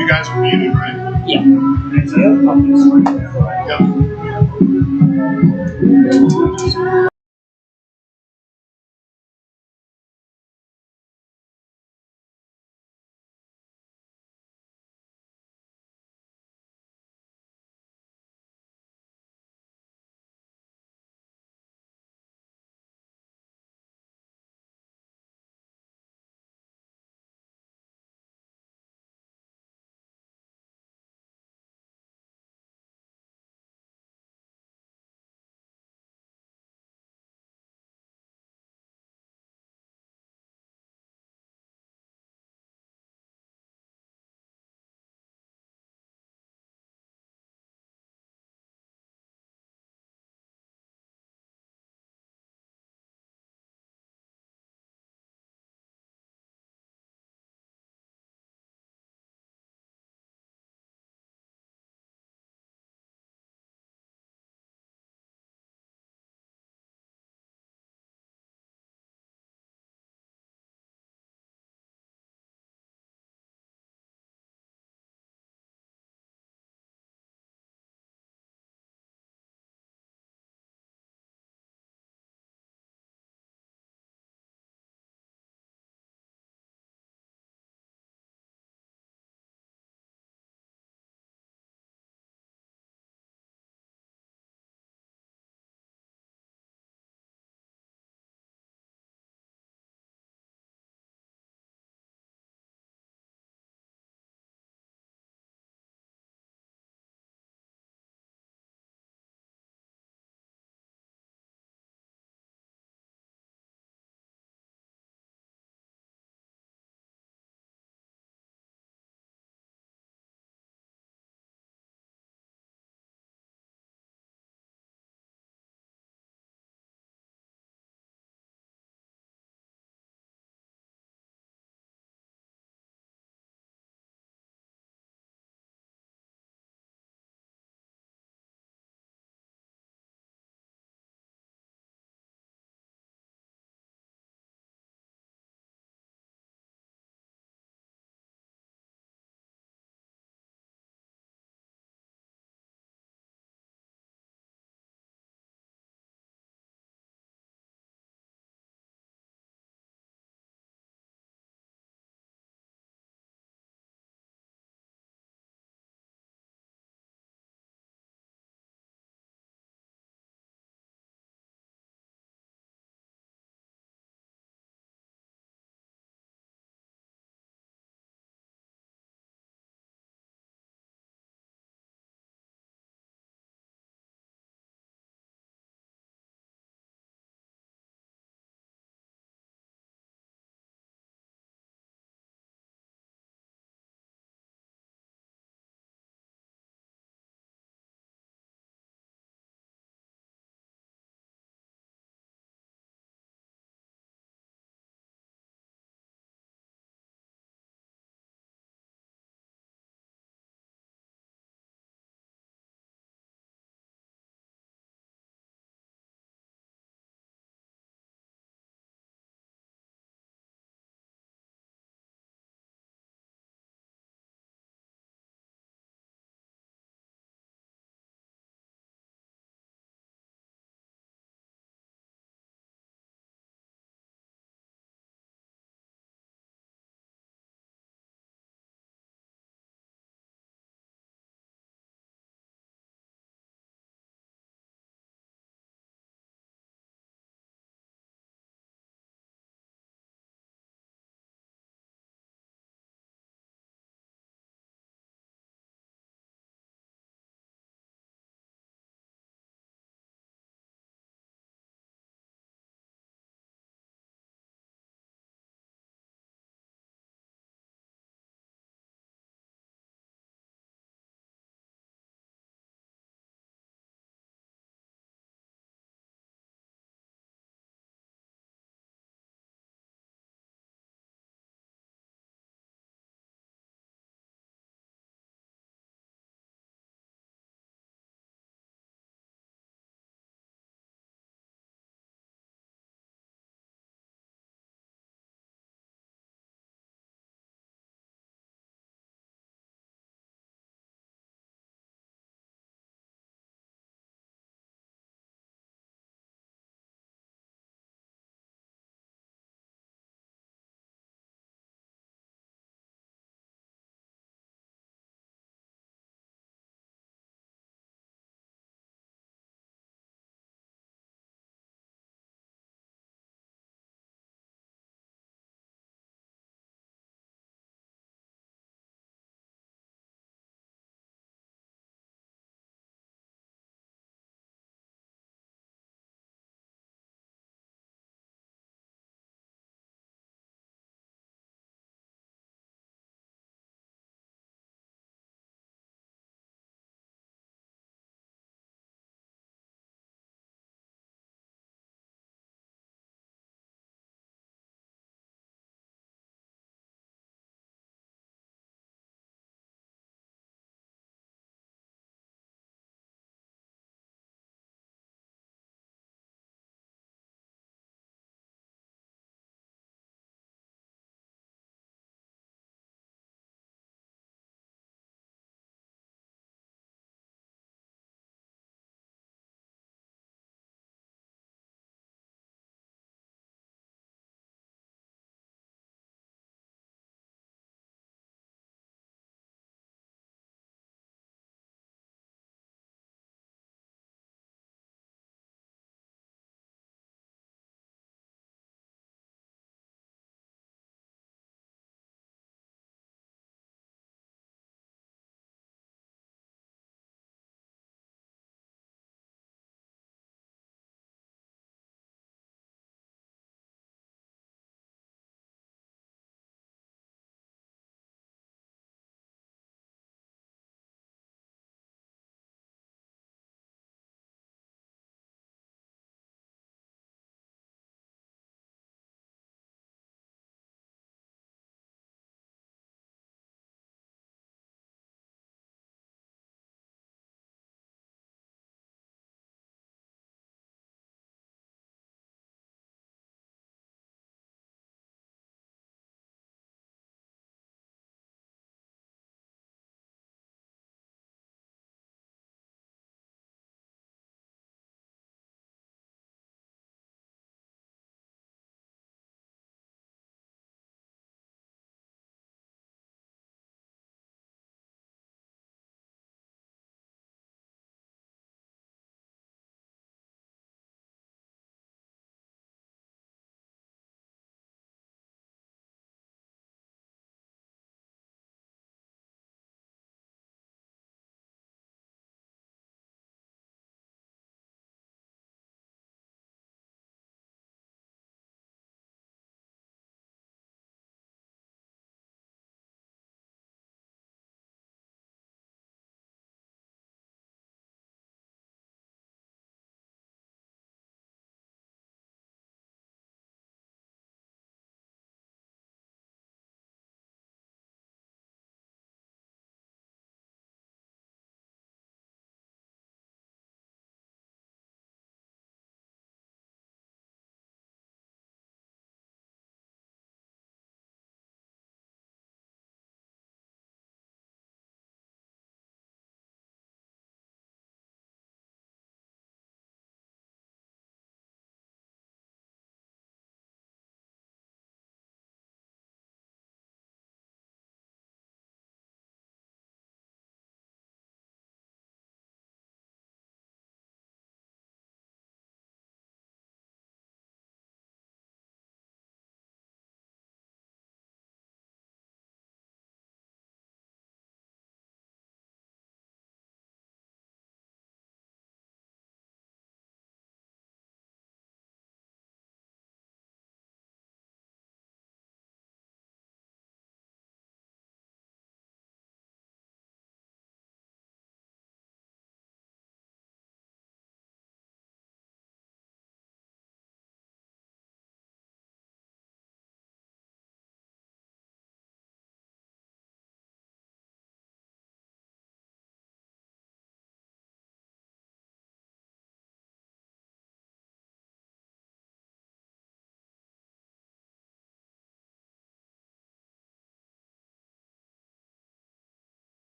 You guys are muted, right? Yeah. Yep.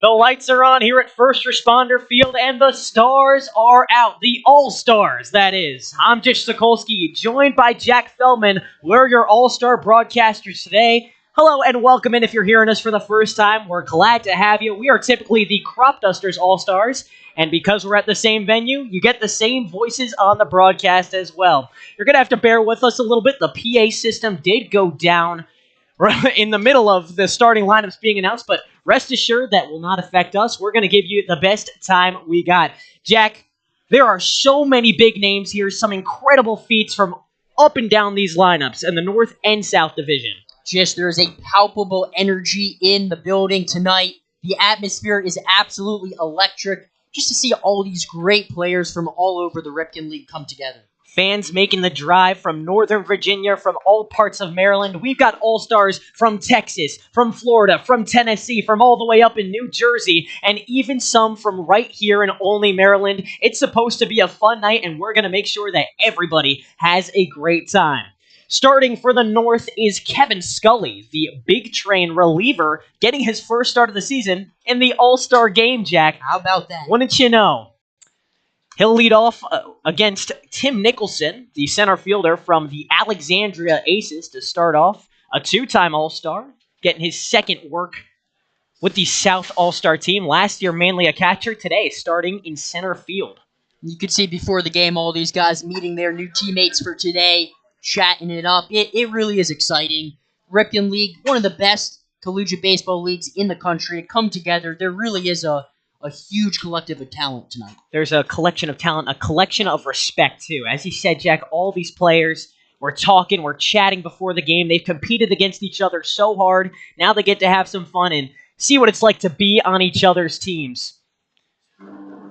The lights are on here at First Responder Field, and the stars are out. The All-Stars, that is. I'm Jish Sokolsky, joined by Jack Feldman. We're your All-Star broadcasters today. Hello and welcome in if you're hearing us for the first time. We're glad to have you. We are typically the Cropdusters All-Stars, and because we're at the same venue, you get the same voices on the broadcast as well. You're going to have to bear with us a little bit. The PA system did go down in the middle of the starting lineups being announced, but rest assured that will not affect us. We're going to give you the best time we got. Jack, there are so many big names here, some incredible feats from up and down these lineups in the North and South Division. Just there's a palpable energy in the building tonight. The atmosphere is absolutely electric just to see all these great players from all over the Ripken League come together. Fans making the drive from Northern Virginia, from all parts of Maryland. We've got All-Stars from Texas, from Florida, from Tennessee, from all the way up in New Jersey, and even some from right here in Olney, Maryland. It's supposed to be a fun night, and we're going to make sure that everybody has a great time. Starting for the North is Kevin Scully, the big train reliever, getting his first start of the season in the All-Star game, Jack. How about that? Wouldn't you know? He'll lead off against Tim Nicholson, the center fielder from the Alexandria Aces, to start off. A two-time All-Star, getting his second work with the South All-Star team. Last year, mainly a catcher. Today, starting in center field. You could see before the game all these guys meeting their new teammates for today, chatting it up. It really is exciting. Ripken League, one of the best collegiate baseball leagues in the country, come together. There really is a huge collective of talent tonight. There's a collection of talent, a collection of respect, too. As you said, Jack, all these players, we're talking, we're chatting before the game. They've competed against each other so hard. Now they get to have some fun and see what it's like to be on each other's teams.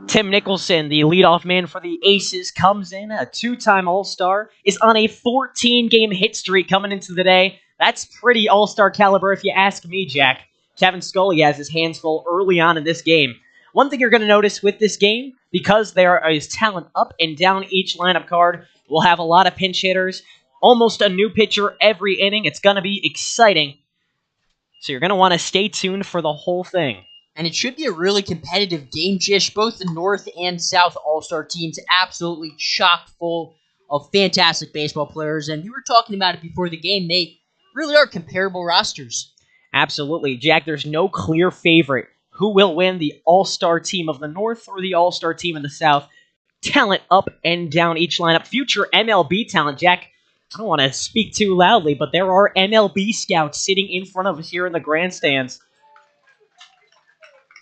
Tim Nicholson, the leadoff man for the Aces, comes in, a two-time All-Star, is on a 14-game hit streak coming into the day. That's pretty All-Star caliber if you ask me, Jack. Kevin Scully has his hands full early on in this game. One thing you're going to notice with this game, because there is talent up and down each lineup card, we'll have a lot of pinch hitters, almost a new pitcher every inning. It's going to be exciting. So you're going to want to stay tuned for the whole thing. And it should be a really competitive game, Jish. Both the North and South All-Star teams absolutely chock full of fantastic baseball players. And we were talking about it before the game. They really are comparable rosters. Absolutely. Jack, there's no clear favorite. Who will win, the All-Star team of the North or the All-Star team of the South? Talent up and down each lineup. Future MLB talent, Jack. I don't want to speak too loudly, but there are MLB scouts sitting in front of us here in the grandstands.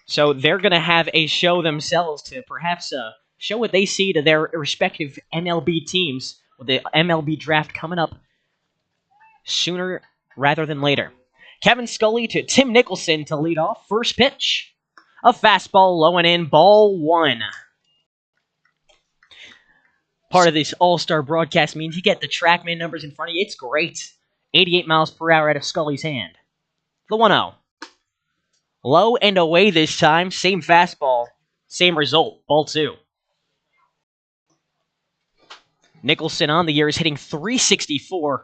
So they're going to have a show themselves to perhaps show what they see to their respective MLB teams with the MLB draft coming up sooner rather than later. Kevin Scully to Tim Nicholson to lead off. First pitch, a fastball low and in, ball one. Part of this All-Star broadcast means you get the TrackMan numbers in front of you. It's great. 88 miles per hour out of Scully's hand. The 1-0. Low and away this time. Same fastball, same result. Ball two. Nicholson on the year is hitting .364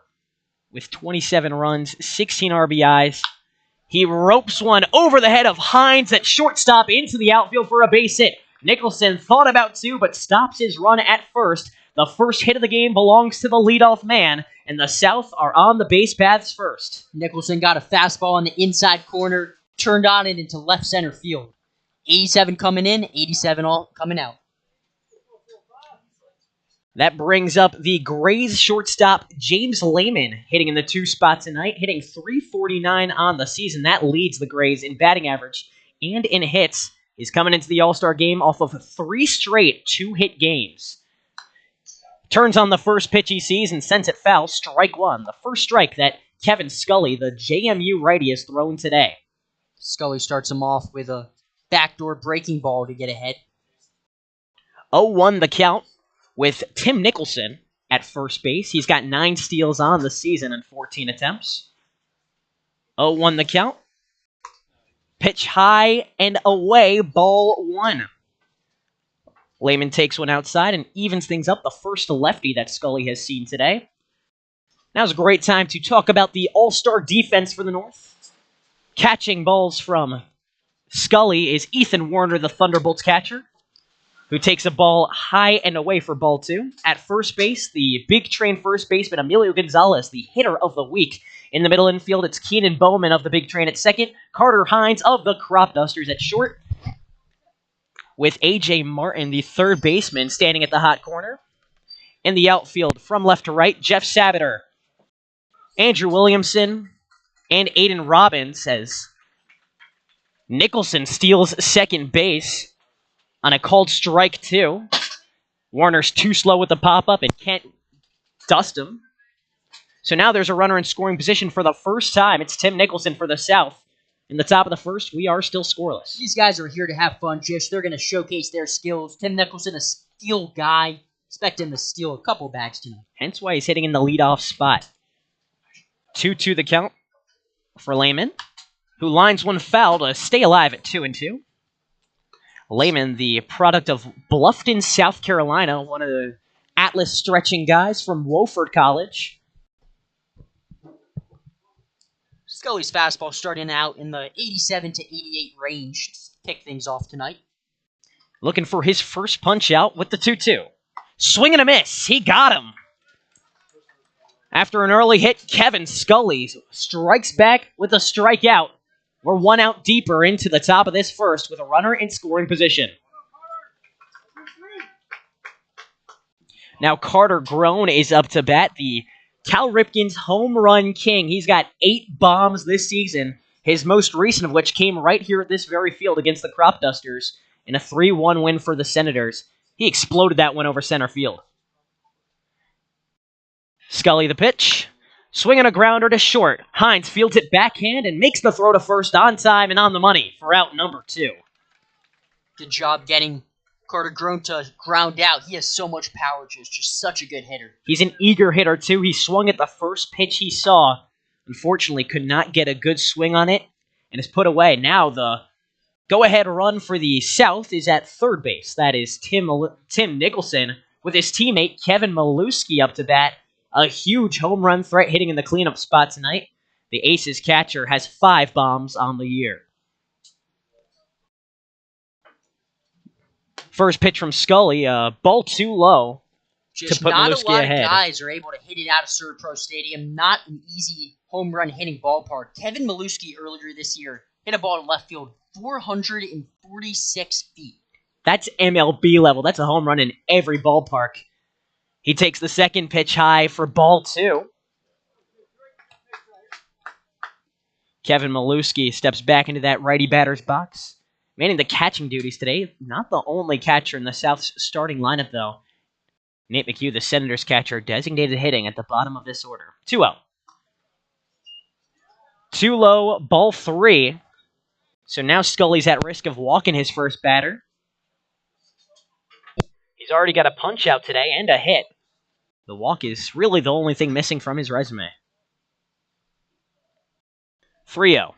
with 27 runs, 16 RBIs. He ropes one over the head of Hines at shortstop into the outfield for a base hit. Nicholson thought about two, but stops his run at first. The first hit of the game belongs to the leadoff man, and the South are on the base paths first. Nicholson got a fastball on the inside corner, turned on it into left center field. 87 coming in, 87 all coming out. That brings up the Grays shortstop, James Lehman, hitting in the two spots tonight, hitting .349 on the season. That leads the Grays in batting average and in hits. He's coming into the All-Star game off of 3 straight two-hit games. Turns on the first pitch he sees and sends it foul. Strike one. The first strike that Kevin Scully, the JMU righty, has thrown today. Scully starts him off with a backdoor breaking ball to get ahead. 0-1 the count with Tim Nicholson at first base. He's got 9 steals on the season and 14 attempts. 0-1 the count. Pitch high and away, ball one. Lehman takes one outside and evens things up, the first lefty that Scully has seen today. Now's a great time to talk about the all-star defense for the North. Catching balls from Scully is Ethan Warner, the Thunderbolts catcher, who takes a ball high and away for ball 2. At first base, the big train first baseman Emilio Gonzalez, the hitter of the week. In the middle infield, it's Keenan Bowman of the big train at second, Carter Hines of the Cropdusters at short, with A.J. Martin, the third baseman, standing at the hot corner. In the outfield, from left to right, Jeff Sabater, Andrew Williamson, and Aiden Robbins as Nicholson steals second base on a called strike 2. Warner's too slow with the pop-up and can't dust him. So now there's a runner in scoring position for the first time. It's Tim Nicholson for the South. In the top of the first, we are still scoreless. These guys are here to have fun, Jish. They're going to showcase their skills. Tim Nicholson, a steal guy. Expect him to steal a couple bags tonight. Hence why he's hitting in the leadoff spot. 2-2 the count for Lehman, who lines one foul to stay alive at 2-2. Lehman, the product of Bluffton, South Carolina, one of the Atlas stretching guys from Wofford College. Scully's fastball starting out in the 87 to 88 range to kick things off tonight. Looking for his first punch out with the 2-2. Swing and a miss. He got him. After an early hit, Kevin Scully strikes back with a strikeout. We're one out deeper into the top of this first with a runner in scoring position. Now Carter Grown is up to bat, the Cal Ripken's home run king. He's got 8 bombs this season, his most recent of which came right here at this very field against the Cropdusters in a 3-1 win for the Senators. He exploded that one over center field. Scully the pitch. Swinging a grounder to short. Hines fields it backhand and makes the throw to first on time and on the money for out number 2. Good job getting Carter Grown to ground out. He has so much power, just such a good hitter. He's an eager hitter, too. He swung at the first pitch he saw. Unfortunately, could not get a good swing on it and is put away. Now the go-ahead run for the South is at third base. That is Tim Nicholson with his teammate Kevin Maluski up to bat. A huge home run threat hitting in the cleanup spot tonight. The Aces catcher has 5 bombs on the year. First pitch from Scully, ball too low Just to put not Maluski a lot ahead. of guys are able to hit it out of Servpro Stadium. Not an easy home run hitting ballpark. Kevin Maluski earlier this year hit a ball in left field 446 feet. That's MLB level. That's a home run in every ballpark. He takes the second pitch high for ball 2. Kevin Maluski steps back into that righty batter's box. Manning the catching duties today. Not the only catcher in the South's starting lineup, though. Nate McHugh, the Senators catcher, designated hitting at the bottom of this order. 2-0. Too low, ball 3. So now Scully's at risk of walking his first batter. He's already got a punch out today and a hit. The walk is really the only thing missing from his resume. 3-0.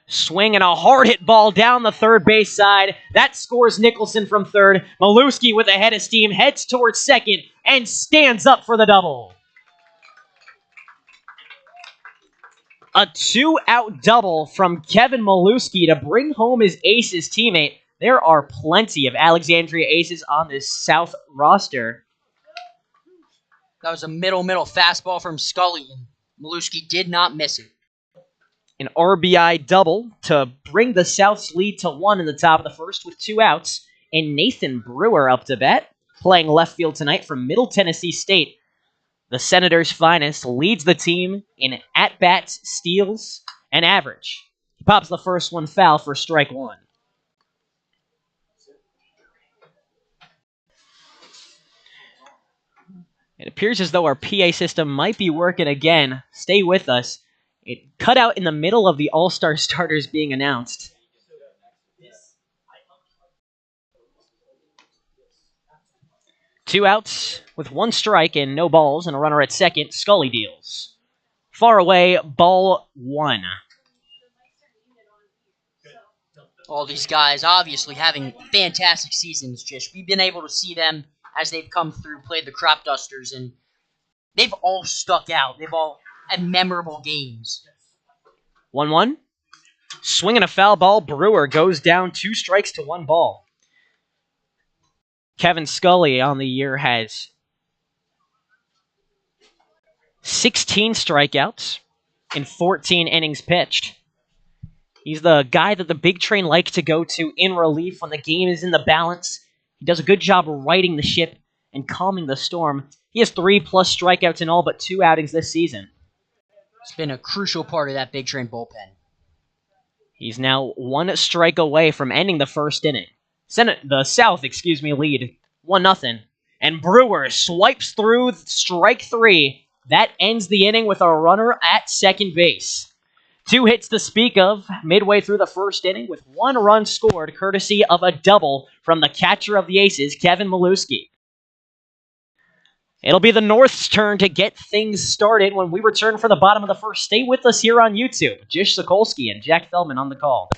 Swing and a hard hit ball down the third base side. That scores Nicholson from third. Maluski with a head of steam heads towards second and stands up for the double. A 2-out double from Kevin Maluski to bring home his Aces teammate. There are plenty of Alexandria Aces on this South roster. That was a middle fastball from Scully, and Maluski did not miss it. An RBI double to bring the South's lead to 1 in the top of the first with 2 outs. And Nathan Brewer up to bat, playing left field tonight from Middle Tennessee State. The Senators' finest leads the team in at-bats, steals, and average. He pops the first one foul for strike 1. It appears as though our PA system might be working again. Stay with us. It cut out in the middle of the All-Star starters being announced. Two outs with 1 strike and no balls and a runner at second. Scully deals. Far away, ball 1. All these guys obviously having fantastic seasons, Jish. We've been able to see them as they've come through, played the Cropdusters, and they've all stuck out. They've all had memorable games. 1-1. Swinging a foul ball, Brewer goes down 2 strikes to 1 ball. Kevin Scully on the year has 16 strikeouts in 14 innings pitched. He's the guy that the big train likes to go to in relief when the game is in the balance. He does a good job righting the ship and calming the storm. He has 3+ strikeouts in all but 2 outings this season. It's been a crucial part of that big train bullpen. He's now 1 strike away from ending the first inning. The South, lead 1-0. And Brewer swipes through strike 3. That ends the inning with a runner at second base. 2 hits to speak of midway through the first inning with 1 run scored courtesy of a double from the catcher of the Aces, Kevin Maluski. It'll be the North's turn to get things started when we return for the bottom of the first. Stay with us here on YouTube. Jish Sokolsky and Jack Feldman on the call.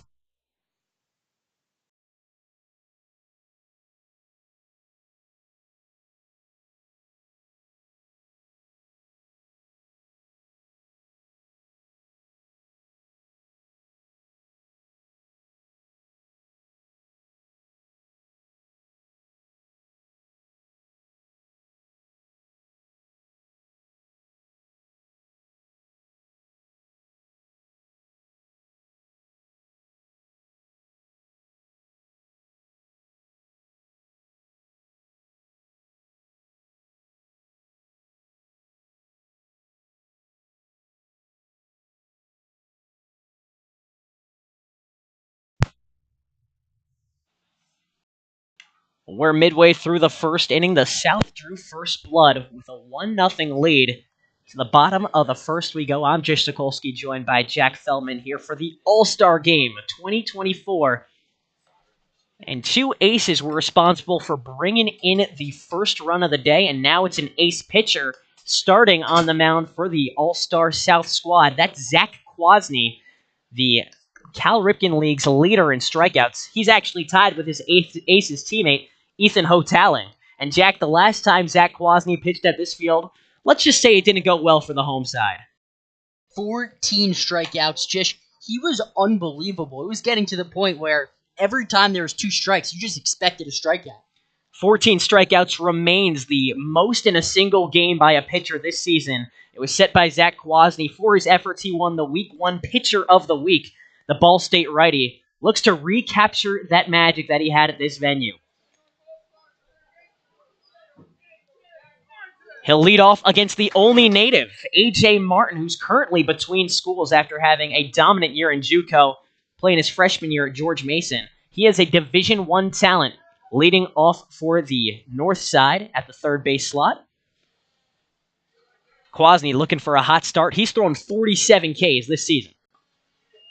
We're midway through the first inning. The South drew first blood with a 1-0 lead. To the bottom of the first we go. I'm Jish Sokolsky, joined by Jack Feldman here for the All-Star Game 2024. And 2 aces were responsible for bringing in the first run of the day, and now it's an ace pitcher starting on the mound for the All-Star South squad. That's Zach Kwasny, the Cal Ripken League's leader in strikeouts. He's actually tied with his Aces teammate, Ethan Hotaling. And Jack, the last time Zach Kwasny pitched at this field, let's just say it didn't go well for the home side. 14 strikeouts, Jish. He was unbelievable. It was getting to the point where every time there was 2 strikes, you just expected a strikeout. 14 strikeouts remains the most in a single game by a pitcher this season. It was set by Zach Kwasny. For his efforts, he won the Week 1 Pitcher of the Week. The Ball State righty looks to recapture that magic that he had at this venue. He'll lead off against the only native, A.J. Martin, who's currently between schools after having a dominant year in JUCO, playing his freshman year at George Mason. He is a Division I talent, leading off for the north side at the third base slot. Kwasny looking for a hot start. He's thrown 47 Ks this season.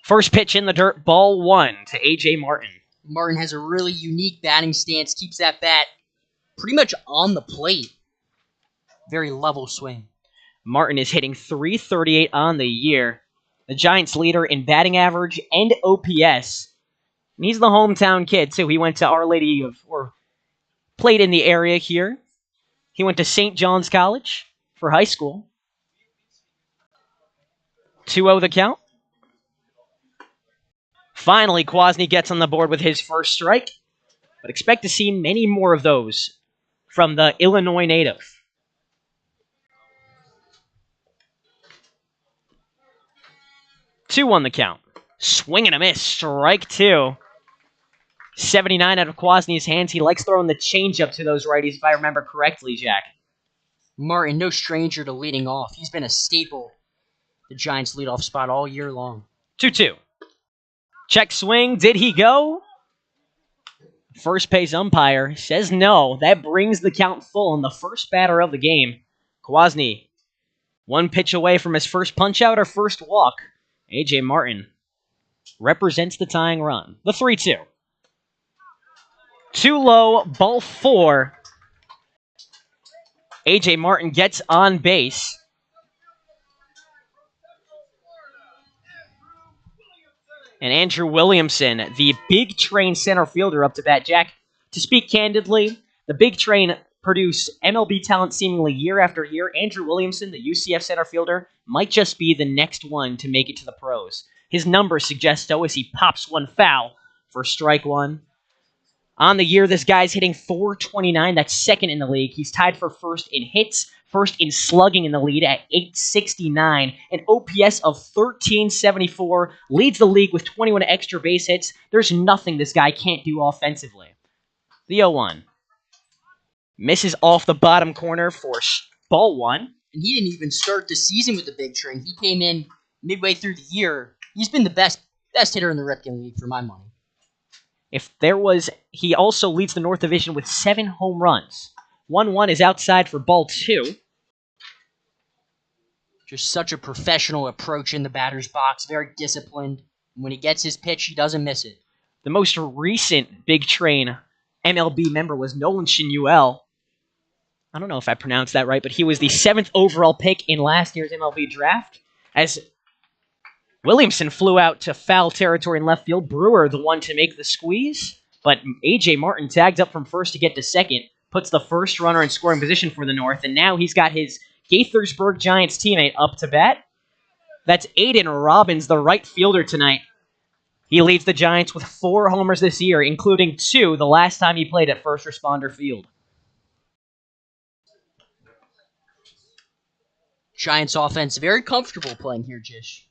First pitch in the dirt, ball 1 to A.J. Martin. Martin has a really unique batting stance, keeps that bat pretty much on the plate. Very level swing. Martin is hitting .338 on the year. The Giants' leader in batting average and OPS. And he's the hometown kid, too. He went to Our Lady or played in the area here. He went to St. John's College for high school. 2-0 the count. Finally, Kwasny gets on the board with his first strike, but expect to see many more of those from the Illinois native. 2-1 the count. Swing and a miss. Strike 2. 79 out of Kwasny's hands. He likes throwing the changeup to those righties, if I remember correctly, Jack. Martin, no stranger to leading off. He's been a staple, the Giants' leadoff spot all year long. 2-2. Check swing. Did he go? First base umpire says no. That brings the count full in the first batter of the game. Kwasny, 1 pitch away from his first punch-out or first walk. A.J. Martin represents the tying run. The 3-2. Too low, ball 4. A.J. Martin gets on base. And Andrew Williamson, the Big Train center fielder, up to bat. Jack, to speak candidly, the Big Train produce MLB talent seemingly year after year. Andrew Williamson, the UCF center fielder, might just be the next one to make it to the pros. his numbers suggest so as he pops one foul for strike one. On the year, this guy's hitting .429. That's second in the league. He's tied for first in hits, first in slugging in the lead at .869. An OPS of .1374. Leads the league with 21 extra base hits. There's nothing this guy can't do offensively. The 0-1. Misses off the bottom corner for ball one. And he didn't even start the season with the big train. He came in midway through the year. He's been the best hitter in the Ripken League for my money. He also leads the North Division with 7 home runs. 1-1 is outside for ball two. Just such a professional approach in the batter's box, very disciplined. When he gets his pitch, he doesn't miss it. The most recent Big Train MLB member was Nolan Shinuel. I don't know if I pronounced that right, but he was the 7th overall pick in last year's MLB draft. As Williamson flew out to foul territory in left field, Brewer the one to make the squeeze, but A.J. Martin tagged up from first to get to second, puts the first runner in scoring position for the North, and now he's got his Gaithersburg Giants teammate up to bat. That's Aiden Robbins, the right fielder tonight. He leads the Giants with 4 homers this year, including 2 the last time he played at First Responder Field. Giants offense very comfortable playing here, Jish.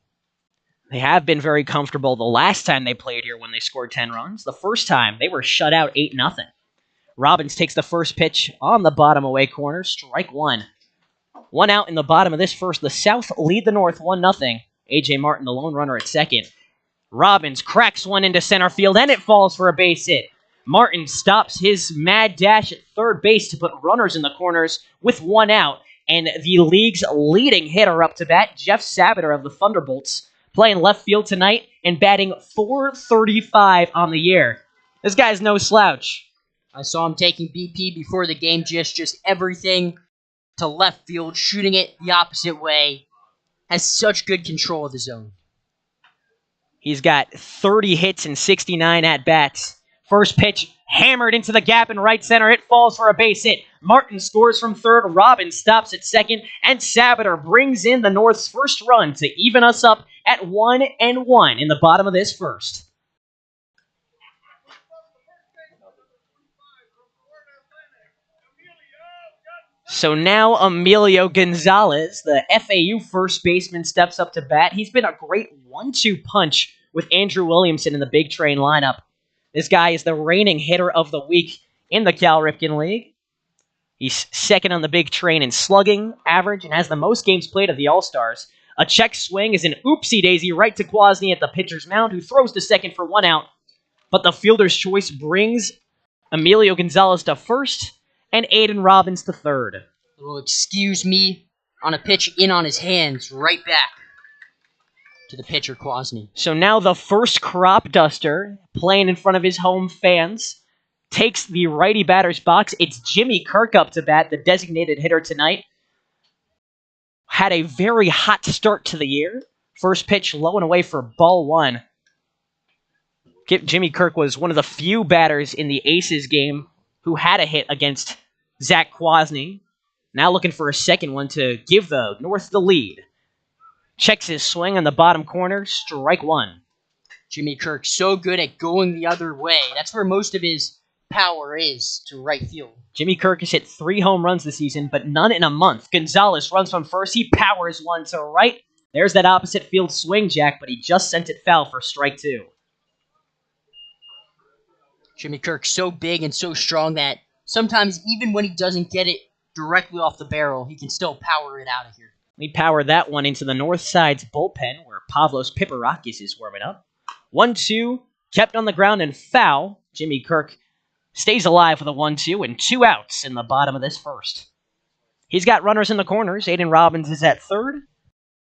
They have been very comfortable the last time they played here when they scored 10 runs. The first time, they were shut out 8-0. Robbins takes the first pitch on the bottom away corner, strike one. 1 out in the bottom of this first. The South lead the North 1-0. A.J. Martin, the lone runner at second. Robbins cracks one into center field, and it falls for a base hit. Martin stops his mad dash at third base to put runners in the corners with 1 out. And the league's leading hitter up to bat, Jeff Sabater of the Thunderbolts, playing left field tonight and batting .435 on the year. This guy's no slouch. I saw him taking BP before the game, just everything to left field, shooting it the opposite way. Has such good control of the zone. He's got 30 hits and 69 at-bats. First pitch hammered into the gap in right center. It falls for a base hit. Martin scores from third. Robbins stops at second. And Sabater brings in the North's first run to even us up at 1-1 in the bottom of this first. So now Emilio Gonzalez, the FAU first baseman, steps up to bat. He's been a great 1-2 punch with Andrew Williamson in the Big Train lineup. This guy is the reigning hitter of the week in the Cal Ripken League. He's second on the Big Train in slugging average and has the most games played of the All-Stars. A check swing is an oopsie-daisy right to Kwasny at the pitcher's mound, who throws to second for 1 out. But the fielder's choice brings Emilio Gonzalez to first and Aiden Robbins to third. A little excuse me on a pitch in on his hands, right back to the pitcher, Kwasny. So now the first Cropduster, playing in front of his home fans, takes the righty batter's box. It's Jimmy Kirk up to bat, the designated hitter tonight. Had a very hot start to the year. First pitch low and away for ball one. Jimmy Kirk was one of the few batters in the Aces game who had a hit against Zach Kwasny. Now looking for a second one to give the North the lead. Checks his swing on the bottom corner, strike one. Jimmy Kirk so good at going the other way. That's where most of his power is, to right field. Jimmy Kirk has hit 3 home runs this season, but none in a month. Gonzalez runs from first. He powers one to right. There's that opposite field swing, Jack, but he just sent it foul for strike 2. Jimmy Kirk so big and so strong that sometimes even when he doesn't get it directly off the barrel, he can still power it out of here. We power that one into the North Side's bullpen, where Pavlos Piparakis is warming up. 1-2, kept on the ground and foul. Jimmy Kirk stays alive with a 1-2 and 2 outs in the bottom of this first. He's got runners in the corners. Aiden Robbins is at third.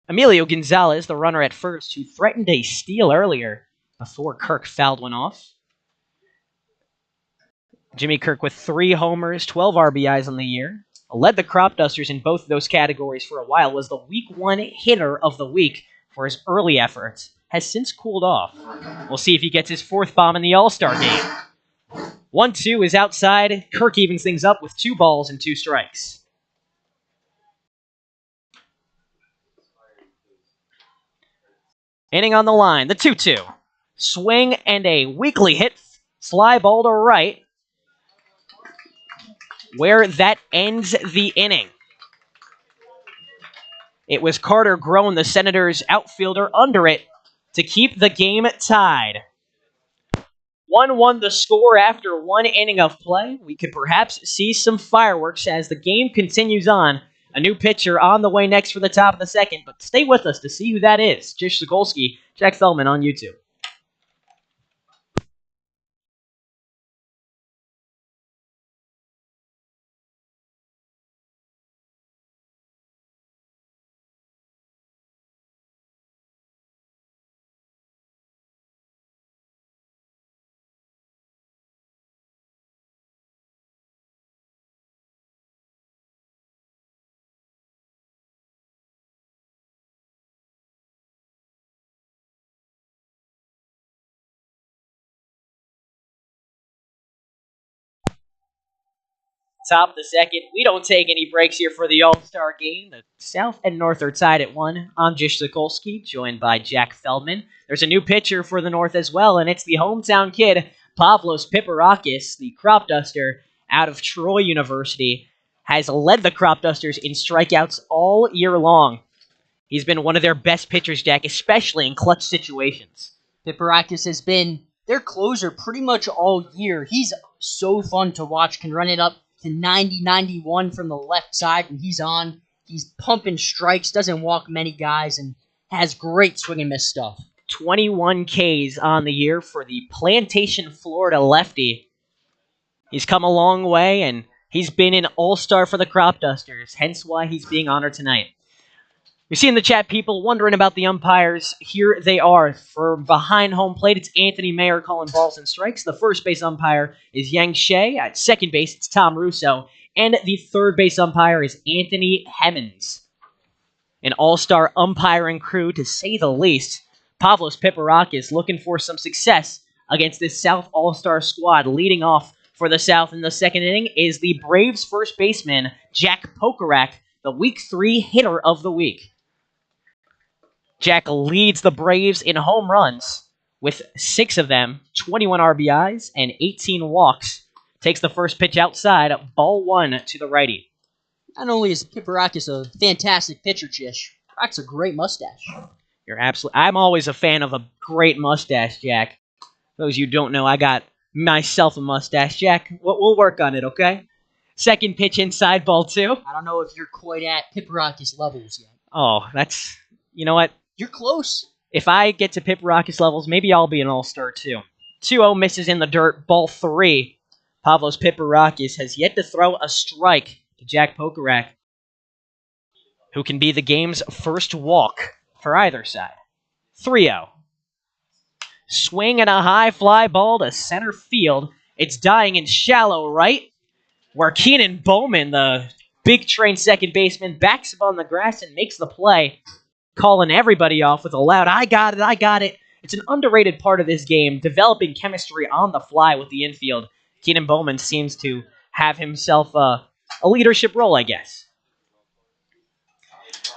Emilio Gonzalez, the runner at first, who threatened a steal earlier before Kirk fouled one off. Jimmy Kirk with 3 homers, 12 RBIs on the year. Led the Cropdusters in both of those categories for a while, was the Week 1 hitter of the week for his early efforts. Has since cooled off. We'll see if he gets his 4th bomb in the All-Star game. 1-2 is outside. Kirk evens things up with 2 balls and 2 strikes. Inning on the line, the 2-2. Swing and a weakly hit fly ball to right, where that ends the inning. It was Carter Grown, the Senators' outfielder, under it to keep the game tied. 1-1 the score after one inning of play. We could perhaps see some fireworks as the game continues on. A new pitcher on the way next for the top of the second, but stay with us to see who that is. Jish Sokolsky, Jack Feldman on YouTube. Top of the second. We don't take any breaks here for the All-Star game. The South and North are tied at 1. I'm Jish Sokolsky, joined by Jack Feldman. There's a new pitcher for the North as well, and it's the hometown kid, Pavlos Piparakis, the Cropduster out of Troy University, has led the Cropdusters in strikeouts all year long. He's been one of their best pitchers, Jack, especially in clutch situations. Piparakis has been their closer pretty much all year. He's so fun to watch, can run it up to 90-91 from the left side when he's on. He's pumping strikes, doesn't walk many guys, and has great swing and miss stuff. 21 Ks on the year for the Plantation, Florida lefty. He's come a long way, and he's been an all-star for the Cropdusters, hence why he's being honored tonight. We see in the chat people wondering about the umpires. Here they are. For behind home plate, it's Anthony Mayer calling balls and strikes. The first base umpire is Yang Shea. At second base, it's Tom Russo. And the third base umpire is Anthony Hemmons. An all-star umpiring crew, to say the least. Pavlos Piparakis looking for some success against this South All-Star squad. Leading off for the South in the second inning is the Braves first baseman, Jack Pokarak, the Week 3 hitter of the week. Jack leads the Braves in home runs with 6 of them, 21 RBIs, and 18 walks. Takes the first pitch outside, ball 1 to the righty. Not only is Piparakis a fantastic pitcher, Jish, rocks a great mustache. I'm always a fan of a great mustache, Jack. Those you don't know, I got myself a mustache, Jack. We'll work on it, okay? Second pitch inside, ball 2. I don't know if you're quite at Piparakis levels yet. Oh, that's... You know what? You're close. If I get to Piparakis levels, maybe I'll be an all-star too. 2-0 misses in the dirt, ball 3. Pavlos Piparakis has yet to throw a strike to Jack Pokarak, who can be the game's first walk for either side. 3-0. Swing and a high fly ball to center field. It's dying in shallow right, where Keenan Bowman, the big train second baseman, backs up on the grass and makes the play, calling everybody off with a loud, I got it, I got it. It's an underrated part of this game, developing chemistry on the fly with the infield. Keenan Bowman seems to have himself a leadership role, I guess.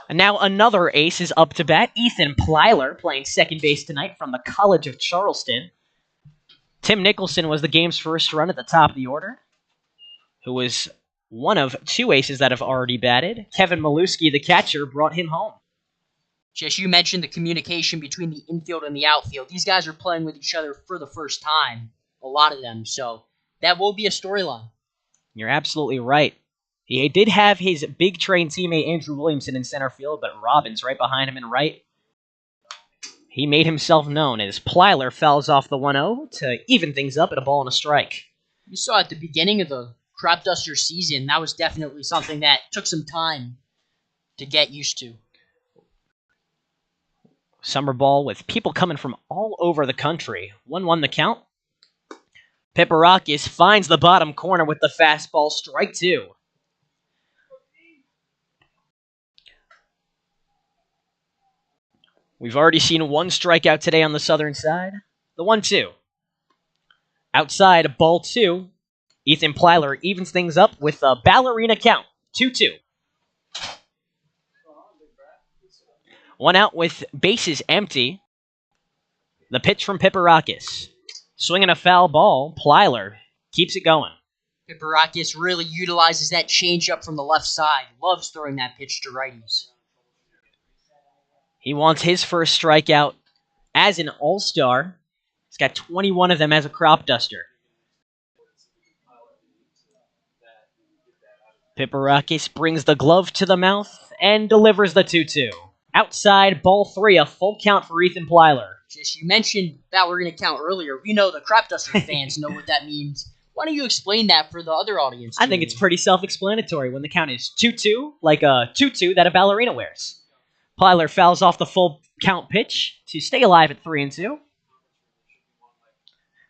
And now another ace is up to bat. Ethan Plyler playing second base tonight from the College of Charleston. Tim Nicholson was the game's first run at the top of the order, who was one of 2 aces that have already batted. Kevin Maluski, the catcher, brought him home. Jish, you mentioned the communication between the infield and the outfield. These guys are playing with each other for the first time, a lot of them, so that will be a storyline. You're absolutely right. He did have his big train teammate Andrew Williamson in center field, but Robbins right behind him in right. He made himself known as Plyler fouls off the 1-0 to even things up at a ball and a strike. You saw at the beginning of the Cropdusters season, that was definitely something that took some time to get used to. Summer ball with people coming from all over the country. 1-1 the count. Piparakis finds the bottom corner with the fastball, strike 2. We've already seen 1 strikeout today on the southern side. The 1-2. Outside, ball 2. Ethan Plyler evens things up with a ballerina count. 2-2. 1 out with bases empty. The pitch from Piparakis. Swinging a foul ball, Plyler keeps it going. Piparakis really utilizes that changeup from the left side. Loves throwing that pitch to righties. He wants his first strikeout as an all-star. He's got 21 of them as a Cropduster. Piparakis brings the glove to the mouth and delivers the 2-2. Outside, ball 3, a full count for Ethan Plyler. Just you mentioned that we're going to count earlier. We know the Cropdusters fans know what that means. Why don't you explain that for the other audience? I think it's pretty self-explanatory when the count is 2-2, like a tutu that a ballerina wears. Plyler fouls off the full count pitch to stay alive at 3-2.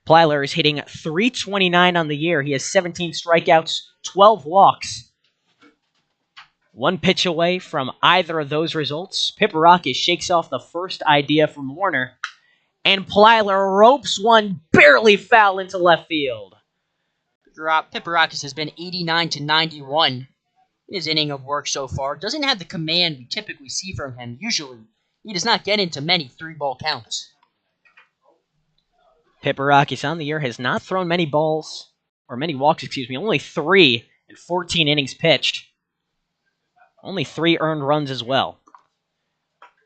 Plyler is hitting .329 on the year. He has 17 strikeouts, 12 walks. One pitch away from either of those results. Piparakis shakes off the first idea from Warner, and Plyler ropes one barely foul into left field. Piparakis has been 89-91 in his inning of work so far. Doesn't have the command we typically see from him. Usually, he does not get into many 3-ball counts. Piparakis on the year has not thrown many balls, or many walks, only 3 in 14 innings pitched. Only 3 earned runs as well.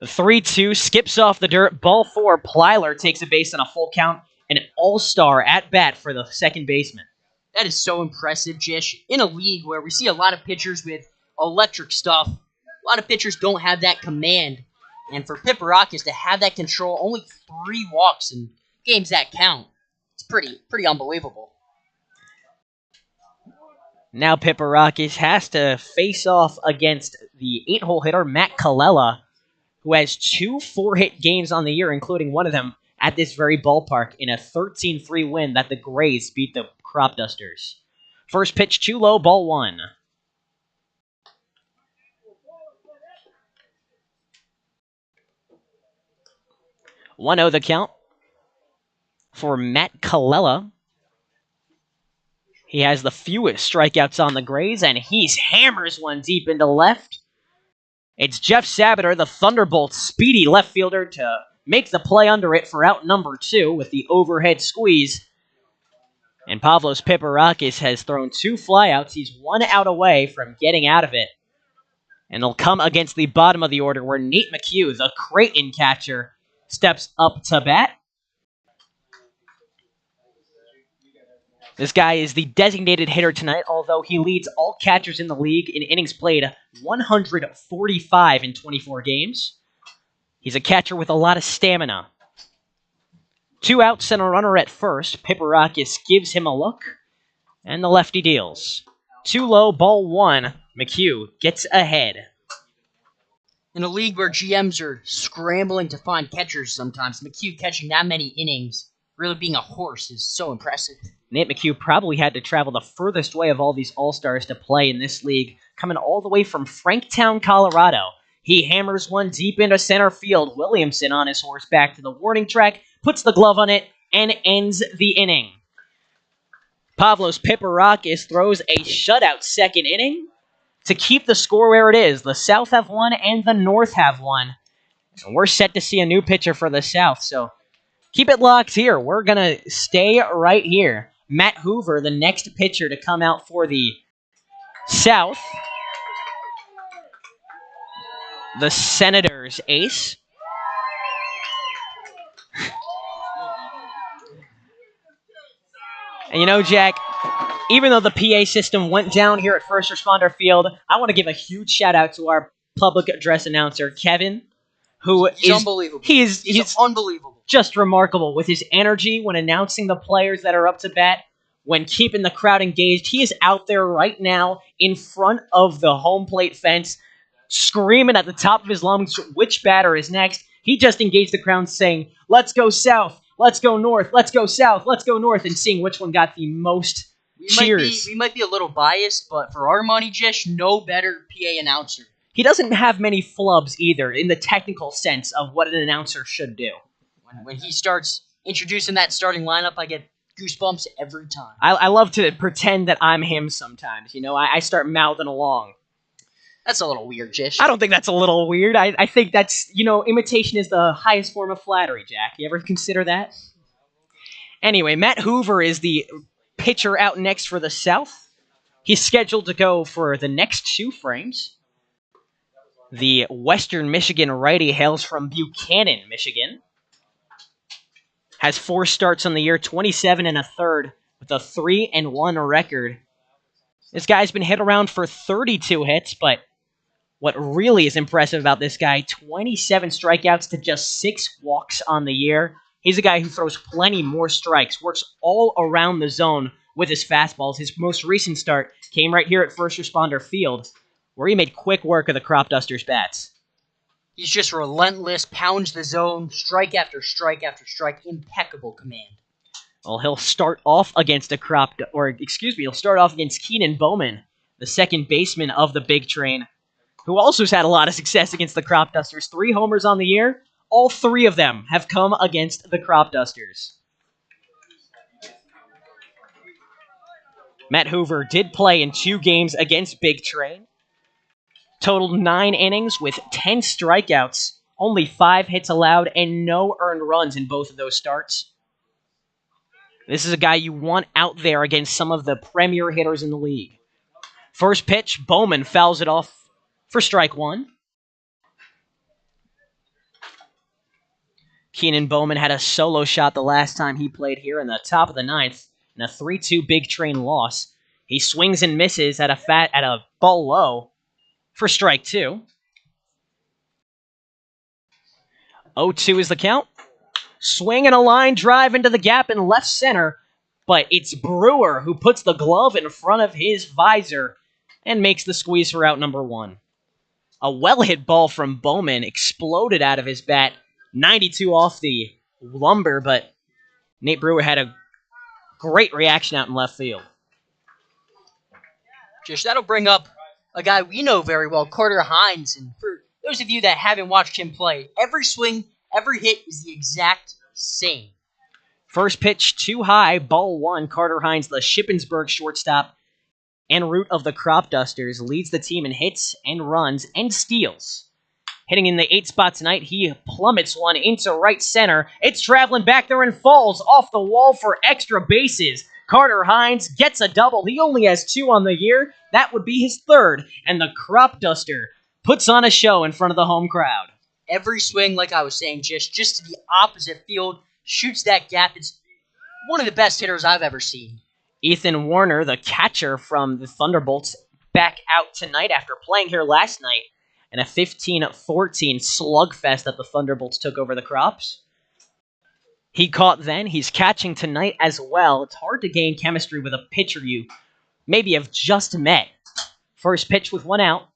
The 3-2 skips off the dirt. Ball 4, Plyler takes a base on a full count. An all-star at bat for the second baseman. That is so impressive, Jish. In a league where we see a lot of pitchers with electric stuff, a lot of pitchers don't have that command. And for Piparakis to have that control, only 3 walks in games that count, it's pretty unbelievable. Now Piparakis has to face off against the 8-hole hitter, Matt Colella, who has 2 4-hit games on the year, including one of them at this very ballpark in a 13-3 win that the Grays beat the Cropdusters. First pitch too low, ball 1. (1-0) the count for Matt Colella. He has the fewest strikeouts on the Grays, and he hammers one deep into left. It's Jeff Sabater, the Thunderbolts' speedy left fielder, to make the play under it for out number 2 with the overhead squeeze. And Pavlos Piparakis has thrown 2 flyouts. He's 1 out away from getting out of it. And it'll come against the bottom of the order where Nate McHugh, the Creighton catcher, steps up to bat. This guy is the designated hitter tonight, although he leads all catchers in the league in innings played, 145 in 24 games. He's a catcher with a lot of stamina. 2 outs and a runner at first. Piparakis gives him a look, and the lefty deals. 2 low, ball 1. McHugh gets ahead. In a league where GMs are scrambling to find catchers sometimes, McHugh catching that many innings, really being a horse, is so impressive. Nate McHugh probably had to travel the furthest way of all these All-Stars to play in this league, coming all the way from Franktown, Colorado. He hammers one deep into center field. Williamson on his horse back to the warning track, puts the glove on it, and ends the inning. Pavlos Piparakis throws a shutout second inning to keep the score where it is. The South have won and the North have won. And we're set to see a new pitcher for the South, so keep it locked here. We're going to stay right here. Matt Hoover, the next pitcher to come out for the South. The Senators' ace. And you know, Jack, even though the PA system went down here at First Responder Field, I want to give a huge shout out to our public address announcer, Kevin, who He's unbelievable. He's unbelievable. Just remarkable with his energy when announcing the players that are up to bat, when keeping the crowd engaged. He is out there right now in front of the home plate fence, screaming at the top of his lungs which batter is next. He just engaged the crowd saying, "Let's go South, let's go North, let's go South, let's go North," and seeing which one got the most cheers. We might be a little biased, but for our money, Jish, no better PA announcer. He doesn't have many flubs either in the technical sense of what an announcer should do. When he starts introducing that starting lineup, I get goosebumps every time. I love to pretend that I'm him sometimes. You know, I start mouthing along. That's a little weird, Jish. I don't think that's a little weird. I think that's, imitation is the highest form of flattery, Jack. You ever consider that? Anyway, Matt Hoover is the pitcher out next for the South. He's scheduled to go for the next 2 frames. The Western Michigan righty hails from Buchanan, Michigan. Has 4 starts on the year, 27 and a third, with a 3-1 record. This guy's been hit around for 32 hits, but what really is impressive about this guy, 27 strikeouts to just 6 walks on the year. He's a guy who throws plenty more strikes, works all around the zone with his fastballs. His most recent start came right here at First Responder Field, where he made quick work of the Cropdusters bats. He's just relentless, pounds the zone, strike after strike after strike, impeccable command. Well, he'll start off against he'll start off against Keenan Bowman, the second baseman of the Big Train, who also has had a lot of success against the Cropdusters. 3 homers on the year. All 3 of them have come against the Cropdusters. Matt Hoover did play in 2 games against Big Train. Totaled 9 innings with 10 strikeouts, only 5 hits allowed, and no earned runs in both of those starts. This is a guy you want out there against some of the premier hitters in the league. First pitch, Bowman fouls it off for strike 1. Keenan Bowman had a solo shot the last time he played here in the top of the 9th in a 3-2 Big Train loss. He swings and misses at a ball low for strike 2. 0-2 is the count. Swing and a line drive into the gap in left center, but it's Brewer who puts the glove in front of his visor and makes the squeeze for out number 1. A well-hit ball from Bowman exploded out of his bat, 92 off the lumber, but Nate Brewer had a great reaction out in left field. Just that'll bring up a guy we know very well, Carter Hines. And for those of you that haven't watched him play, every swing, every hit is the exact same. First pitch, too high, ball 1. Carter Hines, the Shippensburg shortstop and root of the Cropdusters, leads the team in hits and runs and steals. Hitting in the 8th spot tonight, he plummets one into right center. It's traveling back there and falls off the wall for extra bases. Carter Hines gets a double. He only has 2 on the year. That would be his 3rd, and the Cropduster puts on a show in front of the home crowd. Every swing, like I was saying, just to the opposite field, shoots that gap. It's one of the best hitters I've ever seen. Ethan Warner, the catcher from the Thunderbolts, back out tonight after playing here last night in a 15-14 slugfest that the Thunderbolts took over the Crops. He caught then. He's catching tonight as well. It's hard to gain chemistry with a pitcher you maybe have just met. First pitch with 1 out.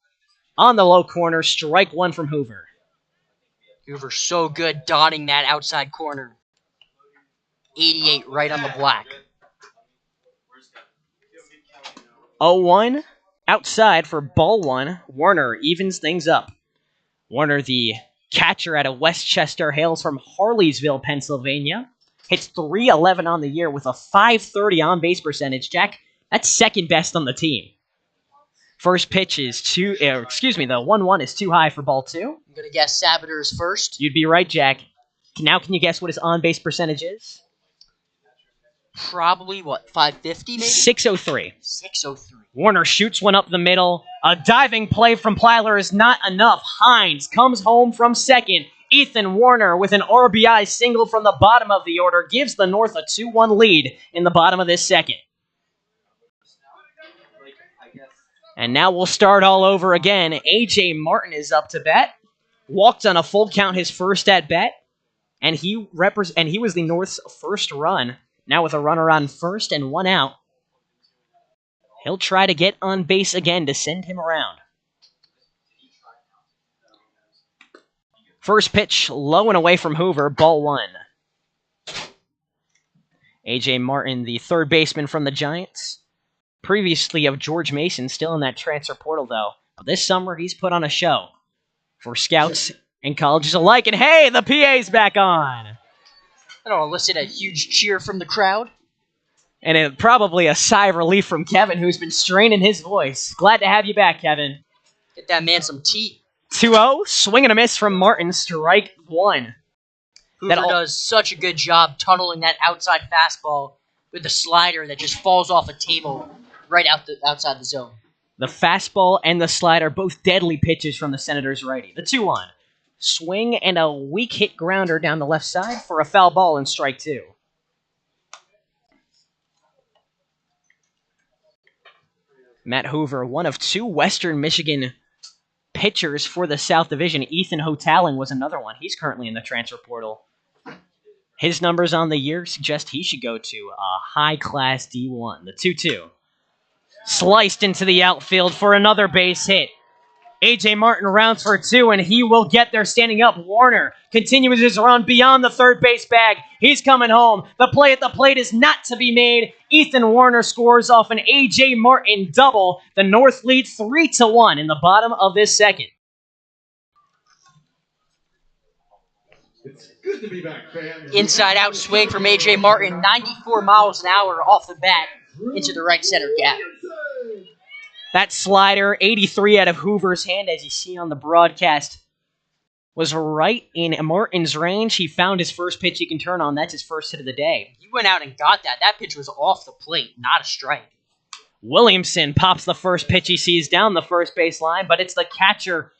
On the low corner, strike 1 from Hoover. Hoover's so good dotting that outside corner. 88 right on the black. 0-1 outside for ball 1. Warner evens things up. Warner, the catcher out of Westchester, hails from Harleysville, Pennsylvania. Hits .311 on the year with a .530 on-base percentage. Jack, that's second best on the team. First pitch is the 1-1 is too high for ball 2. I'm going to guess Sabater is first. You'd be right, Jack. Now can you guess what his on-base percentage is? Probably, 550 maybe? 603. 603. Warner shoots one up the middle. A diving play from Plyler is not enough. Hines comes home from second. Ethan Warner with an RBI single from the bottom of the order gives the North a 2-1 lead in the bottom of this second. And now we'll start all over again. A.J. Martin is up to bat. Walked on a full count his first at bat. And he was the North's first run. Now with a runner on first and 1 out. He'll try to get on base again to send him around. First pitch, low and away from Hoover, ball 1. A.J. Martin, the third baseman from the Giants. Previously of George Mason, still in that transfer portal, though. But this summer, he's put on a show for scouts and colleges alike. And hey, the PA's back on! That'll elicit a huge cheer from the crowd. And probably a sigh of relief from Kevin, who's been straining his voice. Glad to have you back, Kevin. Get that man some tea. 2-0, swing and a miss from Martin, strike one. Hoover does such a good job tunneling that outside fastball with the slider that just falls off a table right outside the zone. The fastball and the slider, both deadly pitches from the Senators' righty. The 2-1. Swing and a weak hit grounder down the left side for a foul ball and strike two. Matt Hoover, one of two Western Michigan pitchers for the South Division. Ethan Hotaling was another one. He's currently in the transfer portal. His numbers on the year suggest he should go to a high-class D1. The 2-2. Sliced into the outfield for another base hit. A.J. Martin rounds for two, and he will get there standing up. Warner continues his run beyond the third base bag. He's coming home. The play at the plate is not to be made. Ethan Warner scores off an A.J. Martin double. The North lead 3-1 in the bottom of this second. It's good to be back, fans. Inside out swing from A.J. Martin, 94 miles an hour off the bat into the right center gap. That slider, 83 out of Hoover's hand, as you see on the broadcast, was right in Martin's range. He found his first pitch he can turn on. That's his first hit of the day. He went out and got that. That pitch was off the plate, not a strike. Williamson pops the first pitch he sees down the first base line, but it's the catcher,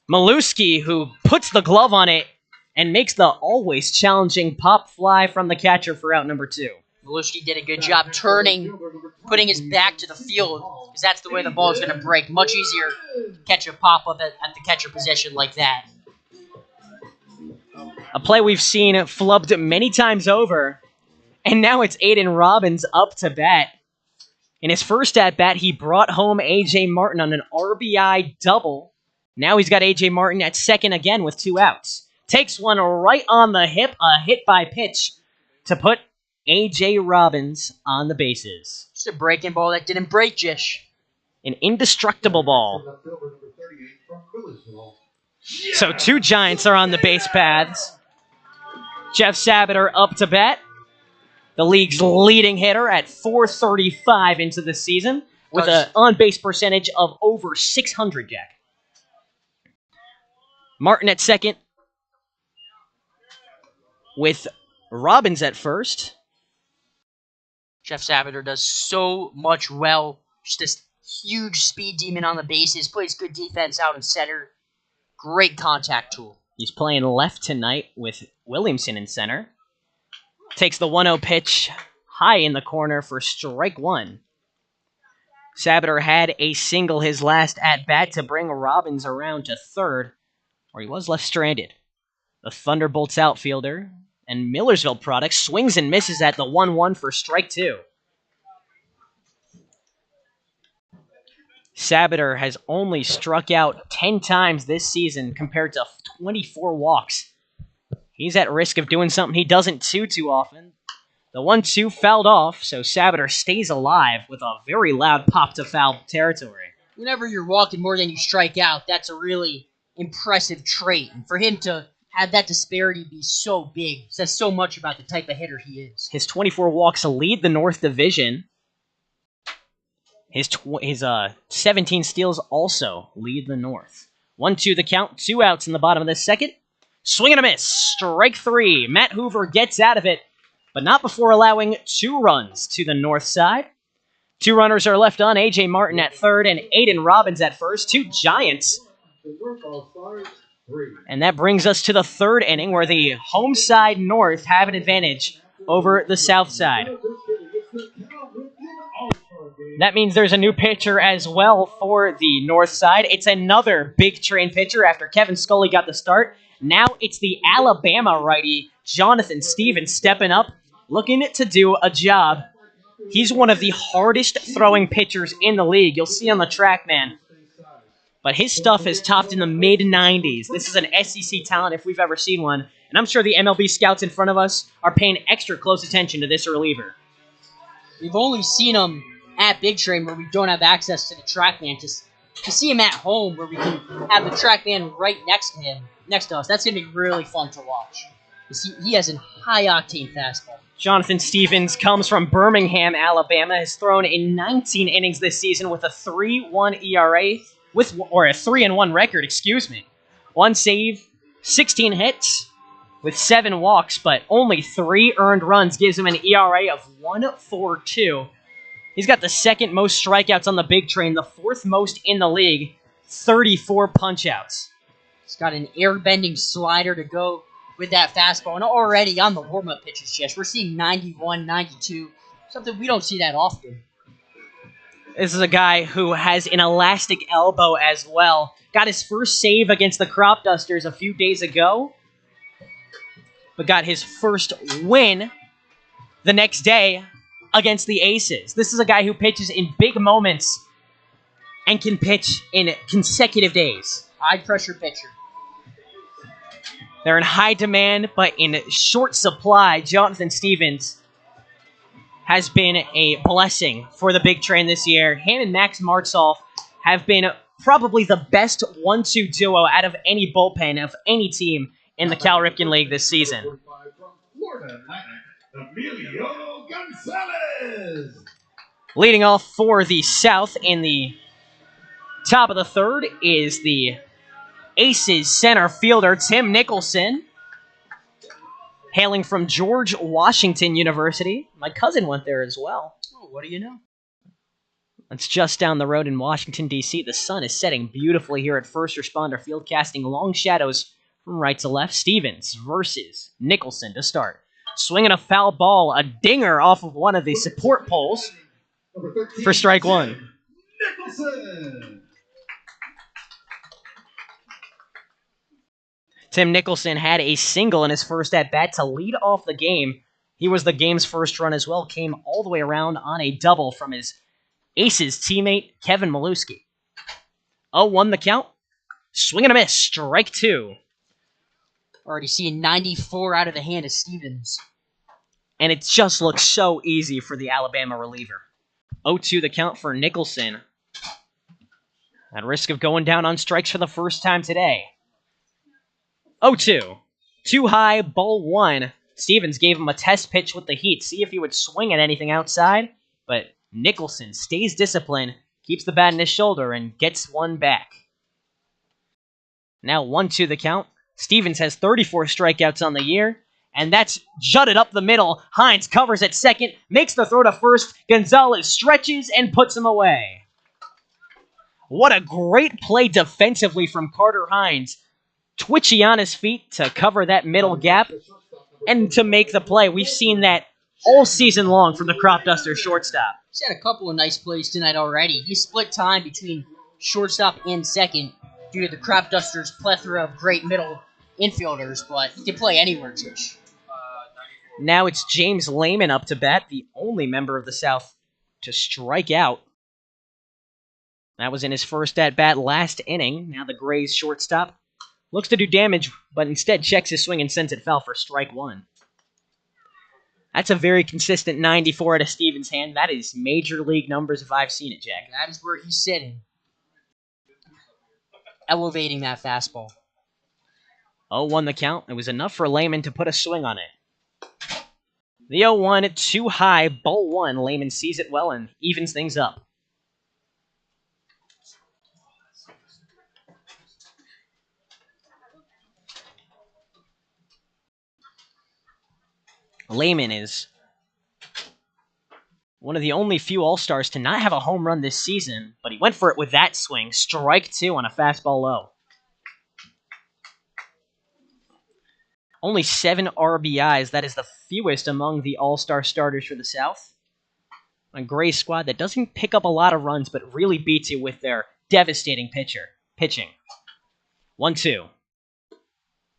Maluski, who puts the glove on it and makes the always challenging pop fly from the catcher for out number two. Maluski did a good job turning, putting his back to the field, because that's the way the ball is going to break. Much easier to catch a pop-up at the catcher position like that. A play we've seen flubbed many times over, and now it's Aiden Robbins up to bat. In his first at-bat, he brought home A.J. Martin on an RBI double. Now he's got A.J. Martin at second again with two outs. Takes one right on the hip, a hit-by-pitch to put A.J. Robbins on the bases. Just a breaking ball that didn't break, Jish. An indestructible ball. So two Giants are on the base paths. Jeff Sabater up to bat. The league's leading hitter at .435 into the season with an on-base percentage of over 600, Jack. Martin at second with Robbins at first. Jeff Sabater does so much well. Just this huge speed demon on the bases. Plays good defense out in center. Great contact tool. He's playing left tonight with Williamson in center. Takes the 1-0 pitch high in the corner for strike one. Sabater had a single his last at-bat to bring Robbins around to third, where he was left stranded. The Thunderbolts outfielder and Millersville product swings and misses at the 1-1 for strike two. Sabater has only struck out 10 times this season compared to 24 walks. He's at risk of doing something he doesn't too often. The 1-2 fouled off, so Sabater stays alive with a very loud pop to foul territory. Whenever you're walking more than you strike out, that's a really impressive trait. And for him to have that disparity be so big says so much about the type of hitter he is. His 24 walks lead the North Division. His 17 steals also lead the North. 1-2 the count, two outs in the bottom of the second. Swing and a miss, strike three. Matt Hoover gets out of it, but not before allowing two runs to the North side. Two runners are left on, A.J. Martin at third and Aiden Robbins at first. Two Giants. And that brings us to the third inning where the home side North have an advantage over the South side. That means there's a new pitcher as well for the North side. It's another big train pitcher after Kevin Scully got the start. Now it's the Alabama righty, Jonathan Stevens, stepping up, looking to do a job. He's one of the hardest throwing pitchers in the league. You'll see on the track, man. But his stuff is topped in the mid-90s. This is an SEC talent if we've ever seen one. And I'm sure the MLB scouts in front of us are paying extra close attention to this reliever. We've only seen him at Big Train where we don't have access to the TrackMan. To see him at home where we can have the TrackMan right next to us, that's going to be really fun to watch. He has a high-octane fastball. Jonathan Stevens comes from Birmingham, Alabama, has thrown in 19 innings this season with a 3.1 ERA, or a 3-1 record, excuse me. 1 save, 16 hits with 7 walks, but only 3 earned runs gives him an ERA of 1.42. He's got the second most strikeouts on the big train, the 4th most in the league, 34 punch-outs. He's got an air-bending slider to go with that fastball, and already on the warm-up pitches, Jess, we're seeing 91, 92, something we don't see that often. This is a guy who has an elastic elbow as well. Got his first save against the Cropdusters a few days ago, but got his first win the next day against the Aces. This is a guy who pitches in big moments and can pitch in consecutive days. High-pressure pitcher. They're in high demand, but in short supply. Jonathan Stevens has been a blessing for the big train this year. Him and Max Martsolf have been probably the best 1-2 duo out of any bullpen of any team in the Cal Ripken League this season. Emilio Gonzalez. Leading off for the South in the top of the third is the Aces center fielder, Tim Nicholson. Hailing from George Washington University. My cousin went there as well. Oh, what do you know? It's just down the road in Washington, D.C. The sun is setting beautifully here at First Responder Field, casting long shadows from right to left. Stevens versus Nicholson to start. Swinging a foul ball, a dinger off of one of the support poles for strike 1. Nicholson. Tim Nicholson had a single in his first at-bat to lead off the game. He was the game's first run as well, came all the way around on a double from his Aces teammate, Kevin Maluski. 0-1 the count. Swing and a miss, strike 2. Already seeing 94 out of the hand of Stevens. And it just looks so easy for the Alabama reliever. 0-2 the count for Nicholson. At risk of going down on strikes for the first time today. 0-2. Too high, ball 1. Stevens gave him a test pitch with the heat, see if he would swing at anything outside, but Nicholson stays disciplined, keeps the bat in his shoulder, and gets one back. Now 1-2 the count. Stevens has 34 strikeouts on the year, and that's jutted up the middle. Hines covers at second, makes the throw to first. Gonzalez stretches and puts him away. What a great play defensively from Carter Hines. Twitchy on his feet to cover that middle gap and to make the play. We've seen that all season long from the Cropdusters shortstop. He's had a couple of nice plays tonight already. He split time between shortstop and second due to the Cropdusters' plethora of great middle infielders, but he can play anywhere, Tish. Now it's James Lehman up to bat, the only member of the South to strike out. That was in his first at-bat last inning. Now the Grays shortstop looks to do damage, but instead checks his swing and sends it foul for strike 1. That's a very consistent 94 out of Stevens' hand. That is major league numbers if I've seen it, Jack. That is where he's sitting. Elevating that fastball. 0-1 the count. It was enough for Lehman to put a swing on it. The 0-1, too high, ball 1. Lehman sees it well and evens things up. Lehman is one of the only few All-Stars to not have a home run this season, but he went for it with that swing. Strike 2 on a fastball low. Only 7 RBIs. That is the fewest among the All-Star starters for the South. A Gray squad that doesn't pick up a lot of runs, but really beats you with their devastating pitching. 1-2.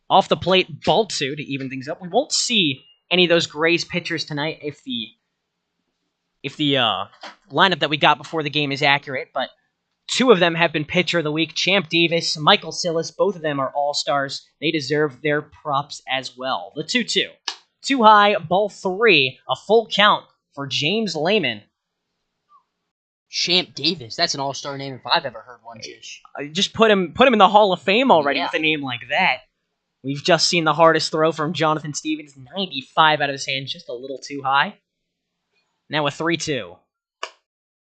Off the plate, ball 2 to even things up. We won't see any of those Grays pitchers tonight if the lineup that we got before the game is accurate, but 2 of them have been Pitcher of the Week. Champ Davis, Michael Sillis, both of them are All-Stars. They deserve their props as well. The 2-2. Too high, ball 3, a full count for James Lehman. Champ Davis, that's an All-Star name if I've ever heard one, Jish. Just put him in the Hall of Fame already Yeah. with a name like that. We've just seen the hardest throw from Jonathan Stevens, 95 out of his hand, just a little too high. Now a 3-2.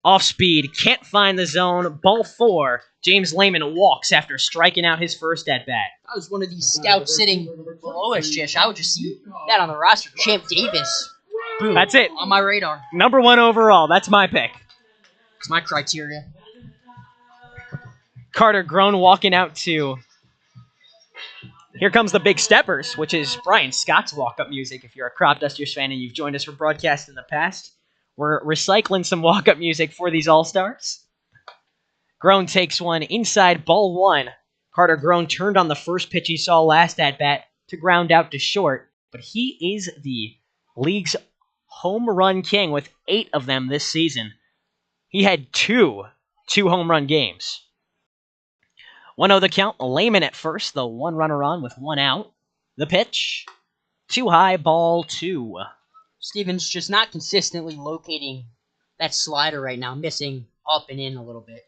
Off speed, can't find the zone, ball 4. James Lehman walks after striking out his first at-bat. I was one of these scouts sitting below us, Jish. I would just see that on the roster. Champ Davis. Boom. That's it. On my radar. Number 1 overall. That's my pick. It's my criteria. Carter Grown walking out to Here Comes the Big Steppers, which is Brian Scott's walk-up music. If you're a Cropdusters fan and you've joined us for broadcast in the past, we're recycling some walk-up music for these All-Stars. Grown takes one inside, ball 1. Carter Grown turned on the first pitch he saw last at-bat to ground out to short, but he is the league's home run king with 8 of them this season. He had two home run games. 1-0 the count. Lehman at first, the 1 runner on with 1 out. The pitch. Too high, ball 2. Stevens just not consistently locating that slider right now, missing up and in a little bit.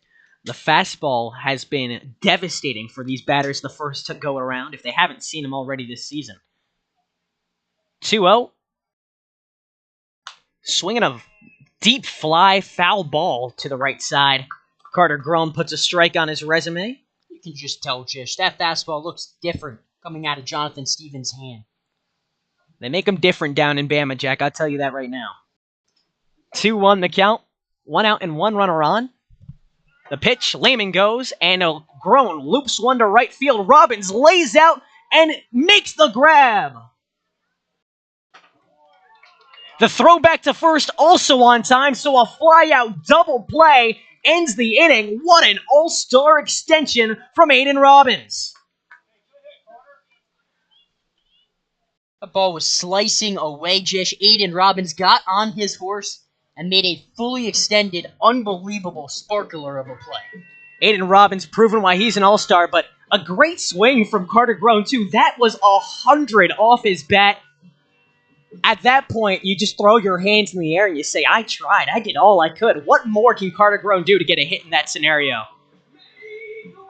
The fastball has been devastating for these batters the first to go around, if they haven't seen him already this season. 2-0. Swinging a deep fly, foul ball to the right side. Carter Grown puts a strike on his resume. You can just tell, Jish, that fastball looks different coming out of Jonathan Stevens' hand. They make them different down in Bama, Jack. I'll tell you that right now. 2-1 the count. 1 out and 1 runner on. The pitch, Lehman goes, and a Grown loops one to right field. Robbins lays out and makes the grab. The throw back to first also on time, so a fly-out double play ends the inning. What an all-star extension from Aiden Robbins. The ball was slicing away, Jish. Aiden Robbins got on his horse and made a fully extended, unbelievable sparkler of a play. Aiden Robbins proven why he's an all-star, but a great swing from Carter Grown, too. That was 100 off his bat. At that point, you just throw your hands in the air and you say, I tried. I did all I could. What more can Carter Grown do to get a hit in that scenario?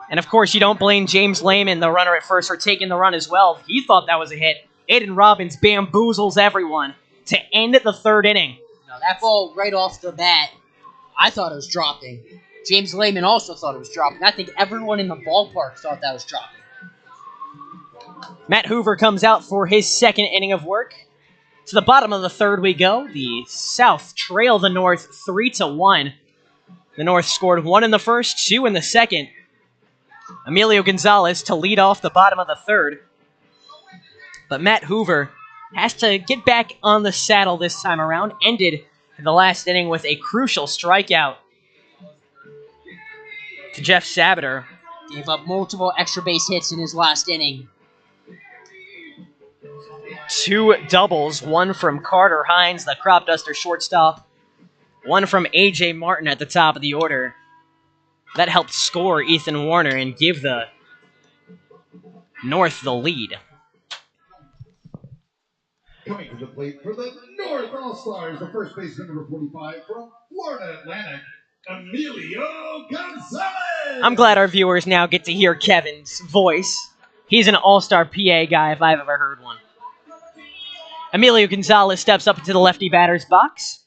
And, of course, you don't blame James Lehman, the runner at first, for taking the run as well. He thought that was a hit. Aiden Robbins bamboozles everyone to end the 3rd inning. Now, that ball right off the bat, I thought it was dropping. James Lehman also thought it was dropping. I think everyone in the ballpark thought that was dropping. Matt Hoover comes out for his 2nd inning of work. To the bottom of the 3rd we go. The South trail the North 3-1. The North scored 1 in the first, 2 in the second. Emilio Gonzalez to lead off the bottom of the 3rd. But Matt Hoover has to get back on the saddle this time around. Ended the last inning with a crucial strikeout to Jeff Sabater. Gave up multiple extra base hits in his last inning. 2 doubles, 1 from Carter Hines, the Cropduster shortstop, 1 from A.J. Martin at the top of the order. That helped score Ethan Warner and give the North the lead. Coming to the plate for the North All-Stars, the first baseman number 45 from Florida Atlantic, Emilio Gonzalez. I'm glad our viewers now get to hear Kevin's voice. He's an all-star PA guy if I've ever heard one. Emilio Gonzalez steps up into the lefty batter's box.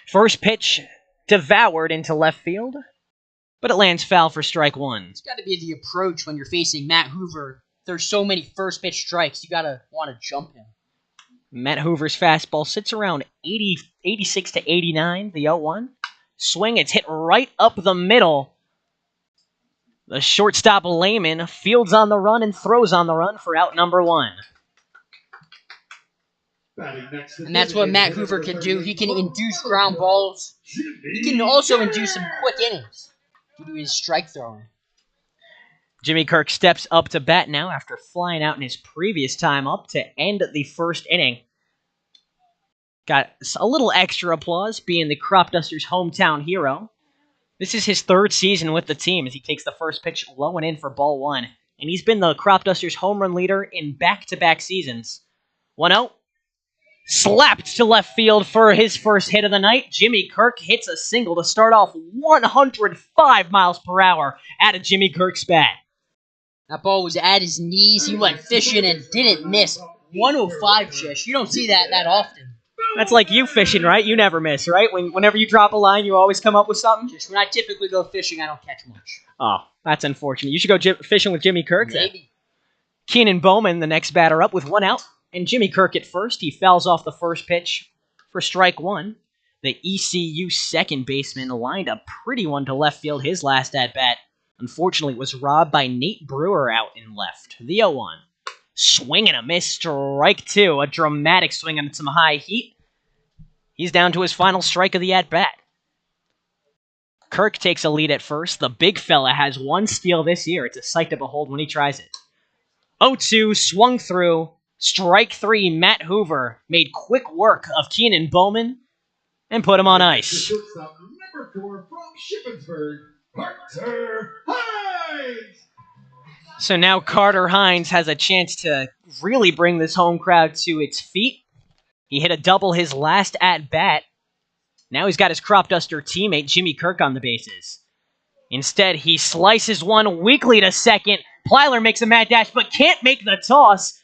First pitch devoured into left field, but it lands foul for strike 1. It's got to be the approach when you're facing Matt Hoover. There's so many first pitch strikes, you got to want to jump him. Matt Hoover's fastball sits around 86 to 89, the 0-1. Swing, it's hit right up the middle. The shortstop Lehman fields on the run and throws on the run for out number 1. And that's what Matt Hoover can do. He can induce ground balls. He can also induce some quick innings due to his strike throwing. Jimmy Kirk steps up to bat now after flying out in his previous time up to end the 1st inning. Got a little extra applause being the Cropdusters' hometown hero. This is his 3rd season with the team as he takes the first pitch low and in for ball 1. And he's been the Cropdusters' home run leader in back-to-back seasons. 1-0. Slapped to left field for his first hit of the night. Jimmy Kirk hits a single to start off 105 miles per hour out of Jimmy Kirk's bat. That ball was at his knees. He went fishing and didn't miss. 105, Jish. You don't see that often. That's like you fishing, right? You never miss, right? Whenever you drop a line, you always come up with something? Just when I typically go fishing, I don't catch much. Oh, that's unfortunate. You should go fishing with Jimmy Kirk then. Maybe. Keenan Bowman, the next batter up with one out. And Jimmy Kirk at first. He fouls off the first pitch for strike one. The ECU second baseman lined a pretty one to left field his last at-bat. Unfortunately, it was robbed by Nate Brewer out in left. The 0-1. Swing and a miss, strike two. A dramatic swing on some high heat. He's down to his final strike of the at-bat. Kirk takes a lead at first. The big fella has one steal this year. It's a sight to behold when he tries it. 0-2, swung through. Strike three, Matt Hoover made quick work of Keenan Bowman and put him on ice. Shortstop number 4 from Shippensburg, Carter Hines. So now Carter Hines has a chance to really bring this home crowd to its feet. He hit a double his last at-bat. Now he's got his Cropduster teammate Jimmy Kirk on the bases. Instead, he slices one weakly to second. Plyler makes a mad dash, but can't make the toss.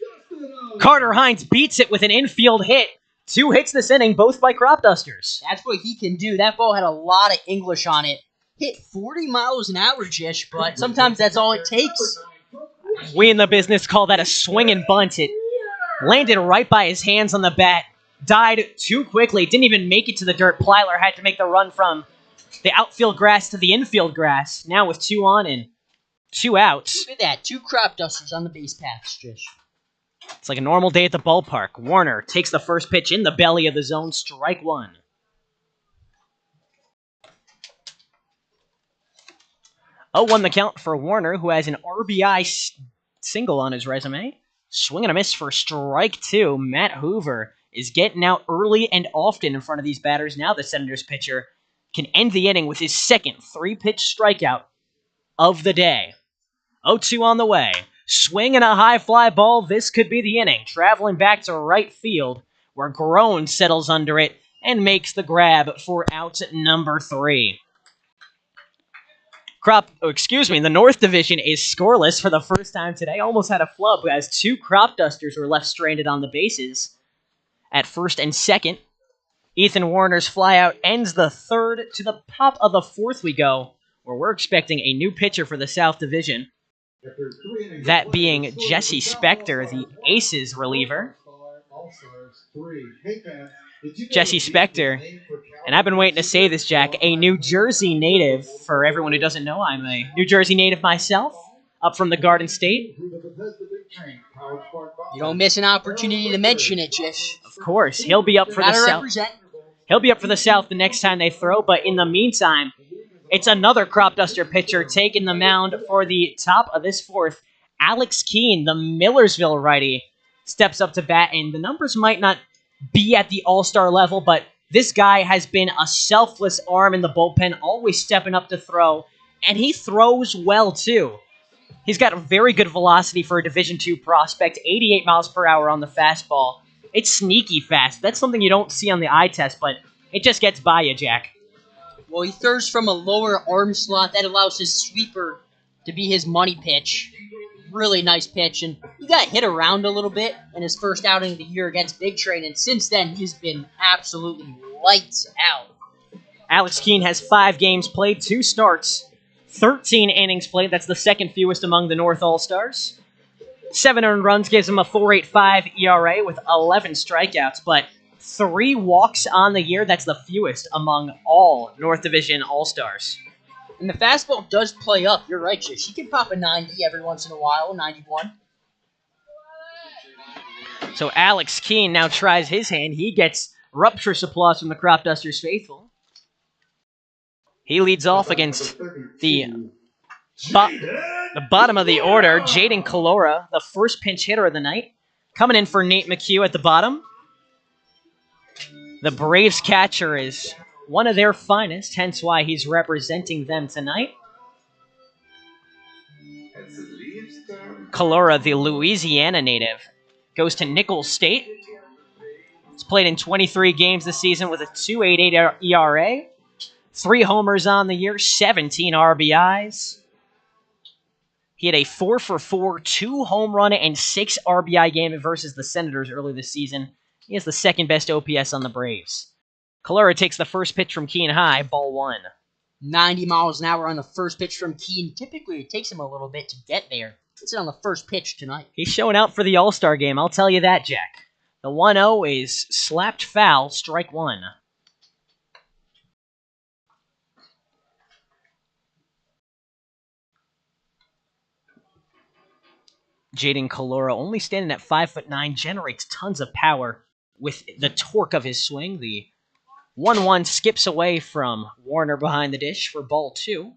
Carter Hines beats it with an infield hit. 2 hits this inning, both by Cropdusters. That's what he can do. That ball had a lot of English on it. Hit 40 miles an hour, Jish, but sometimes that's all it takes. We in the business call that a swing and bunt. It landed right by his hands on the bat. Died too quickly. Didn't even make it to the dirt. Plyler had to make the run from the outfield grass to the infield grass. Now with 2 on and 2 outs. Look at that. 2 Cropdusters on the base paths, Jish. It's like a normal day at the ballpark. Warner takes the first pitch in the belly of the zone. Strike one. 0-1 the count for Warner, who has an RBI single on his resume. Swing and a miss for strike two. Matt Hoover is getting out early and often in front of these batters. Now the Senators pitcher can end the inning with his second 3-pitch strikeout of the day. 0-2 on the way. Swing and a high fly ball. This could be the inning. Traveling back to right field, where Groen settles under it and makes the grab for out number 3. The North Division is scoreless for the first time today. Almost had a flub as 2 Cropdusters were left stranded on the bases at first and second. Ethan Warner's flyout ends the third. To the top of the fourth we go, where we're expecting a new pitcher for the South Division. That being Jesse Spector, the Aces reliever. Jesse Spector, and I've been waiting to say this, Jack, a New Jersey native. For everyone who doesn't know, I'm a New Jersey native myself, up from the Garden State. You don't miss an opportunity to mention it, Jish. Of course, he'll be up for the South. He'll be up for the South the next time they throw, but in the meantime, it's another Cropduster pitcher taking the mound for the top of this fourth. Alex Keene, the Millersville righty, steps up to bat, and the numbers might not be at the all-star level, but this guy has been a selfless arm in the bullpen, always stepping up to throw, and he throws well, too. He's got a very good velocity for a Division II prospect, 88 miles per hour on the fastball. It's sneaky fast. That's something you don't see on the eye test, but it just gets by you, Jack. Well, he throws from a lower arm slot. That allows his sweeper to be his money pitch. Really nice pitch, and he got hit around a little bit in his first outing of the year against Big Train, and since then he's been absolutely lights out. Alex Keene has 5 games played, 2 starts, 13 innings played. That's the second fewest among the North All-Stars. 7 earned runs gives him a 4.85 ERA with 11 strikeouts, but 3 walks on the year. That's the fewest among all North Division All-Stars. And the fastball does play up. You're right, Jish. He can pop a 90 every once in a while, 91. So Alex Keene now tries his hand. He gets rapturous applause from the Cropdusters faithful. He leads off against the bottom of the order, Jaden Calora, the first pinch hitter of the night. Coming in for Nate McHugh at the bottom. The Braves catcher is one of their finest, hence why he's representing them tonight. Calora, the Louisiana native, goes to Nichols State. He's played in 23 games this season with a 2.88 ERA, 3 homers on the year, 17 RBIs. He had a 4-for-4, 2 home run and 6 RBI game versus the Senators early this season. He has the second best OPS on the Braves. Kalura takes the first pitch from Keene High, ball 1. 90 miles an hour on the first pitch from Keene. Typically, it takes him a little bit to get there. It's on the first pitch tonight. He's showing out for the All-Star game, I'll tell you that, Jack. The 1-0 is slapped foul, strike 1. Jaden Kalura, only standing at 5'9", generates tons of power with the torque of his swing. The 1-1 skips away from Warner behind the dish for ball 2.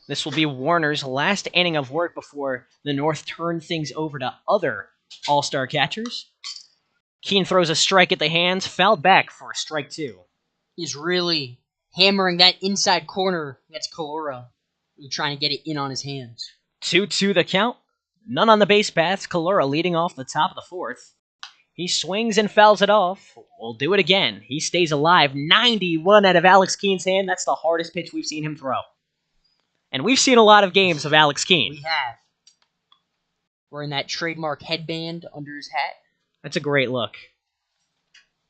This will be Warner's last inning of work before the North turn things over to other All-Star catchers. Keene throws a strike at the hands, fouled back for strike 2. He's really hammering that inside corner against Kalura. He's trying to get it in on his hands. 2-2 the count. None on the base paths. Kalura leading off the top of the 4th. He swings and fouls it off. We'll do it again. He stays alive. 91 out of Alex Keene's hand. That's the hardest pitch we've seen him throw. And we've seen a lot of games of Alex Keene. We have. Wearing that trademark headband under his hat. That's a great look.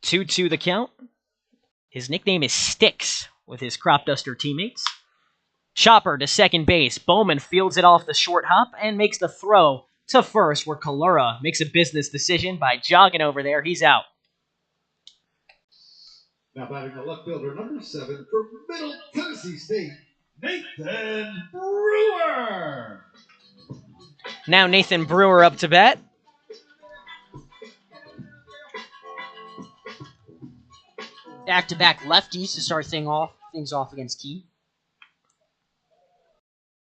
2-2 the count. His nickname is Sticks with his Cropduster teammates. Chopper to second base. Bowman fields it off the short hop and makes the throw to first, where Kalura makes a business decision by jogging over there. He's out. Now batting the left fielder, number 7 for Middle Tennessee State, Nathan Brewer. Now Nathan Brewer up to bat. Back-to-back lefties to start things off against Keene.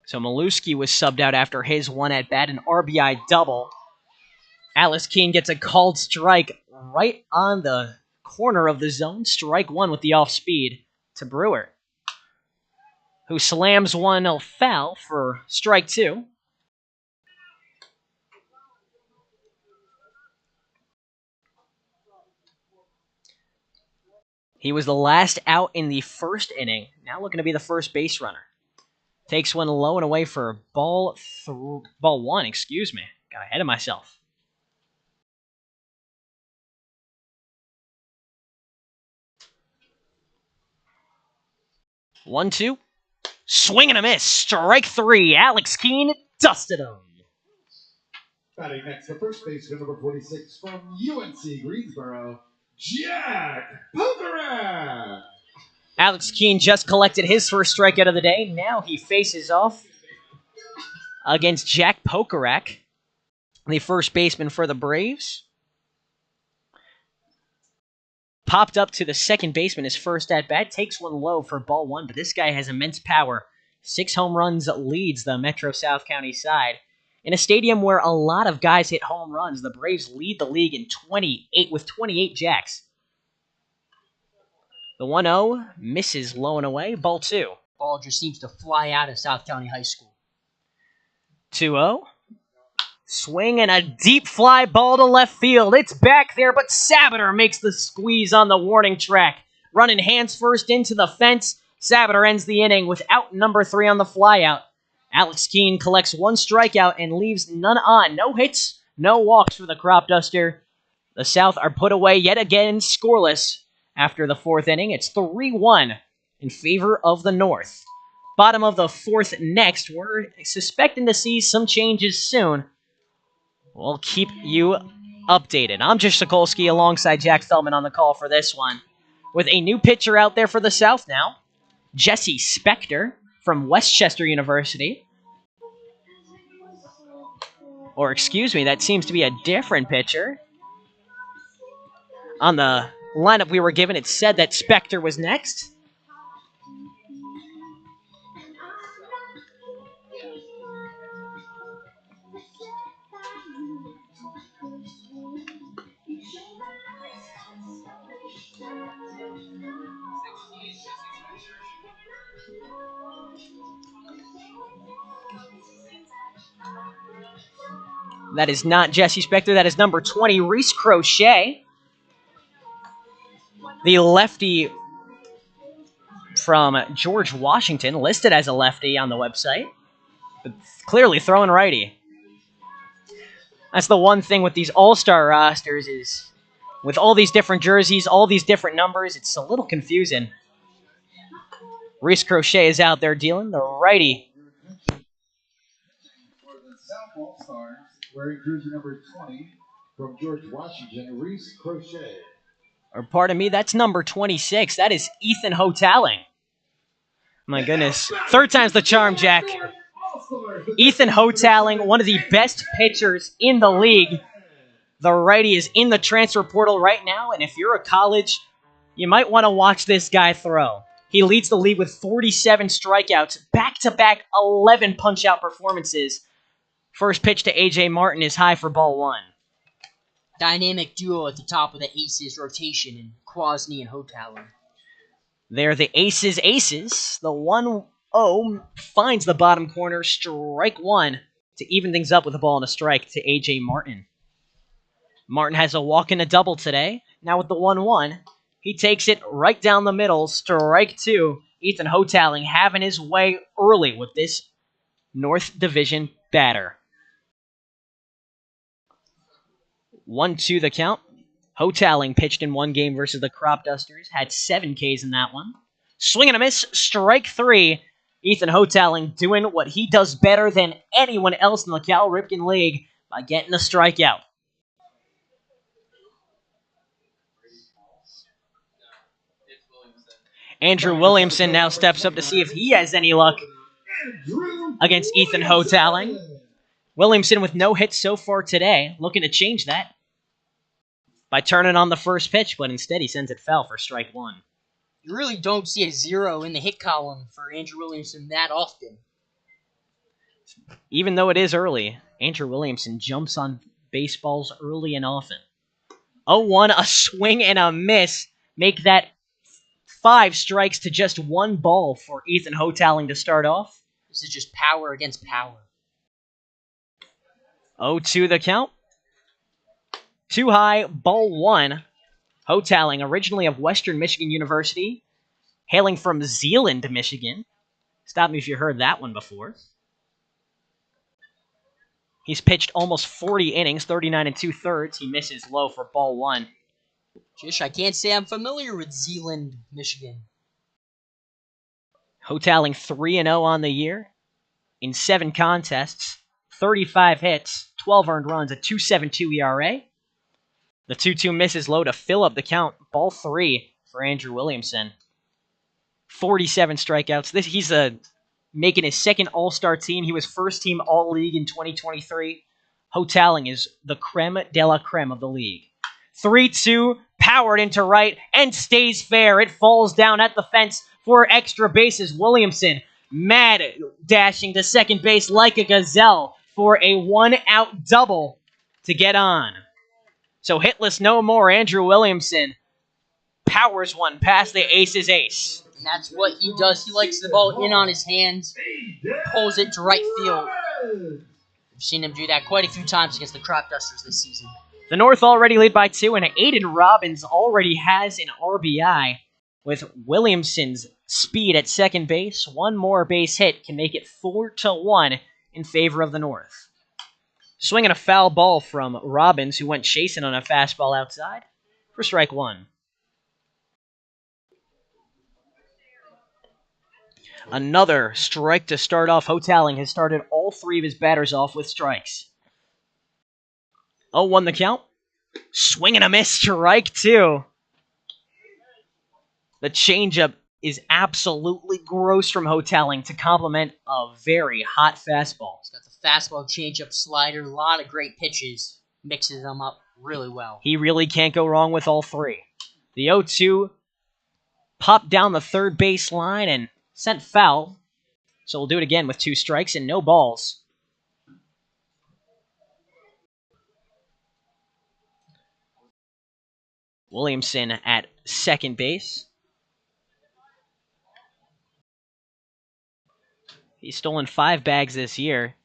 So Maluski was subbed out after his one at-bat, an RBI double. Alex Keene gets a called strike right on the corner of the zone. Strike 1 with the off-speed to Brewer, who slams one foul for strike 2. He was the last out in the first inning. Now looking to be the first base runner. Takes one low and away for ball 1, excuse me. Got ahead of myself. One, two. Swing and a miss. Strike 3. Alex Keene dusted him. Batting next, the first baseman, number 46 from UNC Greensboro, Jack Pokerak. Alex Keene just collected his first strikeout of the day. Now he faces off against Jack Pokerak, the first baseman for the Braves. Popped up to the second baseman, his first at-bat. Takes one low for ball 1, but this guy has immense power. 6 home runs leads the Metro South County side. In a stadium where a lot of guys hit home runs, the Braves lead the league in 28 jacks. The 1-0 misses low and away. Ball 2. Ball just seems to fly out of South County High School. 2-0. Swing and a deep fly ball to left field. It's back there, but Sabater makes the squeeze on the warning track. Running hands first into the fence. Sabater ends the inning with out number 3 on the flyout. Alex Keene collects 1 strikeout and leaves none on. No hits, no walks for the Cropduster. The South are put away yet again scoreless. After the 4th inning, it's 3-1 in favor of the North. Bottom of the 4th next. We're suspecting to see some changes soon. We'll keep you updated. I'm Josh Sokolsky alongside Jack Feldman on the call for this one. With a new pitcher out there for the South now, Jesse Spector from Westchester University. Or excuse me, that seems to be a different pitcher. On the lineup we were given, it said that Spector was next. That is not Jesse Spector. That is number 20, Reese Crochet. The lefty from George Washington, listed as a lefty on the website, but clearly throwing righty. That's the one thing with these all-star rosters is With all these different jerseys, all these different numbers, it's a little confusing. Reese Crochet is out there dealing. The righty. For the South All-Stars, wearing jersey number 20 from George Washington, Reese Crochet. Or pardon me, that's number 26. That is Ethan Hotaling. My goodness. Third time's the charm, Jack. Ethan Hotaling, one of the best pitchers in the league. The righty is in the transfer portal right now, and if you're a college, you might want to watch this guy throw. He leads the league with 47 strikeouts, back-to-back 11 punch-out performances. First pitch to A.J. Martin is high for ball one. Dynamic duo at the top of the Aces rotation in Kwasny and Hotaling. They're the Aces. The 1-0 finds the bottom corner, strike one to even things up with a ball and a strike to A.J. Martin. Martin has a walk and a double today. Now with the 1-1, he takes it right down the middle, strike two. Ethan Hotaling having his way early with this North Division batter. 1-2 the count. Hotaling pitched in one game versus the Cropdusters, had 7 Ks in that one. Swing and a miss, strike three. Ethan Hotaling doing what he does better than anyone else in the Cal Ripken League by getting a strikeout. Andrew Williamson now steps up to see if he has any luck against Ethan Hotaling. Williamson with no hits so far today, looking to change that by turning on the first pitch, but instead he sends it foul for strike one. You really don't see a 0 in the hit column for Andrew Williamson that often. Even though it is early, Andrew Williamson jumps on baseballs early and often. 0-1, a swing and a miss. Make that 5 strikes to just 1 ball for Ethan Hotaling to start off. This is just power against power. 0-2 the count. Too high, ball one. Hotaling, originally of Western Michigan University, hailing from Zeeland, Michigan. Stop me if you heard that one before. He's pitched almost 40 innings, 39 2/3. He misses low for ball one. Jish, I can't say I'm familiar with Zeeland, Michigan. Hotaling 3-0 on the year in 7 contests, 35 hits, 12 earned runs, a 2.72 ERA. The 2-2 misses low to fill up the count. Ball 3 for Andrew Williamson. 47 strikeouts. He's making his second All-Star team. He was first team All-League in 2023. Hotaling is the creme de la creme of the league. 3-2, powered into right, and stays fair. It falls down at the fence for extra bases. Williamson, mad dashing to second base like a gazelle for a 1-out double to get on. So hitless no more. Andrew Williamson powers one past the Aces ace. And that's what he does. He likes the ball in on his hands, pulls it to right field. We've seen him do that quite a few times against the Cropdusters this season. The North already lead by 2, and Aiden Robbins already has an RBI. With Williamson's speed at second base, one more base hit can make it 4-1 in favor of the North. Swinging a foul ball from Robbins, who went chasing on a fastball outside, for strike one. Another strike to start off. Hotaling has started all 3 of his batters off with strikes. 0-1 the count. Swing and a miss, strike two. The changeup is absolutely gross from Hotaling to complement a very hot fastball. He's got the fastball, changeup, slider, a lot of great pitches. Mixes them up really well. He really can't go wrong with all 3. The 0-2 popped down the third base line and sent foul. So we'll do it again with 2 strikes and no balls. Williamson at second base. He's stolen 5 bags this year.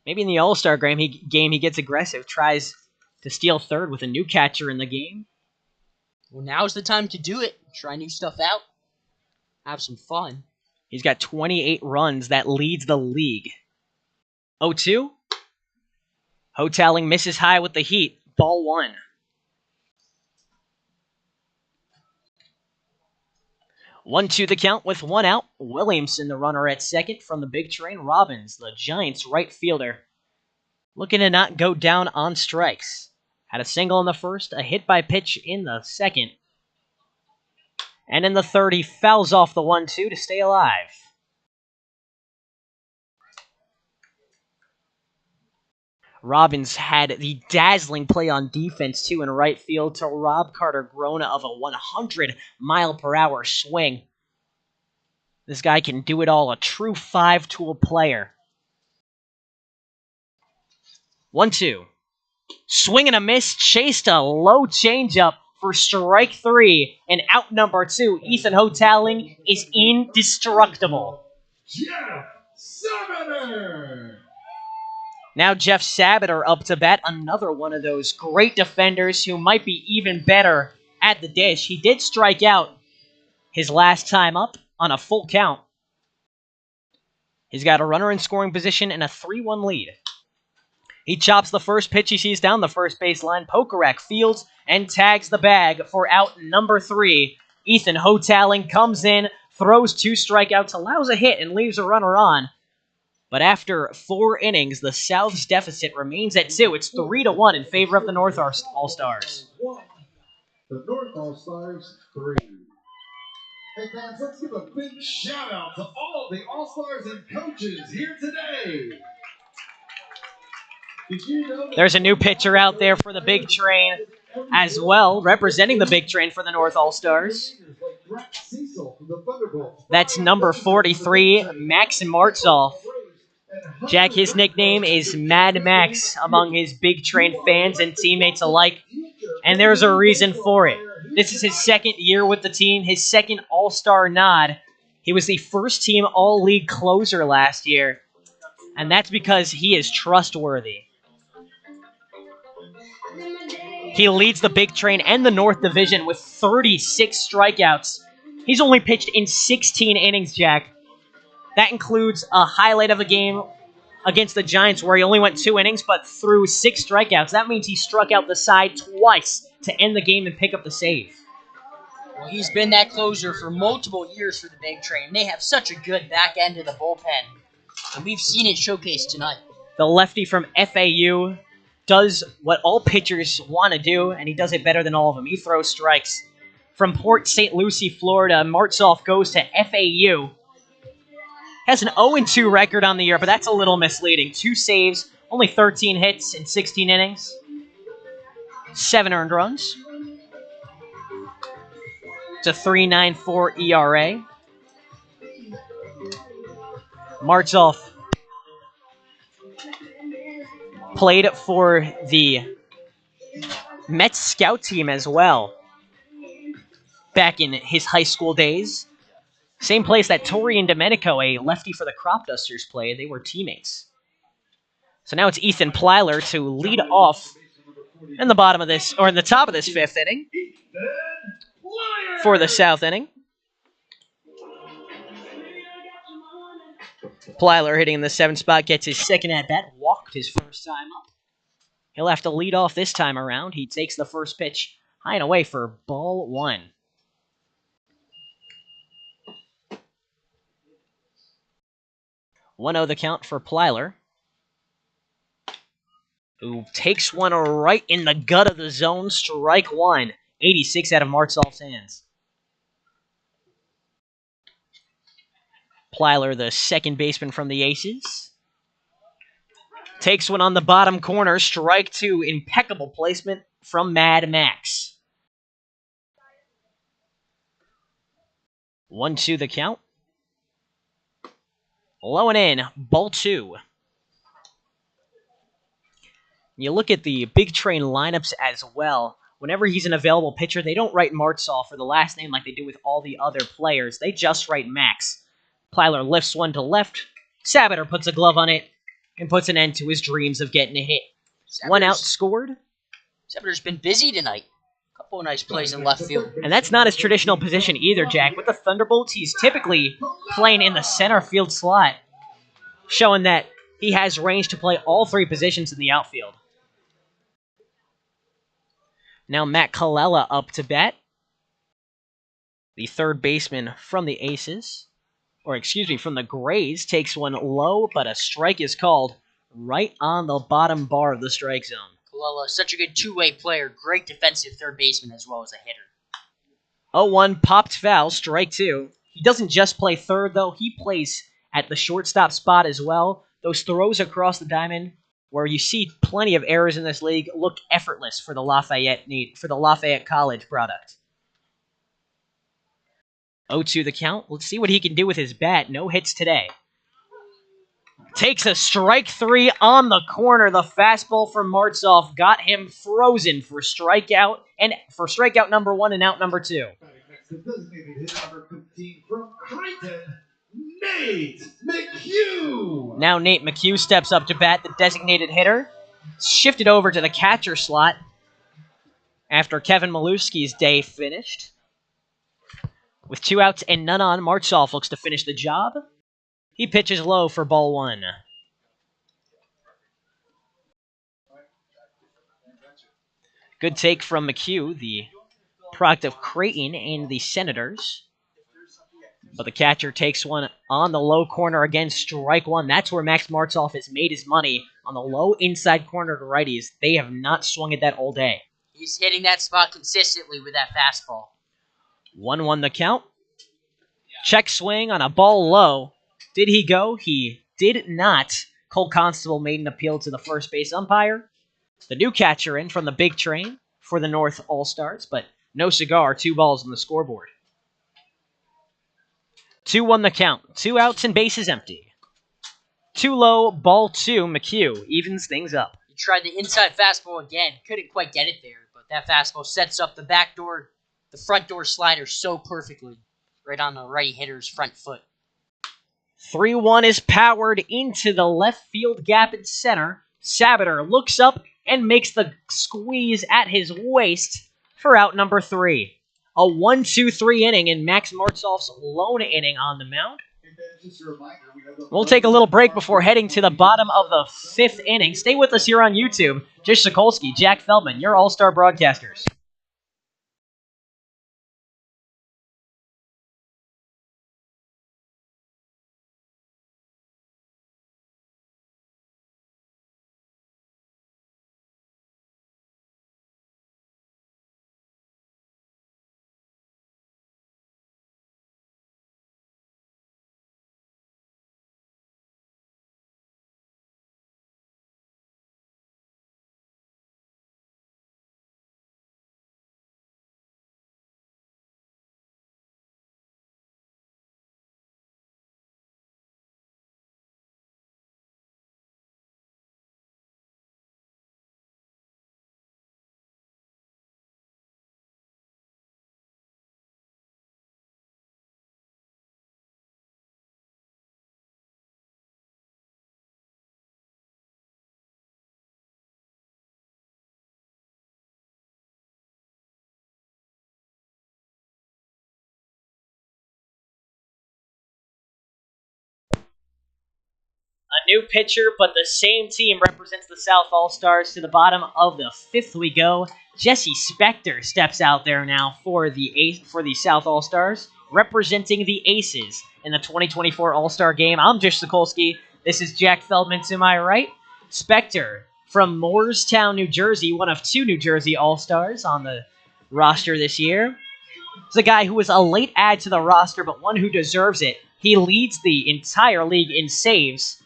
Maybe in the All-Star game he gets aggressive, tries to steal third with a new catcher in the game. Well, now's the time to do it. Try new stuff out. Have some fun. He's got 28 runs. That leads the league. 0-2. Hotaling misses high with the heat. Ball one. 1-2 the count with one out. Williamson, the runner at second from the big train. Robbins, the Giants' right fielder, looking to not go down on strikes. Had a single in the first, a hit by pitch in the second. And in the third, he fouls off the 1-2 to stay alive. Robbins had the dazzling play on defense, too, in right field to rob Carter Grona of a 100-mile-per-hour swing. This guy can do it all, a true five-tool player. 1-2. Swing and a miss, chased a low changeup for strike three, and out number two. Ethan Hotaling is indestructible. Jeff Sabater. Now Jeff Sabater up to bat, another one of those great defenders who might be even better at the dish. He did strike out his last time up on a full count. He's got a runner in scoring position and a 3-1 lead. He chops the first pitch he sees down the first baseline. Pokarak fields and tags the bag for out number 3. Ethan Hotaling comes in, throws 2 strikeouts, allows a hit, and leaves a runner on. But after 4 innings, the South's deficit remains at 2. It's 3-1 in favor of the North All-Stars. The North All-Stars 3. Hey fans, let's give a big shout out to all the All-Stars and coaches here today. Did you know there's a new pitcher out there for the big train as well, representing the big train for the North All-Stars. That's number 43, Max Martzoff. Jack, his nickname is Mad Max among his big train fans and teammates alike, and there's a reason for it. This is his second year with the team, his second All-Star nod. He was the first team All-League closer last year, and that's because he is trustworthy. He leads the big train and the North Division with 36 strikeouts. He's only pitched in 16 innings, Jack. That includes a highlight of a game against the Giants where he only went 2 innings but threw 6 strikeouts. That means he struck out the side twice to end the game and pick up the save. Well, he's been that closer for multiple years for the big train. They have such a good back end of the bullpen, and we've seen it showcased tonight. The lefty from FAU does what all pitchers want to do, and he does it better than all of them. He throws strikes. From Port St. Lucie, Florida, Martzoff goes to FAU. Has an 0-2 record on the year, but that's a little misleading. 2 saves, only 13 hits in 16 innings. 7 earned runs. It's a 3.94 ERA. Martzoff played for the Mets scout team as well back in his high school days. Same place that Torian Domenico, a lefty for the Cropdusters, played. They were teammates. So now it's Ethan Plyler to lead off in the bottom of this, or in the top of this 5th inning for the South inning. Plyler hitting in the 7th spot, gets his second at-bat, walked his first time up. He'll have to lead off this time around. He takes the first pitch high and away for ball 1. 1-0 the count for Plyler, who takes one right in the gut of the zone. Strike 1. 86 out of Martzoff's hands. Plyler, the second baseman from the Aces, takes one on the bottom corner. Strike 2. Impeccable placement from Mad Max. 1-2 the count. Low and in, ball 2. You look at the big train lineups as well. Whenever he's an available pitcher, they don't write Martzoff for the last name like they do with all the other players. They just write Max. Plyler lifts one to left. Sabater puts a glove on it and puts an end to his dreams of getting a hit. 1 out scored. Sabater's been busy tonight. Couple of nice plays in left field. And that's not his traditional position either, Jack. With the Thunderbolts, he's typically playing in the center field slot, showing that he has range to play all 3 positions in the outfield. Now Matt Colella up to bat. The third baseman from the Aces, or excuse me, from the Grays, takes one low, but a strike is called right on the bottom bar of the strike zone. Colella, such a good two-way player, great defensive third baseman as well as a hitter. 0-1, popped foul, strike two. He doesn't just play third, though. He plays at the shortstop spot as well. Those throws across the diamond, where you see plenty of errors in this league, look effortless for the Lafayette College product. 0-2 the count. Let's see what he can do with his bat. No hits today. Takes a strike three on the corner. The fastball from Martzoff got him frozen for strikeout number one and out number two. The designated hitter number 15 from Creighton, Nate McHugh. Now Nate McHugh steps up to bat, the designated hitter. Shifted over to the catcher slot after Kevin Maluski's day finished. With 2 outs and none on, Martzoff looks to finish the job. He pitches low for ball one. Good take from McHugh, the product of Creighton and the Senators. But the catcher takes one on the low corner again, strike one. That's where Max Martzoff has made his money, on the low inside corner to righties. They have not swung at that all day. He's hitting that spot consistently with that fastball. 1-1 the count. Check swing on a ball low. Did he go? He did not. Cole Constable made an appeal to the first base umpire. The new catcher in from the big train for the North All-Stars, but no cigar, 2 balls on the scoreboard. 2-1 the count. 2 outs and bases empty. 2 low, ball 2, McHugh evens things up. He tried the inside fastball again. Couldn't quite get it there, but that fastball sets up the front door slider so perfectly. Right on the right hitter's front foot. 3-1 is powered into the left field gap in center. Sabater looks up and makes the squeeze at his waist for out number 3. A 1-2-3 inning in Max Martzoff's lone inning on the mound. We'll take a little break before heading to the bottom of the 5th inning. Stay with us here on YouTube. Jish Sokolsky, Jack Feldman, your all-star broadcasters. A new pitcher, but the same team represents the South All-Stars. To the bottom of the 5th we go. Jesse Spector steps out there now for the South All-Stars, representing the Aces in the 2024 All-Star Game. I'm Jish Sokolsky. This is Jack Feldman to my right. Spector from Moorestown, New Jersey, one of 2 New Jersey All-Stars on the roster this year. He's a guy who was a late add to the roster, but one who deserves it. He leads the entire league in saves,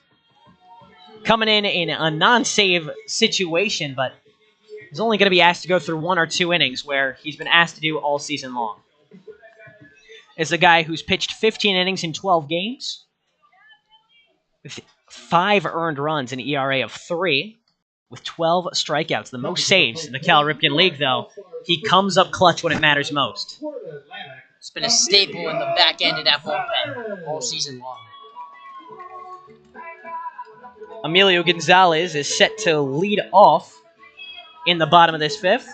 coming in a non-save situation, but he's only going to be asked to go through 1 or 2 innings, where he's been asked to do all season long. It's a guy who's pitched 15 innings in 12 games, with 5 earned runs, an ERA of 3, with 12 strikeouts, the most saves in the Cal Ripken League, though. He comes up clutch when it matters most. It's been a staple in the back end of that bullpen all season long. Emilio Gonzalez is set to lead off in the bottom of this 5th.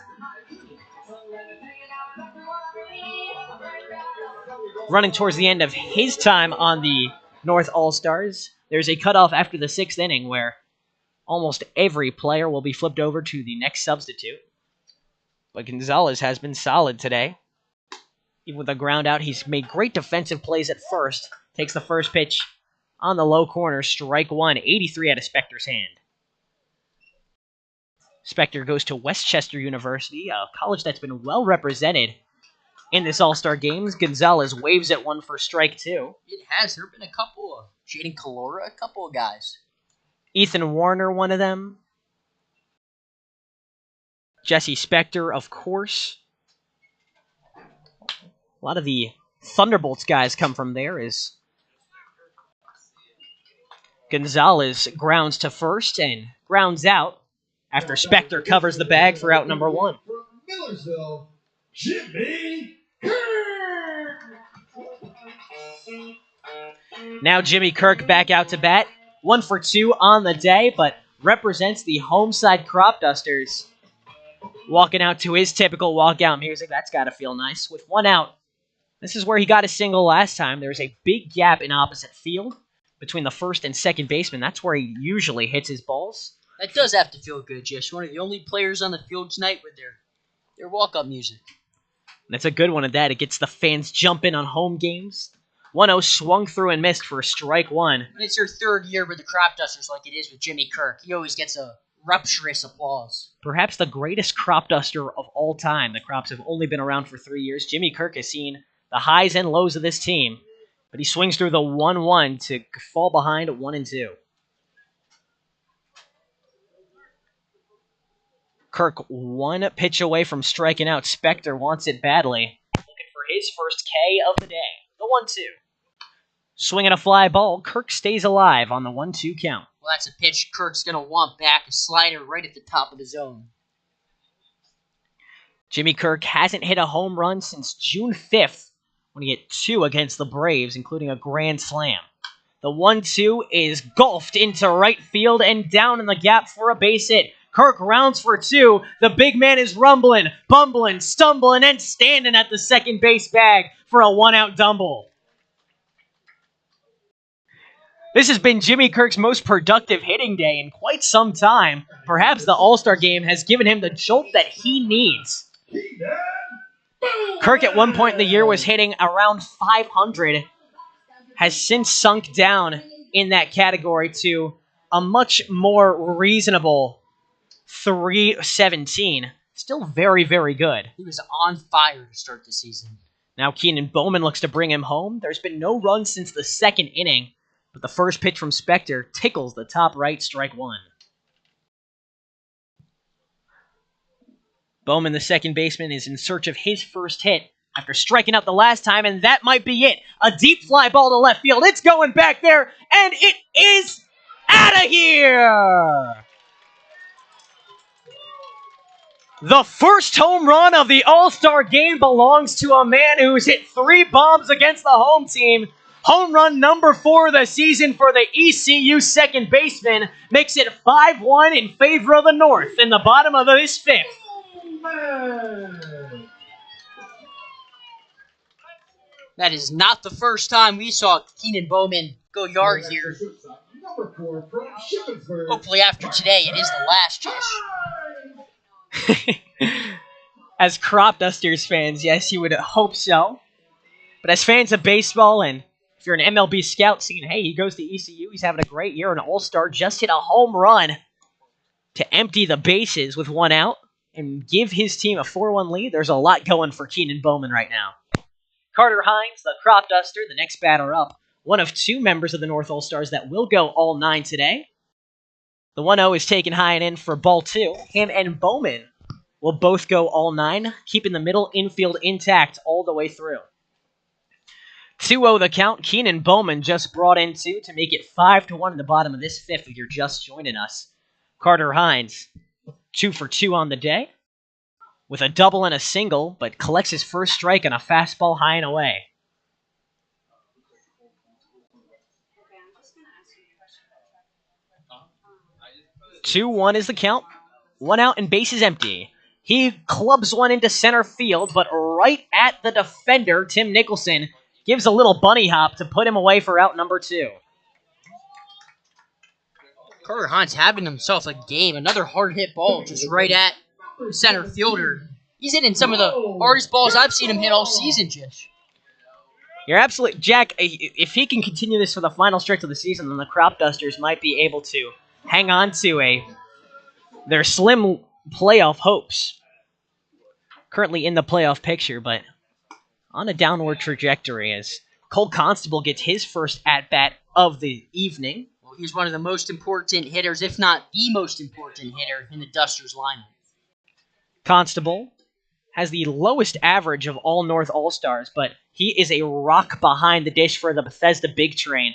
Running towards the end of his time on the North All-Stars, there's a cutoff after the 6th inning where almost every player will be flipped over to the next substitute. But Gonzalez has been solid today. Even with a ground out, he's made great defensive plays at first. Takes the first pitch on the low corner. Strike one. 83 out of Spector's hand. Spector goes to Westchester University, a college that's been well represented in this All-Star Games. Gonzalez waves at one for strike two. It has. There have been a couple of Jaden Calora, a couple of guys. Ethan Warner, one of them. Jesse Spector, of course. A lot of the Thunderbolts guys come from there as Gonzalez grounds to first and grounds out after Spector covers the bag for out number one. From Millersville, Jimmy Kirk. Now Jimmy Kirk back out to bat. 1 for 2 on the day, but represents the home side Cropdusters. Walking out to his typical walkout music. That's got to feel nice. With one out, this is where he got a single last time. There's a big gap in opposite field between the first and second baseman. That's where he usually hits his balls. That does have to feel good, Jess. One of the only players on the field tonight with their walk-up music. That's a good one at that. It gets the fans jumping on home games. 1-0 swung through and missed for strike one. And it's your third year with the Cropdusters like it is with Jimmy Kirk. He always gets a rapturous applause. Perhaps the greatest Cropduster of all time. The Crops have only been around for 3 years. Jimmy Kirk has seen the highs and lows of this team, but he swings through the 1-1 to fall behind 1-2. Kirk one pitch away from striking out. Spector wants it badly. Looking for his first K of the day. The 1-2. Swinging a fly ball, Kirk stays alive on the 1-2 count. Well, that's a pitch Kirk's going to want back, a slider right at the top of the zone. Jimmy Kirk hasn't hit a home run since June 5th when he hit 2 against the Braves, including a grand slam. The 1-2 is golfed into right field and down in the gap for a base hit. Kirk rounds for 2. The big man is rumbling, bumbling, stumbling, and standing at the second base bag for a 1-out double. This has been Jimmy Kirk's most productive hitting day in quite some time. Perhaps the All-Star Game has given him the jolt that he needs. Kirk at one point in the year was hitting around 500, has since sunk down in that category to a much more reasonable 317. Still very, very good. He was on fire to start the season. Now Keenan Bowman looks to bring him home. There's been no runs since the second inning, but the first pitch from Spector tickles the top right, strike one. Bowman, the second baseman, is in search of his first hit after striking out the last time, and that might be it. A deep fly ball to left field. It's going back there, and it is out of here! The first home run of the All-Star Game belongs to a man who's hit 3 bombs against the home team. Home run number 4 of the season for the ECU second baseman makes it 5-1 in favor of the North in the bottom of this fifth. That is not the first time we saw Keenan Bowman go yard here. Hopefully after today, it is the last, Jess. As Cropdusters fans, yes, you would hope so. But as fans of baseball, and if you're an MLB scout seeing, hey, he goes to ECU, he's having a great year, an all-star, just hit a home run to empty the bases with 1 out and give his team a 4-1 lead, there's a lot going for Keenan Bowman right now. Carter Hines, the Cropduster, the next batter up, one of 2 members of the North All-Stars that will go all 9 today. The 1-0 is taken high and in for ball 2. Him and Bowman will both go all 9, keeping the middle infield intact all the way through. 2-0 the count. Keenan Bowman just brought in 2 to make it 5-1 in the bottom of this fifth if you're just joining us. Carter Hines, 2 for 2 on the day, with a double and a single, but collects his first strike on a fastball high and away. Two 1 is the count. 1 out and base is empty. He clubs one into center field, but right at the defender, Tim Nicholson, gives a little bunny hop to put him away for out number 2. Carter Hines having himself a game. Another hard hit ball just right at the center fielder. He's hitting some of the hardest balls I've seen him hit all season, Jish. You're absolutely... Jack, if he can continue this for the final stretch of the season, then the Cropdusters might be able to hang on to their slim playoff hopes. Currently in the playoff picture, but on a downward trajectory as Cole Constable gets his first at-bat of the evening. Well, he's one of the most important hitters, if not the most important hitter in the Dusters lineup. Constable has the lowest average of all North All-Stars, but he is a rock behind the dish for the Bethesda Big Train.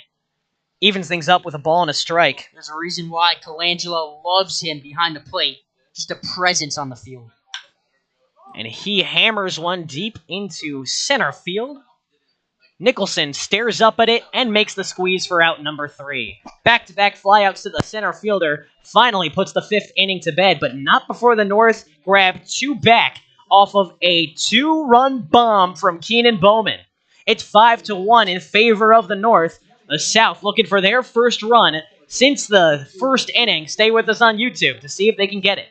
Evens things up with a ball and a strike. There's a reason why Colangelo loves him behind the plate. Just a presence on the field. And he hammers one deep into center field. Nicholson stares up at it and makes the squeeze for out number 3. Back-to-back flyouts to the center fielder finally puts the 5th inning to bed, but not before the North grab 2 back off of a 2-run bomb from Keenan Bowman. It's 5-1 in favor of the North. The South looking for their first run since the first inning. Stay with us on YouTube to see if they can get it.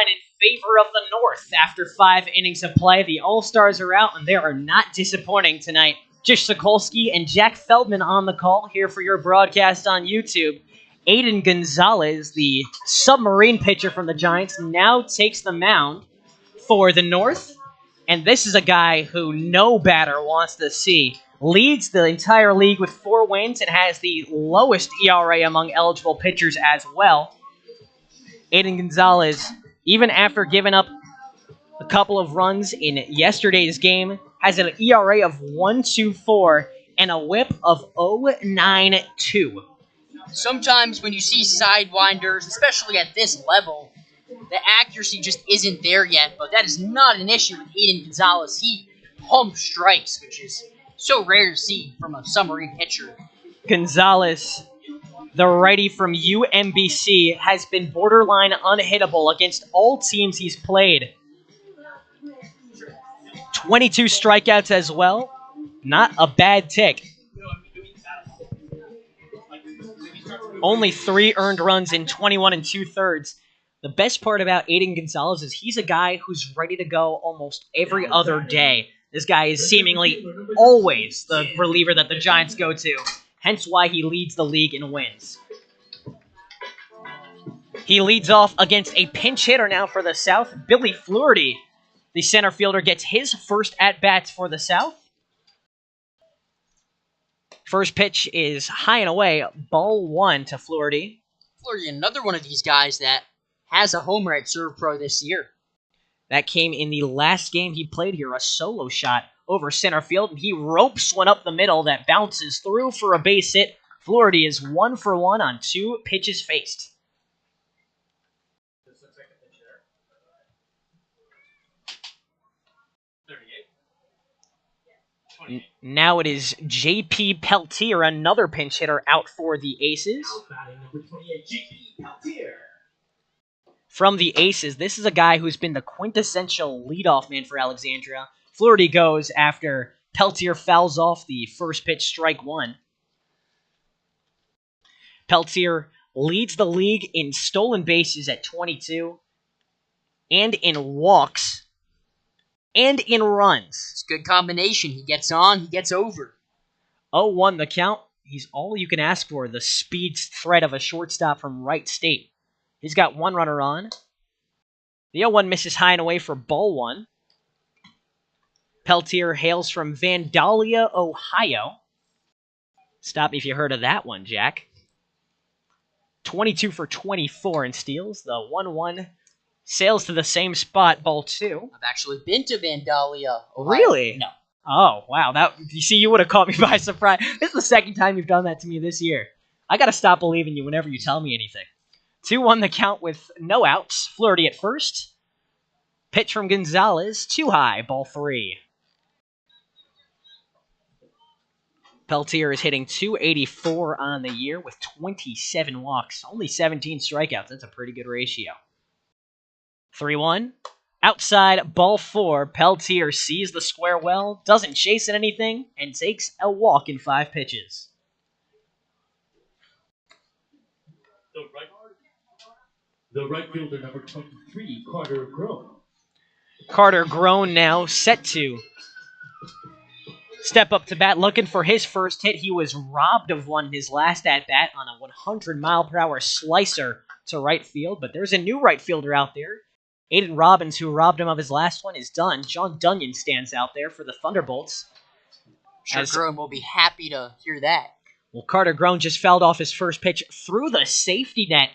In favor of the North after 5 innings of play. The All-Stars are out, and they are not disappointing tonight. Jish Sokolsky and Jack Feldman on the call here for your broadcast on YouTube. Aiden Gonzalez, the submarine pitcher from the Giants, now takes the mound for the North. And this is a guy who no batter wants to see. Leads the entire league with 4 wins and has the lowest ERA among eligible pitchers as well. Aiden Gonzalez, even after giving up a couple of runs in yesterday's game, has an ERA of 1.24 and a whip of 0.92. Sometimes when you see sidewinders, especially at this level, the accuracy just isn't there yet, but that is not an issue with Aiden Gonzalez. He pumps strikes, which is so rare to see from a submarine pitcher. Gonzalez, the righty from UMBC, has been borderline unhittable against all teams he's played. 22 strikeouts as well. Not a bad tick. Only 3 earned runs in 21 2/3. The best part about Aiden Gonzalez is he's a guy who's ready to go almost every other day. This guy is seemingly always the reliever that the Giants go to. Hence why he leads the league in wins. He leads off against a pinch hitter now for the South, Billy Fluharty. The center fielder gets his first at-bats for the South. First pitch is high and away, ball 1 to Fluharty. Fluharty, another one of these guys that has a homer at Serve Pro this year. That came in the last game he played here, a solo shot over center field, and he ropes one up the middle that bounces through for a base hit. Fluharty is 1 for 1 on 2 pitches faced. Now it is J.P. Peltier, another pinch hitter, out for the Aces. From the Aces, this is a guy who's been the quintessential leadoff man for Alexandria. Fluharty goes after Peltier fouls off the first pitch, strike 1. Peltier leads the league in stolen bases at 22, and in walks, and in runs. It's a good combination. He gets on, he gets over. 0-1 the count. He's all you can ask for, the speed threat of a shortstop from Wright State. He's got 1 runner on. The 0-1 misses high and away for ball 1. Peltier hails from Vandalia, Ohio. Stop me if you heard of that one, Jack. 22 for 24 in steals. The 1-1 sails to the same spot, ball 2. I've actually been to Vandalia, Ohio. Really? No. Oh, wow. You see, you would have caught me by surprise. This is the second time you've done that to me this year. I got to stop believing you whenever you tell me anything. 2-1 the count with no outs. Flaherty at first. Pitch from Gonzalez. Too high. Ball 3. Peltier is hitting .284 on the year with 27 walks. Only 17 strikeouts. That's a pretty good ratio. 3-1. Outside, ball 4. Peltier sees the square well, doesn't chase at anything, and takes a walk in 5 pitches. The right fielder, number 23, Carter Grown. Carter Grown now set to step up to bat, looking for his first hit. He was robbed of one his last at-bat on a 100-mile-per-hour slicer to right field, but there's a new right fielder out there. Aiden Robbins, who robbed him of his last one, is done. John Dunyan stands out there for the Thunderbolts. Sure, Grown will be happy to hear that. Well, Carter Grown just fouled off his first pitch through the safety net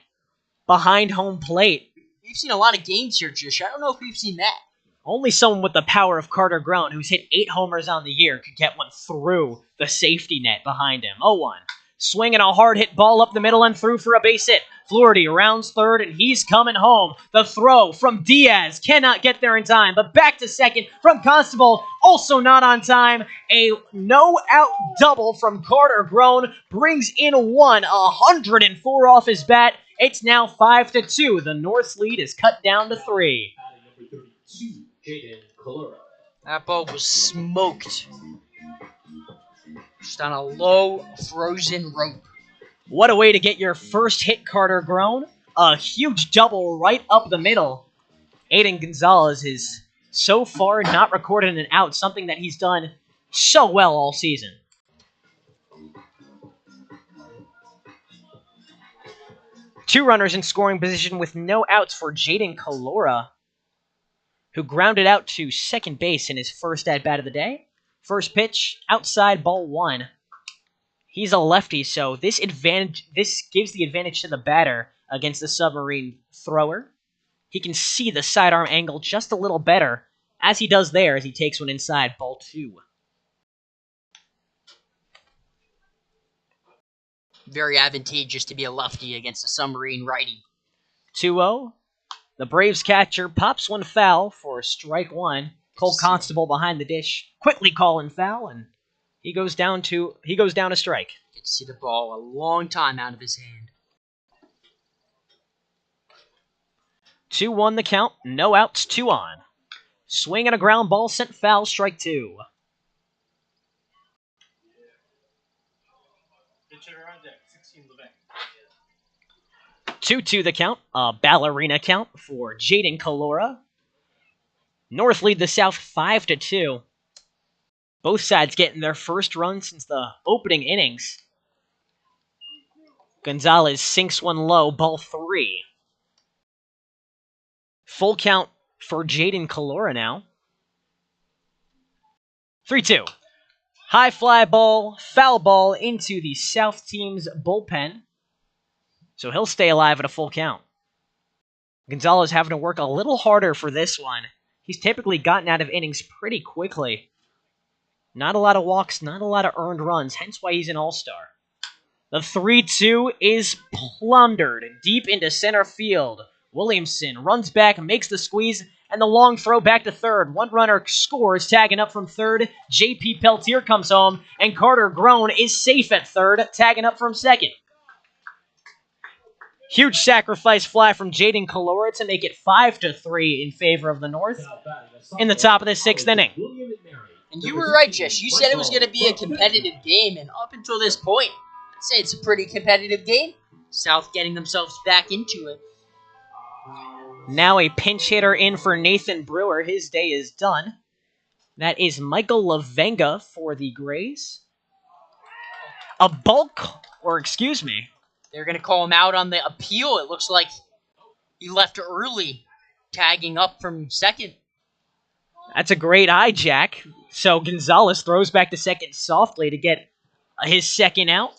behind home plate. We've seen a lot of games here, Jish. I don't know if we've seen that. Only someone with the power of Carter Grown, who's hit 8 homers on the year, could get one through the safety net behind him. 0-1. Swinging a hard-hit ball up the middle and through for a base hit. Flaherty rounds third, and he's coming home. The throw from Diaz cannot get there in time, but back to second from Constable, also not on time. A no-out double from Carter Grown brings in 104 off his bat. It's now 5-2. The North's lead is cut down to 3. That ball was smoked. Just on a low, frozen rope. What a way to get your first hit, Carter Grown. A huge double right up the middle. Aiden Gonzalez is so far not recorded an out, something that he's done so well all season. Two runners in scoring position with no outs for Jaden Calora, who grounded out to second base in his first at-bat of the day. First pitch, outside, ball 1. He's a lefty, so this gives the advantage to the batter against the submarine thrower. He can see the sidearm angle just a little better, as he does there as he takes one inside, ball 2. Very advantageous to be a lefty against a submarine righty. 2-0. The Braves catcher pops one foul for strike 1. Cole Constable behind the dish, quickly calling foul, and he goes down a strike. Get to see the ball a long time out of his hand. 2-1 the count, no outs, 2 on. Swing and a ground ball sent foul, strike 2. 2-2 the count, a ballerina count for Jaden Calora. North lead the South 5-2. Both sides getting their first run since the opening innings. Gonzalez sinks one low, ball 3. Full count for Jaden Calora now. 3-2. High fly ball, foul ball into the South team's bullpen. So he'll stay alive at a full count. Gonzalez having to work a little harder for this one. He's typically gotten out of innings pretty quickly. Not a lot of walks, not a lot of earned runs, hence why he's an all-star. The 3-2 is plundered deep into center field. Williamson runs back, makes the squeeze, and the long throw back to third. One runner scores, tagging up from third. J.P. Peltier comes home, and Carter Grown is safe at third, tagging up from second. Huge sacrifice fly from Jaden Calora to make it 5-3 in favor of the North in the top of the 6th inning. And you were right, Jess. You said it was going to be a competitive game, and up until this point, I'd say it's a pretty competitive game. South getting themselves back into it. Now a pinch hitter in for Nathan Brewer. His day is done. That is Michael Lavenga for the Grays. They're going to call him out on the appeal. It looks like he left early tagging up from second. That's a great eye, Jack. So Gonzalez throws back to second softly to get his second out.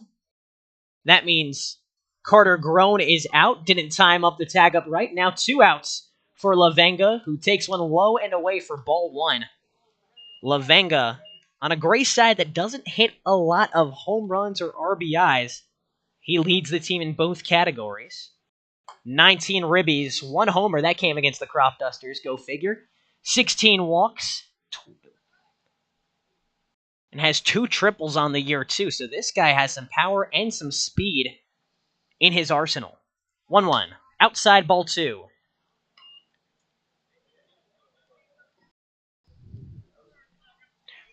That means Carter Grown is out. Didn't time up the tag up right. Now 2 outs for Lavenga, who takes one low and away for ball 1. Lavenga, on a Gray side that doesn't hit a lot of home runs or RBIs, he leads the team in both categories. 19 ribbies, 1 homer. That came against the Cropdusters. Go figure. 16 walks. And has 2 triples on the year, too. So this guy has some power and some speed in his arsenal. 1-1. Outside ball 2.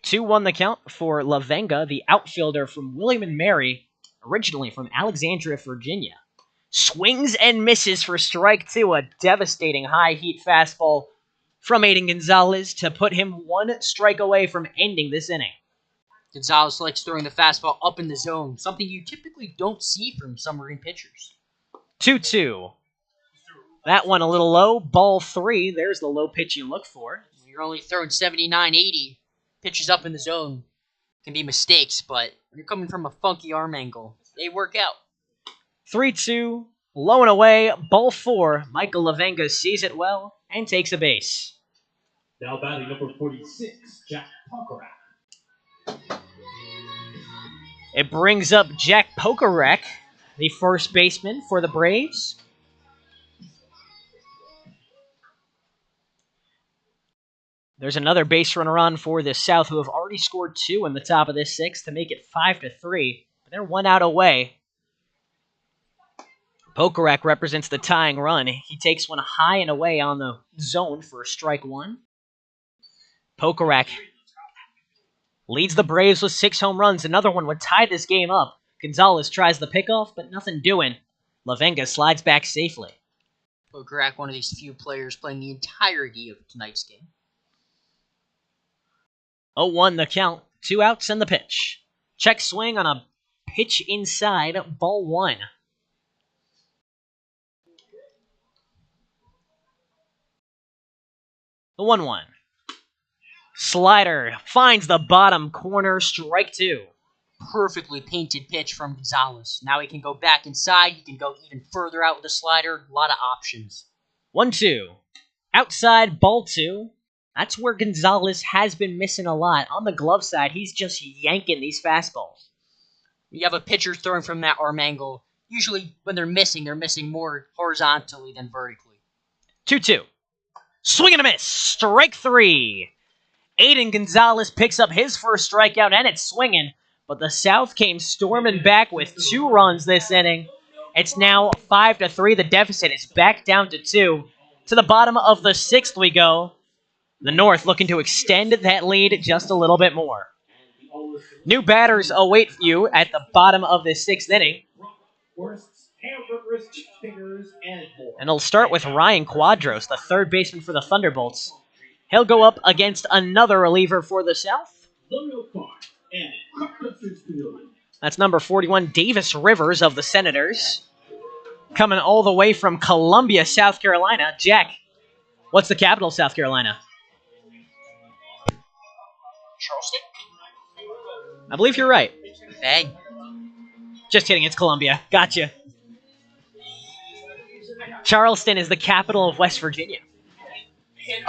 Two-one the count for Lavenga, the outfielder from William and Mary, originally from Alexandria, Virginia. Swings and misses for strike 2. A devastating high-heat fastball from Aiden Gonzalez to put him 1 strike away from ending this inning. Gonzalez likes throwing the fastball up in the zone, something you typically don't see from submarine pitchers. 2-2. That one a little low. Ball 3. There's the low pitch you look for. You're only throwing 79, 80. Pitches up in the zone can be mistakes, but when you're coming from a funky arm angle, they work out. 3-2. Low and away. Ball 4. Michael Lavenga sees it well and takes a base. Now batting number 46, Jack Pokorak. It brings up Jack Pokorak, the first baseman for the Braves. There's another base runner on for the South who have already scored 2 in the top of this 6th to make it 5-3. But they're 1 out away. Pokorak represents the tying run. He takes one high and away on the zone for strike 1. Pokorak leads the Braves with 6 home runs. Another one would tie this game up. Gonzalez tries the pickoff, but nothing doing. Lavenga slides back safely. Pokorak, one of these few players playing the entirety of tonight's game. 0-1 the count. 2 outs and the pitch. Check swing on a pitch inside. Ball 1. The 1-1. Slider finds the bottom corner. Strike 2. Perfectly painted pitch from Gonzalez. Now he can go back inside. He can go even further out with the slider. A lot of options. 1-2. Outside, ball 2. That's where Gonzalez has been missing a lot. On the glove side, he's just yanking these fastballs. You have a pitcher throwing from that arm angle. Usually, when they're missing more horizontally than vertically. 2-2. Swing and a miss. Strike 3. Aiden Gonzalez picks up his first strikeout, and it's swinging. But the South came storming back with 2 runs this inning. It's now 5-3. The deficit is back down to 2. To the bottom of the 6th we go. The North looking to extend that lead just a little bit more. New batters await you at the bottom of the 6th inning. And it'll start with Ryan Quadros, the third baseman for the Thunderbolts. He'll go up against another reliever for the South. That's number 41, Davis Rivers of the Senators. Coming all the way from Columbia, South Carolina. Jack, what's the capital of South Carolina? Charleston? I believe you're right. Bang. Just kidding, it's Columbia. Gotcha. Charleston is the capital of West Virginia.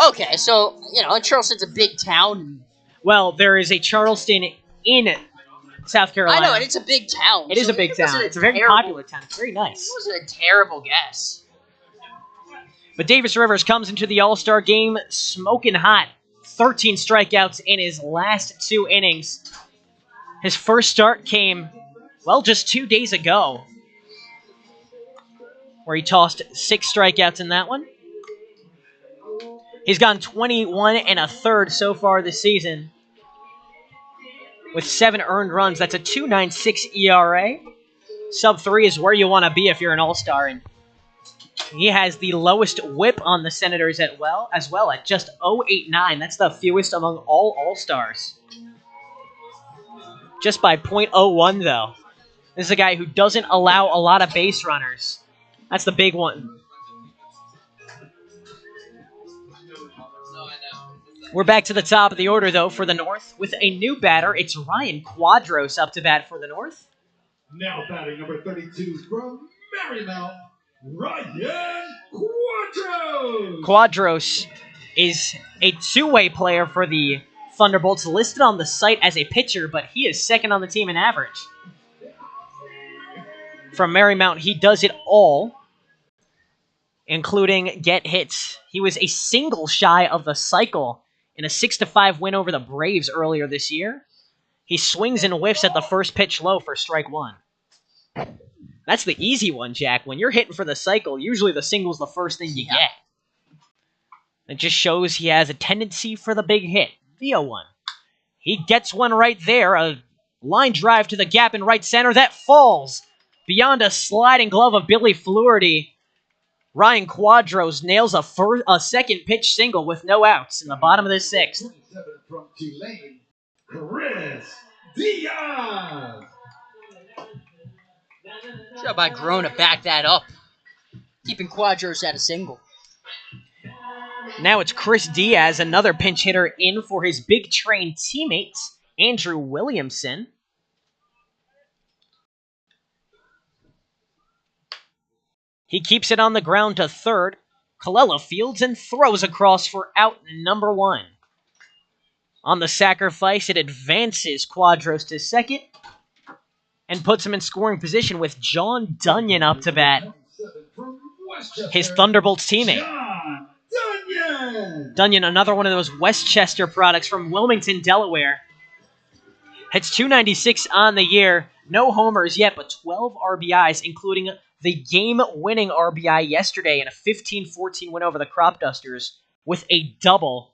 Okay, so, Charleston's a big town. Well, there is a Charleston in South Carolina. I know, and it's a big town. It is a big town. It's a very popular town. It's very nice. It wasn't a terrible guess. But Davis Rivers comes into the All-Star game smoking hot. 13 strikeouts in his last 2 innings. His first start came, just 2 days ago, where he tossed 6 strikeouts in that one. He's gone 21 1/3 so far this season, with 7 earned runs. That's a 2.96 ERA. Sub-3 is where you want to be if you're an All-Star, and he has the lowest whip on the Senators as well at just 0.89. That's the fewest among all All-Stars. Just by .01, though. This is a guy who doesn't allow a lot of base runners. That's the big one. We're back to the top of the order, though, for the North. With a new batter, it's Ryan Quadros up to bat for the North. Now batting number 32 from Marymount, Ryan Quadros. Quadros is a two-way player for the Thunderbolts, listed on the site as a pitcher, but he is second on the team in average. From Marymount, he does it all, including get hits. He was a single shy of the cycle in a 6-5 win over the Braves earlier this year. He swings and whiffs at the first pitch low for strike one. That's the easy one, Jack. When you're hitting for the cycle, usually the single's the first thing you get. It just shows he has a tendency for the big hit. The 0-1. He gets one right there. A line drive to the gap in right center. That falls beyond a sliding glove of Billy Fluharty. Ryan Quadros nails a second pitch single with no outs in the bottom of the sixth. 27 from Tulane, Chris Diaz. Job by Grown to back that up, keeping Quadros at a single. Now it's Chris Diaz, another pinch hitter, in for his Big Train teammates, Andrew Williamson. He keeps it on the ground to third. Colella fields and throws across for out number one. On the sacrifice, it advances Quadros to second and puts him in scoring position with John Dunyan up to bat, his Thunderbolts teammate. John Dunyan. Dunyan, another one of those Westchester products from Wilmington, Delaware. Hits .296 on the year. No homers yet, but 12 RBIs, including the game-winning RBI yesterday in a 15-14 win over the Cropdusters with a double.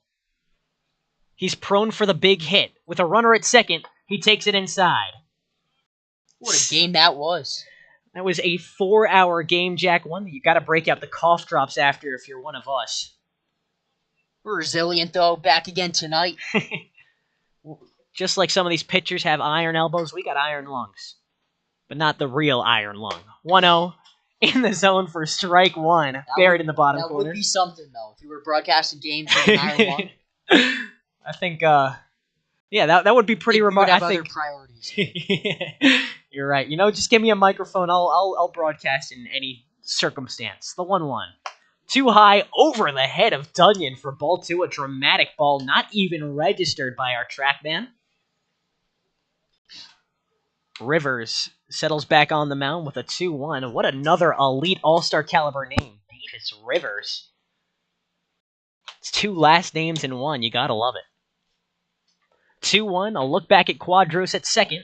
He's prone for the big hit. With a runner at second, he takes it inside. What a game that was. That was a 4-hour game, Jack. One that you got to break out the cough drops after if you're one of us. We're resilient, though. Back again tonight. Just like some of these pitchers have iron elbows, we got iron lungs. But not the real iron lung. 1-0 in the zone for strike one, buried in the bottom corner. That would be something, though, if you were broadcasting games with an iron lung. I think, that would be pretty remarkable. I think priorities. You're right. Just give me a microphone. I'll broadcast in any circumstance. The 1-1. Too high over the head of Dunyan for ball two. A dramatic ball, not even registered by our track man. Rivers settles back on the mound with a 2-1. What another elite all-star caliber name. Davis Rivers. It's two last names in one. You gotta love it. 2-1. A look back at Quadros at second.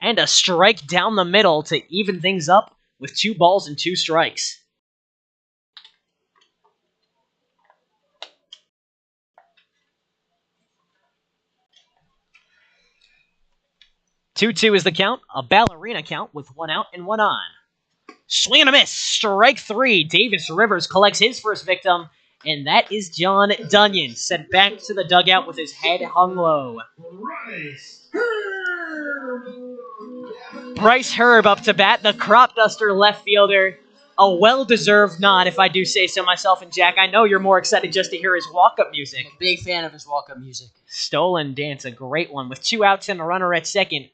And a strike down the middle to even things up with 2 balls and 2 strikes. Two-two is the count. A ballerina count with 1 out and 1 on. Swing and a miss. Strike 3. Davis Rivers collects his first victim. And that is John Dunyan, sent back to the dugout with his head hung low. Bryce Herb up to bat, the Cropduster left fielder. A well-deserved nod, if I do say so myself. And Jack, I know you're more excited just to hear his walk-up music. I'm a big fan of his walk-up music. Stolen Dance, a great one. With 2 outs and a runner at second,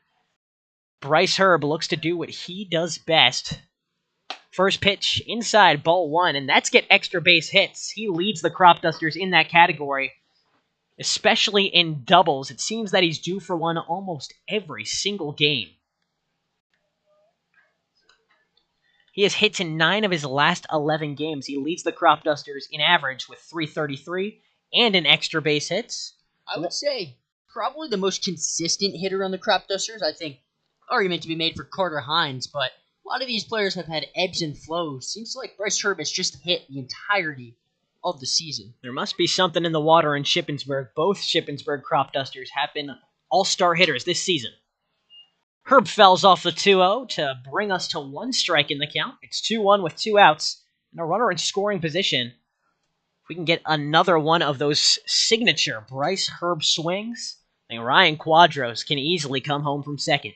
Bryce Herb looks to do what he does best. First pitch, inside, ball 1, and that's get extra base hits. He leads the Cropdusters in that category, especially in doubles. It seems that he's due for one almost every single game. He has hits in 9 of his last 11 games. He leads the Cropdusters in average with .333 and in extra base hits. I would say probably the most consistent hitter on the Cropdusters. I think argument to be made for Carter Hines, but a lot of these players have had ebbs and flows. Seems like Bryce Herb has just hit the entirety of the season. There must be something in the water in Shippensburg. Both Shippensburg Cropdusters have been all-star hitters this season. Herb fouls off the 2-0 to bring us to 1 strike in the count. It's 2-1 with 2 outs and a runner in scoring position. If we can get another one of those signature Bryce Herb swings, then Ryan Quadros can easily come home from second.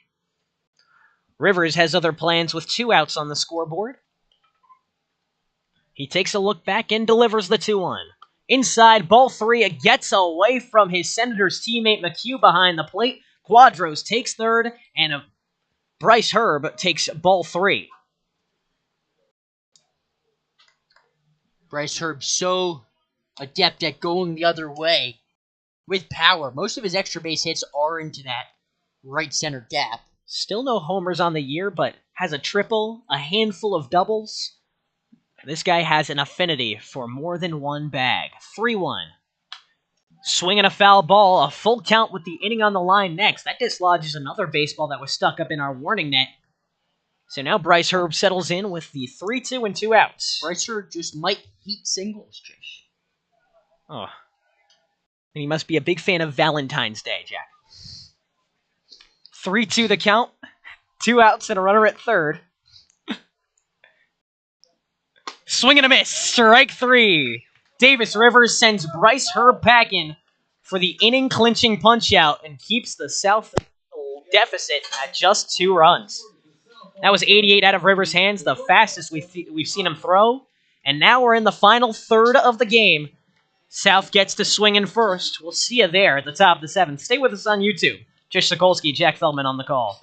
Rivers has other plans with 2 outs on the scoreboard. He takes a look back and delivers the 2-1. Inside, ball 3 gets away from his Senators teammate McHugh behind the plate. Quadros takes third, and Bryce Herb takes ball 3. Bryce Herb so adept at going the other way with power. Most of his extra base hits are into that right center gap. Still no homers on the year, but has a triple, a handful of doubles. This guy has an affinity for more than one bag. 3-1. Swinging a foul ball, a full count with the inning on the line next. That dislodges another baseball that was stuck up in our warning net. So now Bryce Herb settles in with the 3-2 and 2 outs. Bryce Herb just might heat singles, Trish. Oh. And he must be a big fan of Valentine's Day, Jack. 3-2 the count. 2 outs and a runner at third. Swing and a miss. Strike 3. Davis Rivers sends Bryce Herb packing for the inning-clinching punch-out and keeps the South deficit at just 2 runs. That was 88 out of Rivers' hands, the fastest we've seen him throw. And now we're in the final third of the game. South gets to swing in first. We'll see you there at the top of the 7th. Stay with us on YouTube. Trish Sokolsky, Jack Feldman on the call.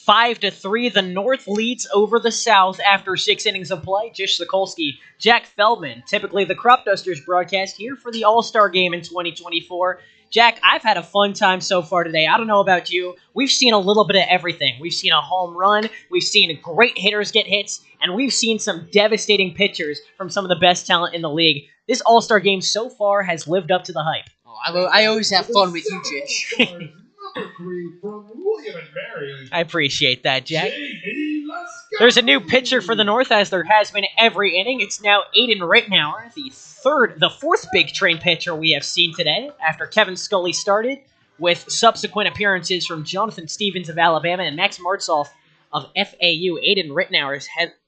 Five to 3, the North leads over the South after 6 innings of play. Jish Sokolsky, Jack Feldman, typically the Cropdusters broadcast here for the All-Star Game in 2024. Jack, I've had a fun time so far today. I don't know about you. We've seen a little bit of everything. We've seen a home run, we've seen great hitters get hits, and we've seen some devastating pitchers from some of the best talent in the league. This All-Star Game so far has lived up to the hype. Oh, I always have fun with you, Jish. I appreciate that, Jack. There's a new pitcher for the North, as there has been every inning. It's now Aiden Rittenauer, the fourth big train pitcher we have seen today, after Kevin Scully started, with subsequent appearances from Jonathan Stevens of Alabama and Max Martsolf of FAU. Aiden Rittenauer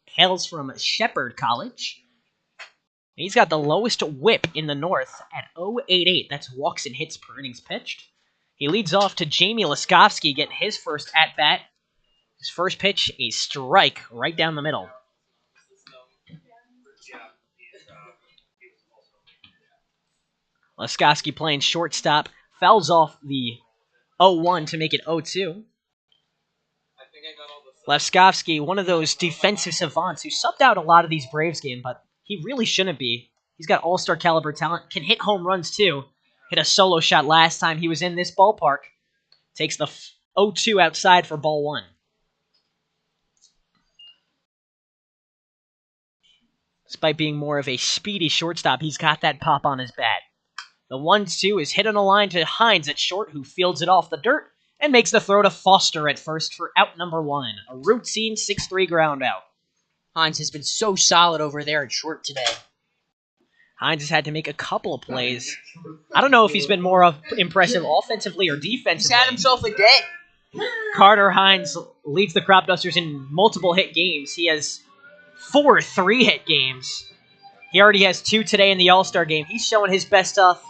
hails from Shepherd College. He's got the lowest whip in the North at 0.88. That's walks and hits per innings pitched. He leads off to Jamie Laskovsky getting his first at-bat. His first pitch, a strike right down the middle. Laskovsky playing shortstop, fouls off the 0-1 to make it 0-2. Laskovsky, one of those defensive savants who subbed out a lot of these Braves games, but he really shouldn't be. He's got all-star caliber talent, can hit home runs too. Hit a solo shot last time he was in this ballpark. Takes the 0-2 outside for ball 1. Despite being more of a speedy shortstop, he's got that pop on his bat. The 1-2 is hit on a line to Hines at short, who fields it off the dirt and makes the throw to Foster at first for out number 1. A routine 6-3 ground out. Hines has been so solid over there at short today. Hines has had to make a couple of plays. I don't know if he's been more impressive offensively or defensively. He's had himself a day. Carter Hines leads the Cropdusters in multiple hit games. He has 4 3-hit games. He already has 2 today in the All-Star Game. He's showing his best stuff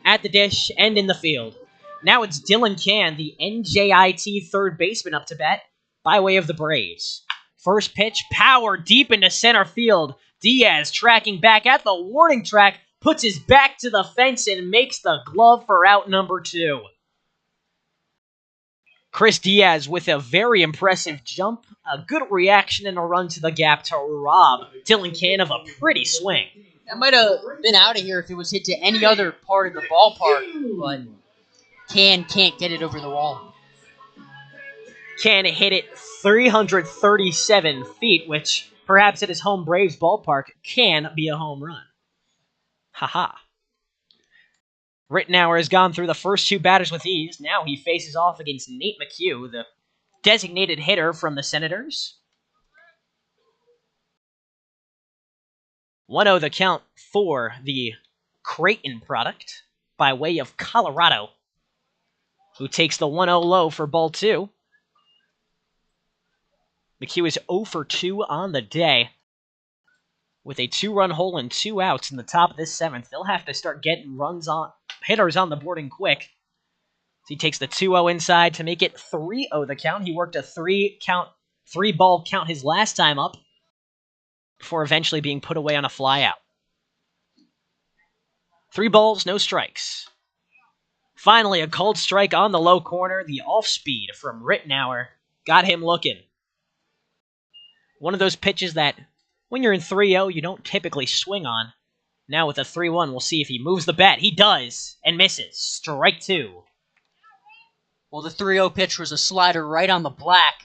at the dish and in the field. Now it's Dylan Can, the NJIT third baseman, up to bat by way of the Braves. First pitch, power deep into center field. Diaz tracking back at the warning track, puts his back to the fence and makes the glove for out number 2. Chris Diaz with a very impressive jump, a good reaction, and a run to the gap to rob Dylan Cann of a pretty swing. That might have been out of here if it was hit to any other part of the ballpark, but can't get it over the wall. Cann hit it 337 feet, which perhaps at his home Braves ballpark can be a home run. Haha. Rittenauer has gone through the first 2 batters with ease. Now he faces off against Nate McHugh, the designated hitter from the Senators. 1-0 the count for the Creighton product by way of Colorado, who takes the 1-0 low for ball 2. McHugh is 0 for 2 on the day. With a 2-run hole and 2 outs in the top of this 7th, they'll have to start getting hitters on the board and quick. So he takes the 2-0 inside to make it 3-0 the count. He worked a 3-ball count his last time up before eventually being put away on a flyout. 3 balls, no strikes. Finally, a called strike on the low corner. The off-speed from Rittenauer got him looking. One of those pitches that, when you're in 3-0, you don't typically swing on. Now with a 3-1, we'll see if he moves the bat. He does, and misses. Strike 2. Well, the 3-0 pitch was a slider right on the black.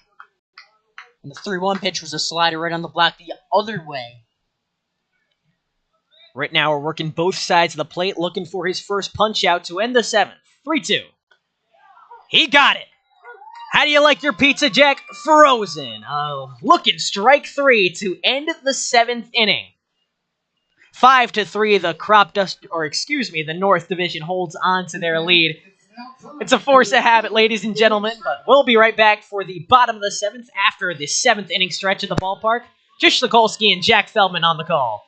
And the 3-1 pitch was a slider right on the black the other way. Rittenauer working both sides of the plate, looking for his first punch-out to end the 7th. 3-2. He got it. How do you like your pizza, Jack? Frozen. Looking strike 3 to end the 7th inning. 5-3, the North Division holds on to their lead. It's a force of habit, ladies and gentlemen, but we'll be right back for the bottom of the 7th after the 7th inning stretch at the ballpark. Jish Sokolsky and Jack Feldman on the call.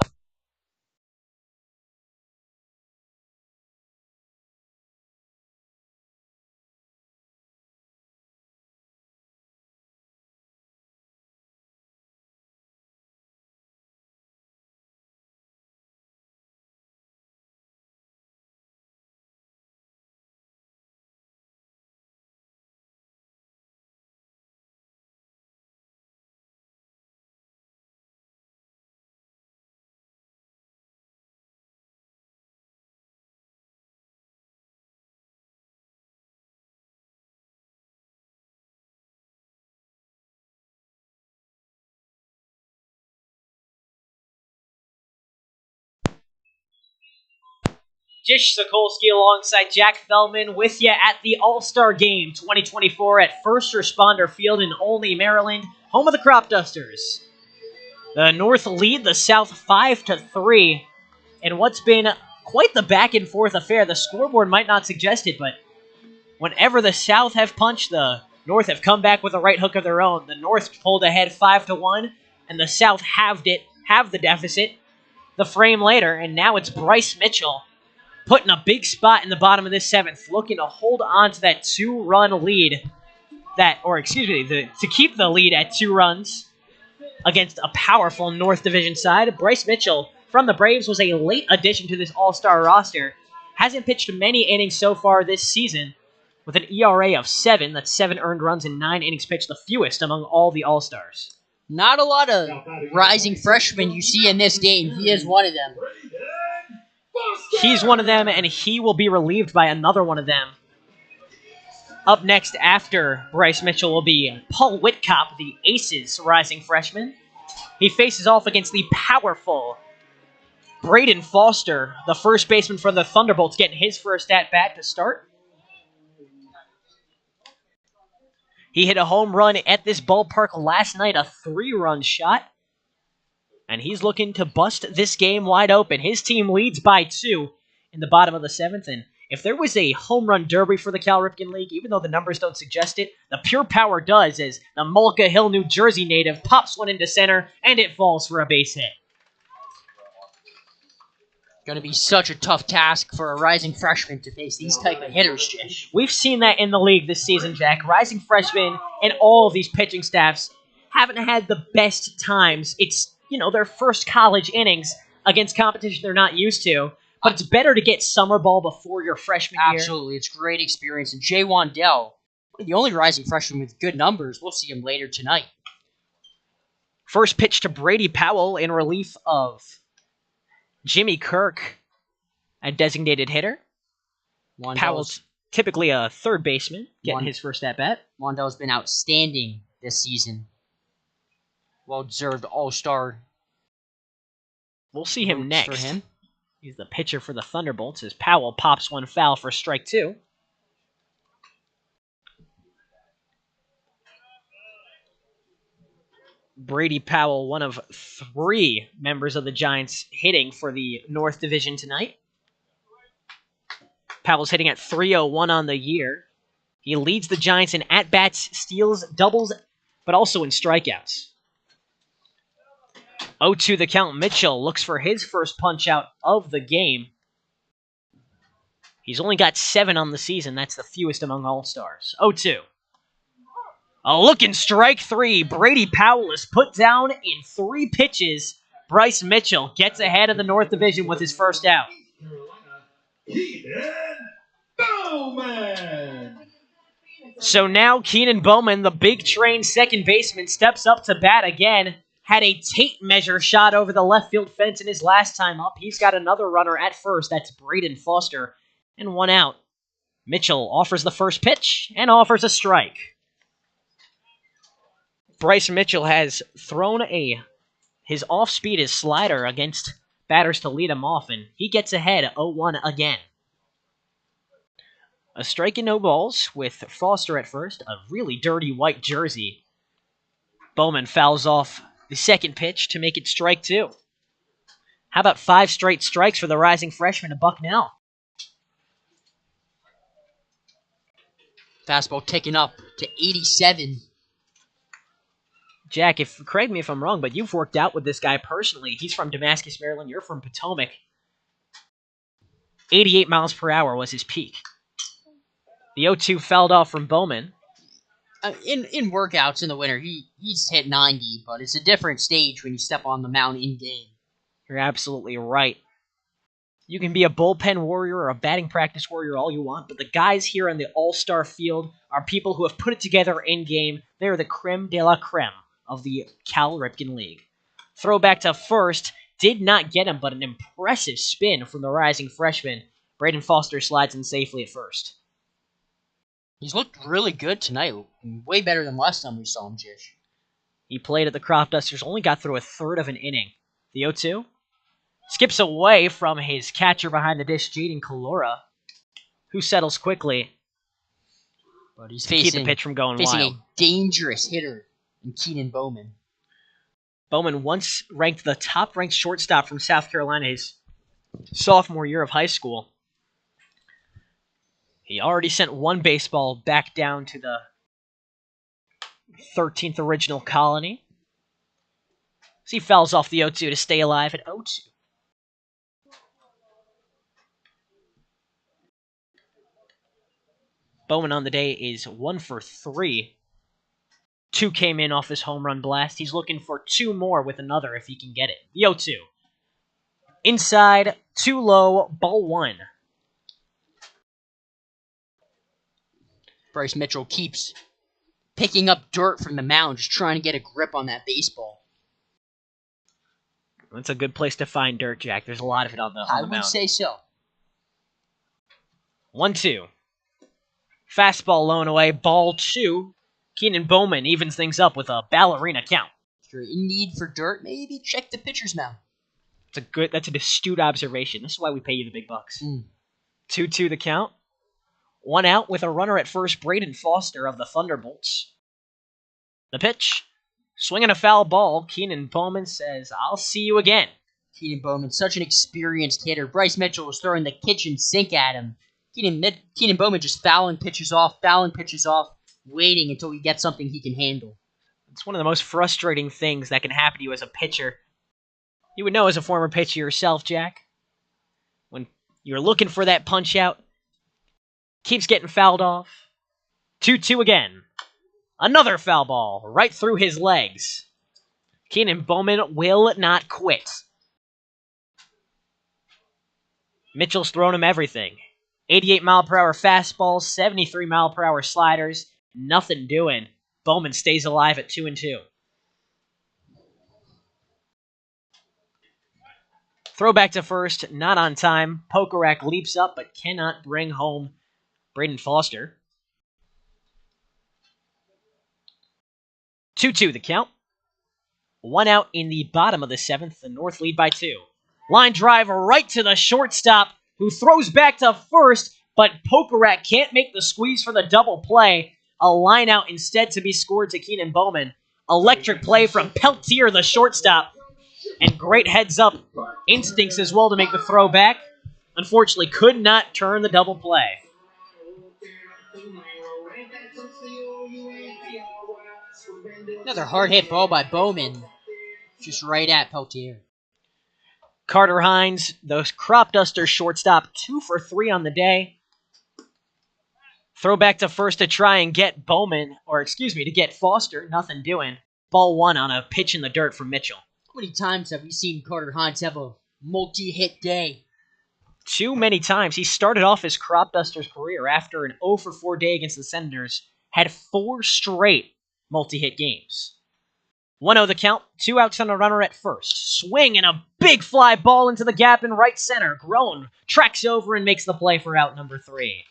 Jish Sokolsky alongside Jack Feldman with you at the All-Star Game 2024 at First Responder Field in Olney, Maryland, home of the Cropdusters. The North lead the South 5-3 in what's been quite the back-and-forth affair. The scoreboard might not suggest it, but whenever the South have punched, the North have come back with a right hook of their own. The North pulled ahead 5-1, and the South halved the deficit the frame later, and now it's Bryce Mitchell putting a big spot in the bottom of this 7th, looking to hold on to that 2-run lead, to keep the lead at 2 runs against a powerful North Division side. Bryce Mitchell from the Braves was a late addition to this All-Star roster. Hasn't pitched many innings so far this season, with an ERA of 7. That's 7 earned runs in 9 innings pitched, the fewest among all the All-Stars. Not a lot of rising freshmen you see in this game. He is one of them. He's one of them, and he will be relieved by another one of them. Up next after Bryce Mitchell will be Paul Whitcop, the Aces rising freshman. He faces off against the powerful Braden Foster, the first baseman for the Thunderbolts, getting his first at-bat to start. He hit a home run at this ballpark last night, a 3-run shot. And he's looking to bust this game wide open. His team leads by 2 in the bottom of the 7th. And if there was a home run derby for the Cal Ripken League, even though the numbers don't suggest it, the pure power does, as the Mullica Hill, New Jersey native pops one into center, and it falls for a base hit. Going to be such a tough task for a rising freshman to face these type of hitters, Jish. We've seen that in the league this season, Jack. Rising freshmen and all of these pitching staffs haven't had the best times. It's, their first college innings against competition they're not used to. But it's better to get summer ball before your freshman year. Absolutely. It's a great experience. And Jay Wandell, the only rising freshman with good numbers. We'll see him later tonight. First pitch to Brady Powell in relief of Jimmy Kirk, a designated hitter. Powell's typically a third baseman, getting his first at-bat. Wandell's been outstanding this season. Well-deserved all-star. We'll see him next. For him. He's the pitcher for the Thunderbolts as Powell pops one foul for strike 2. Brady Powell, one of 3 members of the Giants hitting for the North Division tonight. Powell's hitting at .301 on the year. He leads the Giants in at-bats, steals, doubles, but also in strikeouts. 0-2 the count. Mitchell looks for his first punch-out of the game. He's only got 7 on the season. That's the fewest among All-Stars. 0-2. A looking strike 3. Brady Powell is put down in 3 pitches. Bryce Mitchell gets ahead of the North Division with his first out. Bowman! So now Keenan Bowman, the big train second baseman, steps up to bat again. Had a tape measure shot over the left field fence in his last time up. He's got another runner at first. That's Braden Foster. And 1 out. Mitchell offers the first pitch and offers a strike. Bryce Mitchell has thrown his off-speed, his slider, against batters to lead him off, and he gets ahead 0-1 again. A strike and no balls with Foster at first, a really dirty white jersey. Bowman fouls off the second pitch to make it strike 2. How about 5 straight strikes for the rising freshman of Bucknell? Fastball ticking up to 87. Jack, correct me if I'm wrong, but you've worked out with this guy personally. He's from Damascus, Maryland. You're from Potomac. 88 miles per hour was his peak. The 0-2 fouled off from Bowman. In workouts in the winter, he's hit 90, but it's a different stage when you step on the mound in-game. You're absolutely right. You can be a bullpen warrior or a batting practice warrior all you want, but the guys here in the all-star field are people who have put it together in-game. They're the creme de la creme of the Cal Ripken League. Throwback to first, did not get him, but an impressive spin from the rising freshman. Braden Foster slides in safely at first. He's looked really good tonight. Way better than last time we saw him, Jish. He played at the Cropdusters, only got through a third of an inning. The 0-2 skips away from his catcher behind the dish, Jaden Kalora, who settles quickly. But he's to keep the pitch from going wild. A dangerous hitter in Keenan Bowman. Bowman once ranked the top-ranked shortstop from South Carolina his sophomore year of high school. He already sent 1 baseball back down to the 13th original colony. So he fouls off the 0-2 to stay alive at 0-2. Bowman on the day is 1 for 3. 2 came in off his home run blast. He's looking for 2 more with another if he can get it. The 0-2. Inside, too low, ball 1. Bryce Mitchell keeps picking up dirt from the mound, just trying to get a grip on that baseball. That's a good place to find dirt, Jack. There's a lot of it on the mound. I would say so. 1-2. Fastball low and away, ball 2. Keenan Bowman evens things up with a ballerina count. If you're in need for dirt, maybe check the pitcher's mound. That's an astute observation. This is why we pay you the big bucks. 2-2 the count. 1 out with a runner at first, Braden Foster of the Thunderbolts. The pitch. Swinging a foul ball, Keenan Bowman says, "I'll see you again." Keenan Bowman, such an experienced hitter. Bryce Mitchell was throwing the kitchen sink at him. Keenan Bowman just fouling pitches off, waiting until he gets something he can handle. It's one of the most frustrating things that can happen to you as a pitcher. You would know as a former pitcher yourself, Jack. When you're looking for that punch out, keeps getting fouled off. 2-2 again. Another foul ball right through his legs. Keenan Bowman will not quit. Mitchell's thrown him everything. 88-mile-per-hour fastballs, 73-mile-per-hour sliders. Nothing doing. Bowman stays alive at 2-2. Throw back to first, not on time. Pokerak leaps up but cannot bring home Braden Foster. 2-2 the count. One out in the bottom of the seventh. The North lead by 2. Line drive right to the shortstop, who throws back to first, but Pokerak can't make the squeeze for the double play. A line out instead to be scored to Keenan Bowman. Electric play from Peltier, the shortstop. And great heads-up instincts as well to make the throw back. Unfortunately, could not turn the double play. Another hard hit ball by Bowman. Just right at Peltier. Carter Hines, the Cropdusters shortstop, 2 for 3 on the day. Throw back to first to try and get to get Foster. Nothing doing. Ball 1 on a pitch in the dirt from Mitchell. How many times have we seen Carter Hines have a multi-hit day? Too many times. He started off his Cropdusters career after an 0 for 4 day against the Senators. Had 4 straight multi-hit games. 1-0 the count, 2 outs on a runner at first. Swing and a big fly ball into the gap in right center. Groen tracks over and makes the play for out number 3.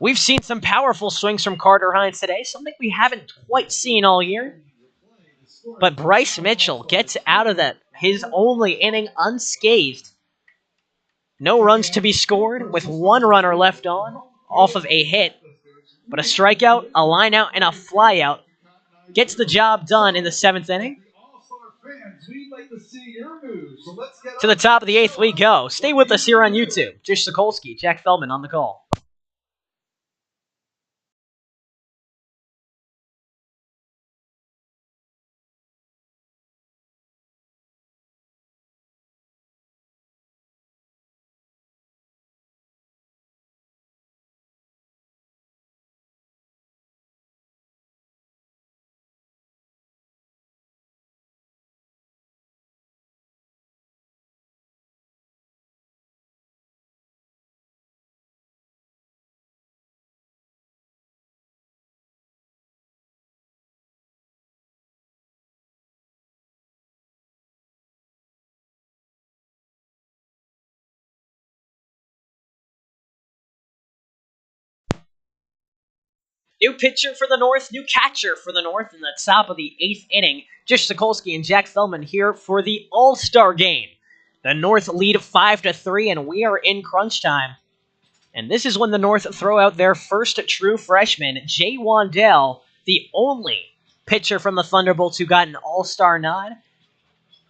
We've seen some powerful swings from Carter Hines today, something we haven't quite seen all year. But Bryce Mitchell gets out of his only inning unscathed. No runs to be scored with 1 runner left on off of a hit. But a strikeout, a line out, and a fly out gets the job done in the 7th inning. To the top of the 8th we go. Stay with us here on YouTube. Jish Sokolsky, Jack Feldman on the call. New pitcher for the North, new catcher for the North in the top of the 8th inning. Jish Sokolsky and Jack Feldman here for the All-Star game. The North lead 5-3, and we are in crunch time. And this is when the North throw out their first true freshman, Jay Wandell, the only pitcher from the Thunderbolts who got an All-Star nod.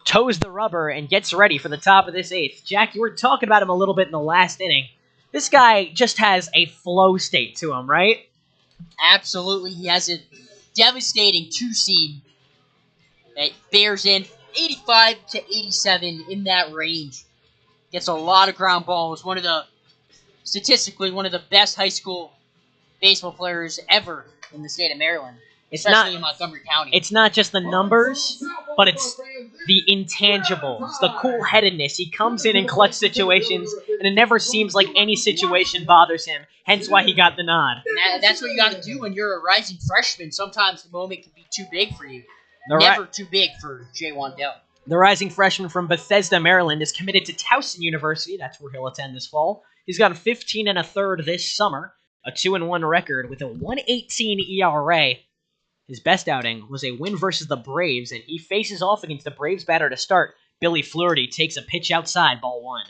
Toes the rubber and gets ready for the top of this 8th. Jack, you were talking about him a little bit in the last inning. This guy just has a flow state to him, right? Absolutely. He has a devastating 2-seam that bears in 85 to 87 in that range. Gets a lot of ground balls. Statistically, one of the best high school baseball players ever in the state of Maryland. Especially in Montgomery County. It's not just the numbers, but it's the intangibles, the cool-headedness. He comes in clutch situations, and it never seems like any situation bothers him. Hence why he got the nod. And that's what you got to do when you're a rising freshman. Sometimes the moment can be too big for you. Never too big for Jay Wandell. The rising freshman from Bethesda, Maryland, is committed to Towson University. That's where he'll attend this fall. He's got a 15 1/3 this summer, a 2-1 record with a 1.18 ERA. His best outing was a win versus the Braves, and he faces off against the Braves batter to start. Billy Fluharty takes a pitch outside, ball 1.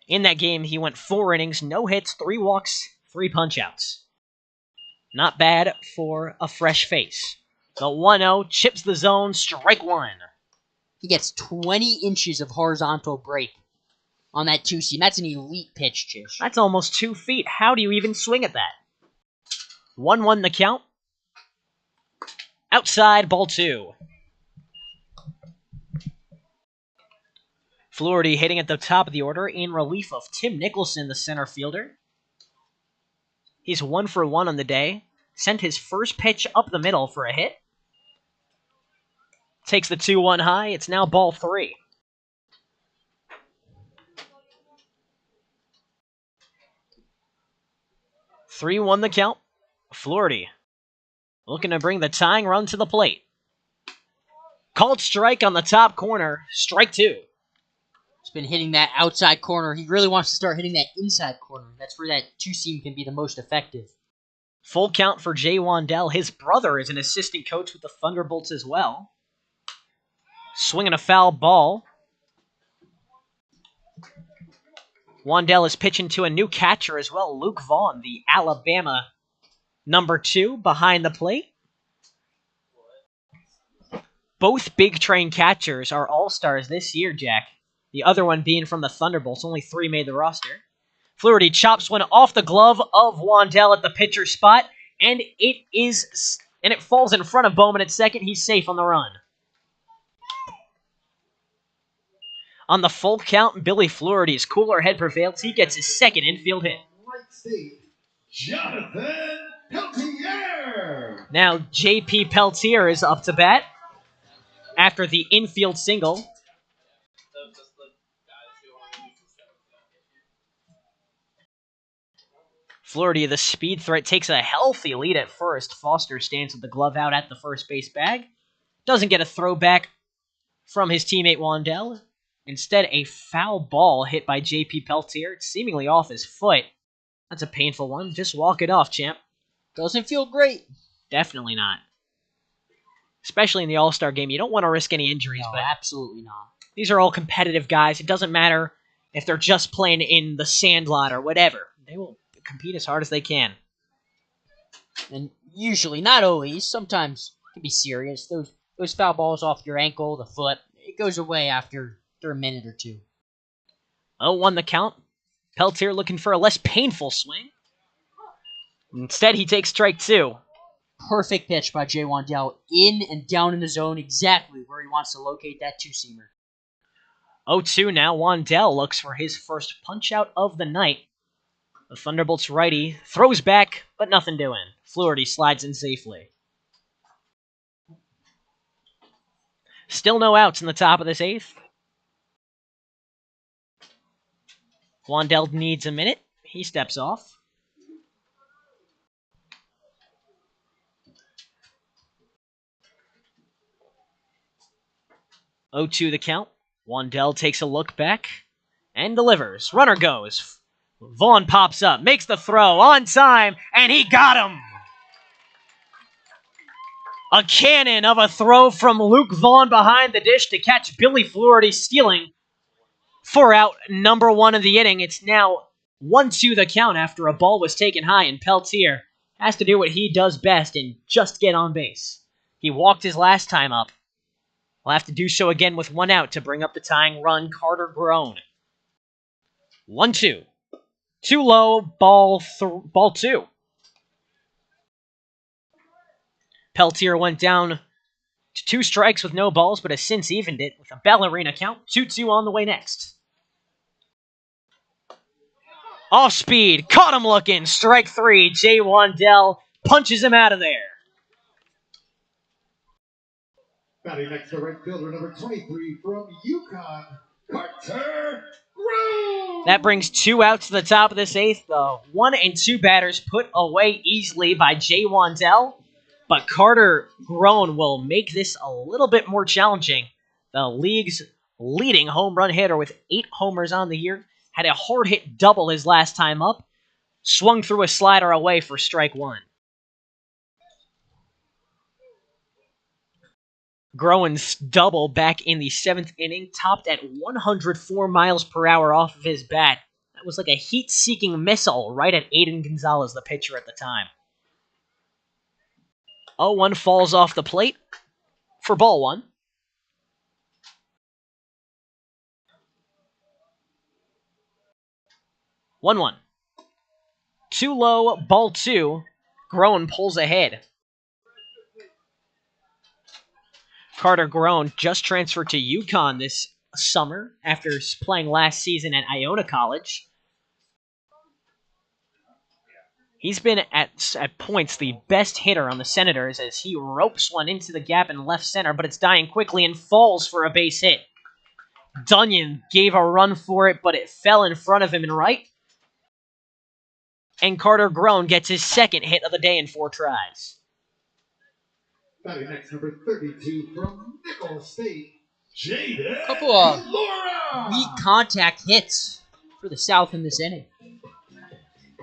In that game, he went 4 innings, no hits, 3 walks, 3 punch-outs. Not bad for a fresh face. The 1-0 chips the zone, strike 1. He gets 20 inches of horizontal break on that 2-seam. That's an elite pitch, Jish. That's almost 2 feet. How do you even swing at that? 1-1 the count. Outside, ball 2. Fluharty hitting at the top of the order in relief of Tim Nicholson, the center fielder. He's 1 for 1 on the day. sent his first pitch up the middle for a hit. Takes the 2-1 high. It's now ball 3. Three one the count. Flaherty looking to bring the tying run to the plate. Called strike on the top corner. Strike 2. He's been hitting that outside corner. He really wants to start hitting that inside corner. That's where that two-seam can be the most effective. Full count for Jay Wandell. His brother is an assistant coach with the Thunderbolts as well. Swinging a foul ball. Wandell is pitching to a new catcher as well, Luke Vaughn, the Alabama number 2 behind the plate. Both Big Train catchers are all-stars this year, Jack. The other one being from the Thunderbolts. Only 3 made the roster. Flaherty chops one off the glove of Wandell at the pitcher spot, and it falls in front of Bowman at second. He's safe on the run. On the full count, Billy Flaherty's cooler head prevails. He gets his second infield hit. Right state, Jonathan Peltier. Now J.P. Peltier is up to bat after the infield single. Flaherty, the speed threat, takes a healthy lead at first. Foster stands with the glove out at the first base bag. Doesn't get a throwback from his teammate Wandell. Instead, a foul ball hit by J.P. Peltier, seemingly off his foot. That's a painful one. Just walk it off, champ. Doesn't feel great. Definitely not. Especially in the All-Star game. You don't want to risk any injuries. No, but absolutely not. These are all competitive guys. It doesn't matter if they're just playing in the sandlot or whatever. They will compete as hard as they can. And usually, not always, sometimes it can be serious. Those foul balls off your ankle, the foot, it goes away after a minute or two. 0-1 the count. Peltier looking for a less painful swing. Instead, he takes strike 2. Perfect pitch by Jay Wandell. In and down in the zone, exactly where he wants to locate that two-seamer. 0-2 now. Wandell looks for his first punch-out of the night. The Thunderbolts righty throws back, but nothing doing. Flaherty slides in safely. Still no outs in the top of this 8th. Wandell needs a minute. He steps off. Oh, 2 the count. Wandell takes a look back and delivers. Runner goes. Vaughn pops up, makes the throw on time, and he got him! A cannon of a throw from Luke Vaughn behind the dish to catch Billy Flaherty stealing. 4 out, number 1 of the inning. It's now 1-2 the count after a ball was taken high, and Peltier has to do what he does best and just get on base. He walked his last time up. He'll have to do so again with 1 out to bring up the tying run, Carter Grown. 1-2. Too low, ball 2. Peltier went down to 2 strikes with no balls, but has since evened it with a ballerina count. 2-2 on the way next. Off speed, caught him looking. Strike 3. Jay Wandell punches him out of there. Batting next to right fielder number 23 from UConn, Carter Grown. That brings 2 outs to the top of this 8th. The 1 and 2 batters put away easily by Jay Wandell, but Carter Grown will make this a little bit more challenging. The league's leading home run hitter with 8 homers on the year had a hard hit double his last time up, swung through a slider away for strike 1. Groen's double back in the 7th inning topped at 104 miles per hour off of his bat. That was like a heat-seeking missile right at Aiden Gonzalez, the pitcher at the time. 0-1 falls off the plate for ball 1. One. Too low, ball 2. Groen pulls ahead. Carter Grown just transferred to UConn this summer after playing last season at Iona College. He's been at points the best hitter on the Senators as he ropes one into the gap in left center, but it's dying quickly and falls for a base hit. Dunyan gave a run for it, but it fell in front of him in right. And Carter Grown gets his second hit of the day in 4 tries. Batting next, number 32 from Nickel State, Jaden Couple of Laura. weak contact hits for the South in this inning.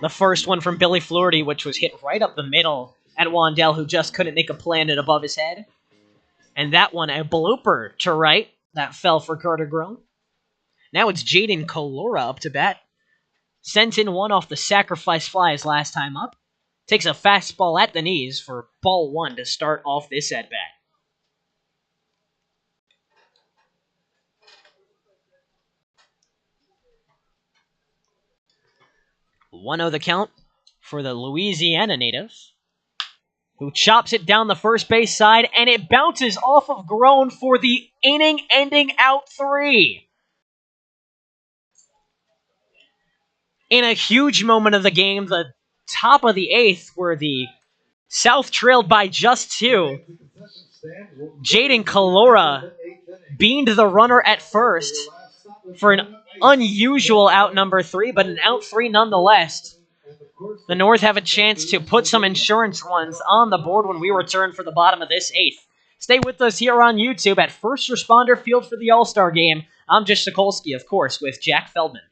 The first one from Billy Flaherty, which was hit right up the middle at Wandell, who just couldn't make a play on it above his head. And that one, a blooper to right. That fell for Carter Grown. Now it's Jaden Colora up to bat. Sent in one off the sacrifice fly his last time up. Takes a fastball at the knees for ball 1 to start off this at-bat. 1-0 the count for the Louisiana native, who chops it down the first base side, and it bounces off of Grown for the inning-ending out 3. In a huge moment of the game, the top of the 8th, where the South trailed by just 2, Jaden Colora beamed the runner at first for an unusual out number 3, but an out 3 nonetheless. The North have a chance to put some insurance runs on the board when we return for the bottom of this 8th. Stay with us here on YouTube at First Responder Field for the All-Star Game. I'm Jish Sokolsky, of course, with Jack Feldman.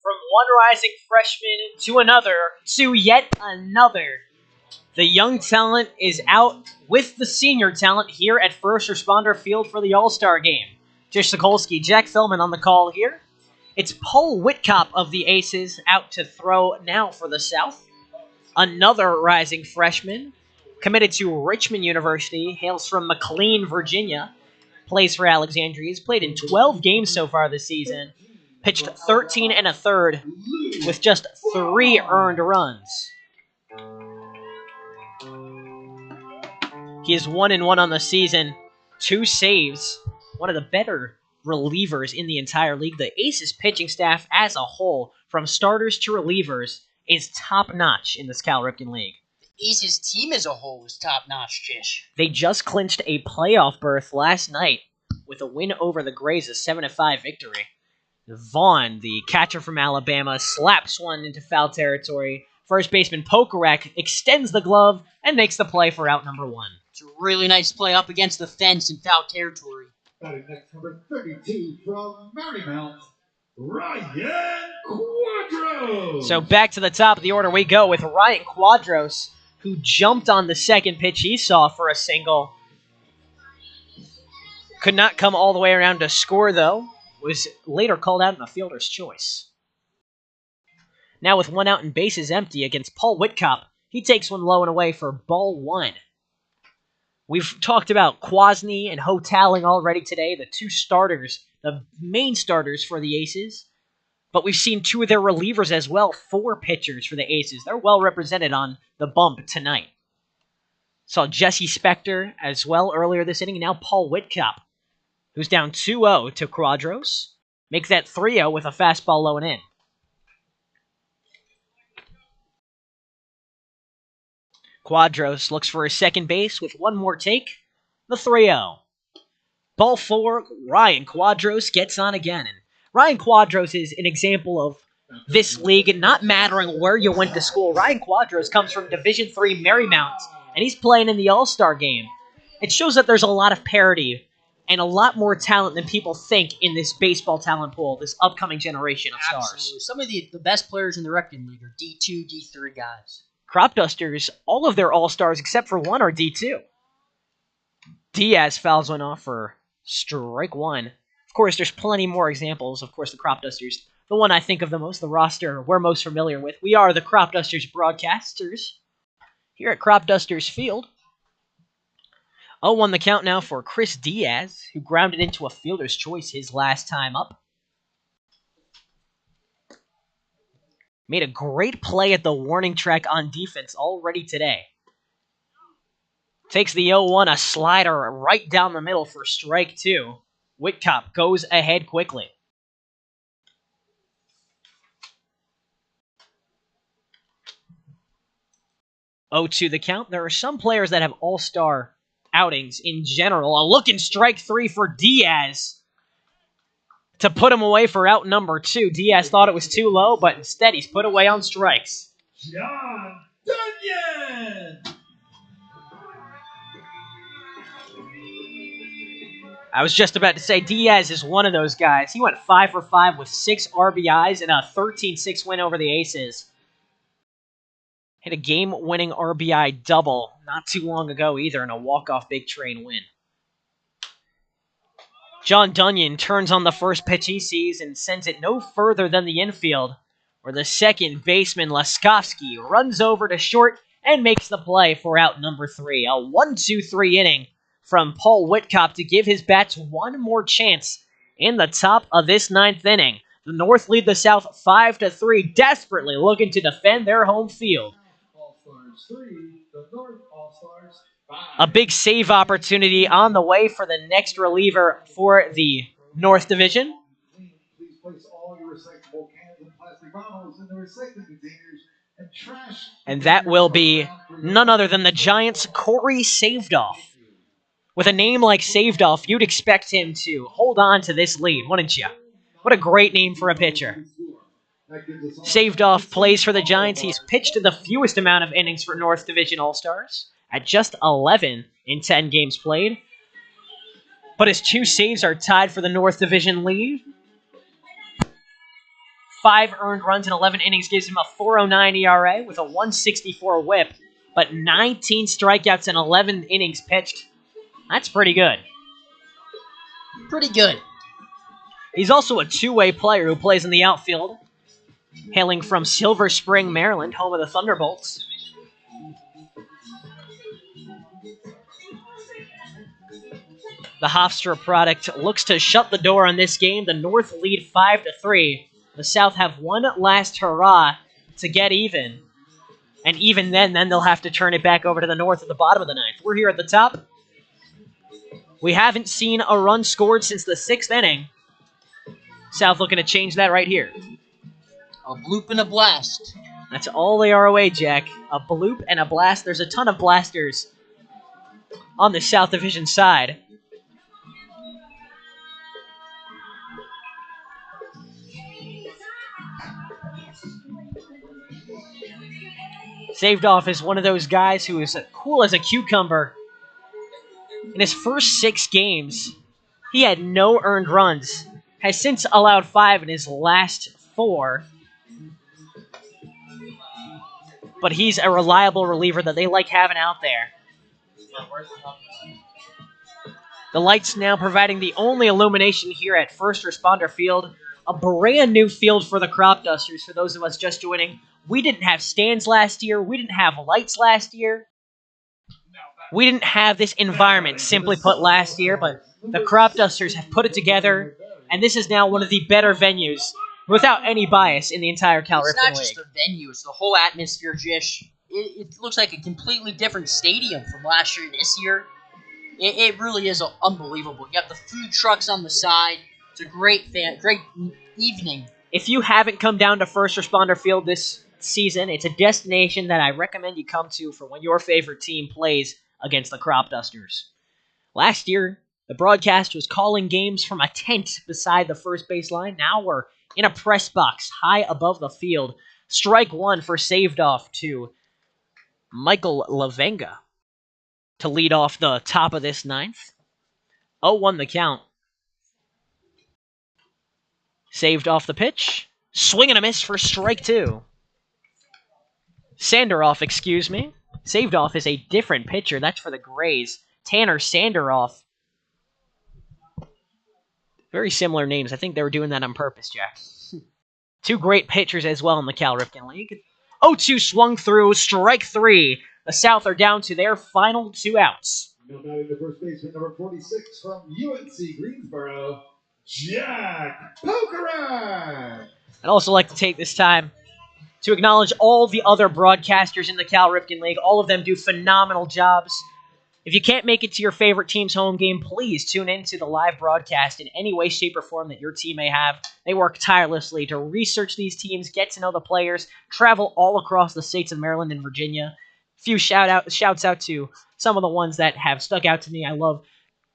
From one rising freshman to another, to yet another. The young talent is out with the senior talent here at First Responder Field for the All-Star Game. Jish Sokolsky, Jack Feldman on the call here. It's Paul Whitcop of the Aces out to throw now for the South. Another rising freshman, committed to Richmond University, hails from McLean, Virginia. Plays for Alexandria. He's played in 12 games so far this season. Pitched 13 1/3 with just 3 earned runs. He is 1-1 on the season, 2 saves, one of the better relievers in the entire league. The Aces pitching staff as a whole, from starters to relievers, is top-notch in this Cal Ripken League. The Aces team as a whole is top-notch, Jish. They just clinched a playoff berth last night with a win over the Grays, a 7-5 victory. Vaughn, the catcher from Alabama, slaps one into foul territory. First baseman Pokerek extends the glove and makes the play for out number 1. It's a really nice play up against the fence in foul territory. Batting next, number 32 from Marymount, Ryan Quadros. So back to the top of the order we go with Ryan Quadros, who jumped on the second pitch he saw for a single. Could not come all the way around to score, though. Was later called out in a fielder's choice. Now with 1 out and bases empty against Paul Whitcop, he takes one low and away for ball 1. We've talked about Kwasny and Hotaling already today, the 2 starters, the main starters for the Aces. But we've seen 2 of their relievers as well, 4 pitchers for the Aces. They're well represented on the bump tonight. Saw Jesse Spector as well earlier this inning, now Paul Whitcop, who's down 2-0 to Quadros. Make that 3-0 with a fastball low and in. Quadros looks for his second base with one more take. The 3-0. Ball 4, Ryan Quadros gets on again. And Ryan Quadros is an example of this league, and not mattering where you went to school. Ryan Quadros comes from Division III Marymount, and he's playing in the All-Star game. It shows that there's a lot of parity and a lot more talent than people think in this baseball talent pool, this upcoming generation of stars. Absolutely. Some of the best players in the Ripken League are D2, D3 guys. Cropdusters, all of their all-stars except for one are D2. Diaz fouls one off for strike one. Of course, there's plenty more examples. Of course, the Cropdusters, the one I think of the most, the roster we're most familiar with. We are the Cropdusters broadcasters here at Cropdusters Field. 0-1 the count now for Chris Diaz, who grounded into a fielder's choice his last time up. Made a great play at the warning track on defense already today. Takes the 0-1, a slider right down the middle for strike two. Whitcop goes ahead quickly. To the count. There are some players that have all-star outings in general. A looking strike three for Diaz to put him away for out number 2. Diaz thought it was too low, but instead he's put away on strikes. John Dunyan! I was just about to say Diaz is one of those guys. He went 5 for 5 with 6 RBIs and a 13-6 win over the Aces. Hit a game-winning RBI double not too long ago either in a walk-off big train win. John Dunyan turns on the first pitch he sees and sends it no further than the infield, where the second baseman Laskowski runs over to short and makes the play for out number 3. A 1-2-3 inning from Paul Whitcop to give his bats one more chance in the top of this 9th inning. The North lead the South 5-3, desperately looking to defend their home field. All-Stars 3, the North All-Stars 5. A big save opportunity on the way for the next reliever for the North Division. Please place all your recyclable cans and plastic bottles in the recycling containers and trash. And that will be none other than the Giants' Corey Savedoff. With a name like Savedoff, you'd expect him to hold on to this lead, wouldn't you? What a great name for a pitcher. Savedoff plays for the Giants. He's pitched the fewest amount of innings for North Division All-Stars at just 11 in 10 games played. But his 2 saves are tied for the North Division lead. 5 earned runs in 11 innings gives him a 4.09 ERA with a 1.64 whip, but 19 strikeouts in 11 innings pitched. That's pretty good. Pretty good. He's also a two-way player who plays in the outfield, hailing from Silver Spring, Maryland, home of the Thunderbolts. The Hofstra product looks to shut the door on this game. The North lead 5-3. The South have one last hurrah to get even. And even then they'll have to turn it back over to the North at the bottom of the 9th. We're here at the top. We haven't seen a run scored since the 6th inning. South looking to change that right here. A bloop and a blast. That's all they are away, Jack. A bloop and a blast. There's a ton of blasters on the South Division side. Savedoff is one of those guys who is cool as a cucumber. In his first 6 games, he had no earned runs. Has since allowed 5 in his last 4. But he's a reliable reliever that they like having out there. The lights now providing the only illumination here at First Responder Field. A brand new field for the Cropdusters, for those of us just joining. We didn't have stands last year. We didn't have lights last year. We didn't have this environment, simply put, last year, but the Cropdusters have put it together, and this is now one of the better venues, without any bias, in the entire Cal Ripken League. It's not just the venue, it's the whole atmosphere, Jish. It looks like a completely different stadium from last year to this year. It really is unbelievable. You have the food trucks on the side, It's a great evening. If you haven't come down to First Responder Field this season, it's a destination that I recommend you come to for when your favorite team plays against the Cropdusters. Last year, the broadcast was calling games from a tent beside the first baseline. Now we're in a press box high above the field. Strike one for saved off to Michael Lavenga to lead off the top of this ninth. 0-1 the count. Saved off the pitch. Swing and a miss for strike two. Sanderoff, excuse me. Saved off is a different pitcher. That's for the Grays. Tanner Sanderoff. Very similar names. I think they were doing that on purpose, Jack. Two great pitchers as well in the Cal Ripken League. 0-2 swung through. Strike three. The South are down to their final 2 outs. Now batting the first baseman, number 46 from UNC Greensboro, Jack Pokerak. I'd also like to take this time to acknowledge all the other broadcasters in the Cal Ripken League. All of them do phenomenal jobs. If you can't make it to your favorite team's home game, please tune in to the live broadcast in any way, shape, or form that your team may have. They work tirelessly to research these teams, get to know the players, travel all across the states of Maryland and Virginia. Few shouts out to some of the ones that have stuck out to me. I love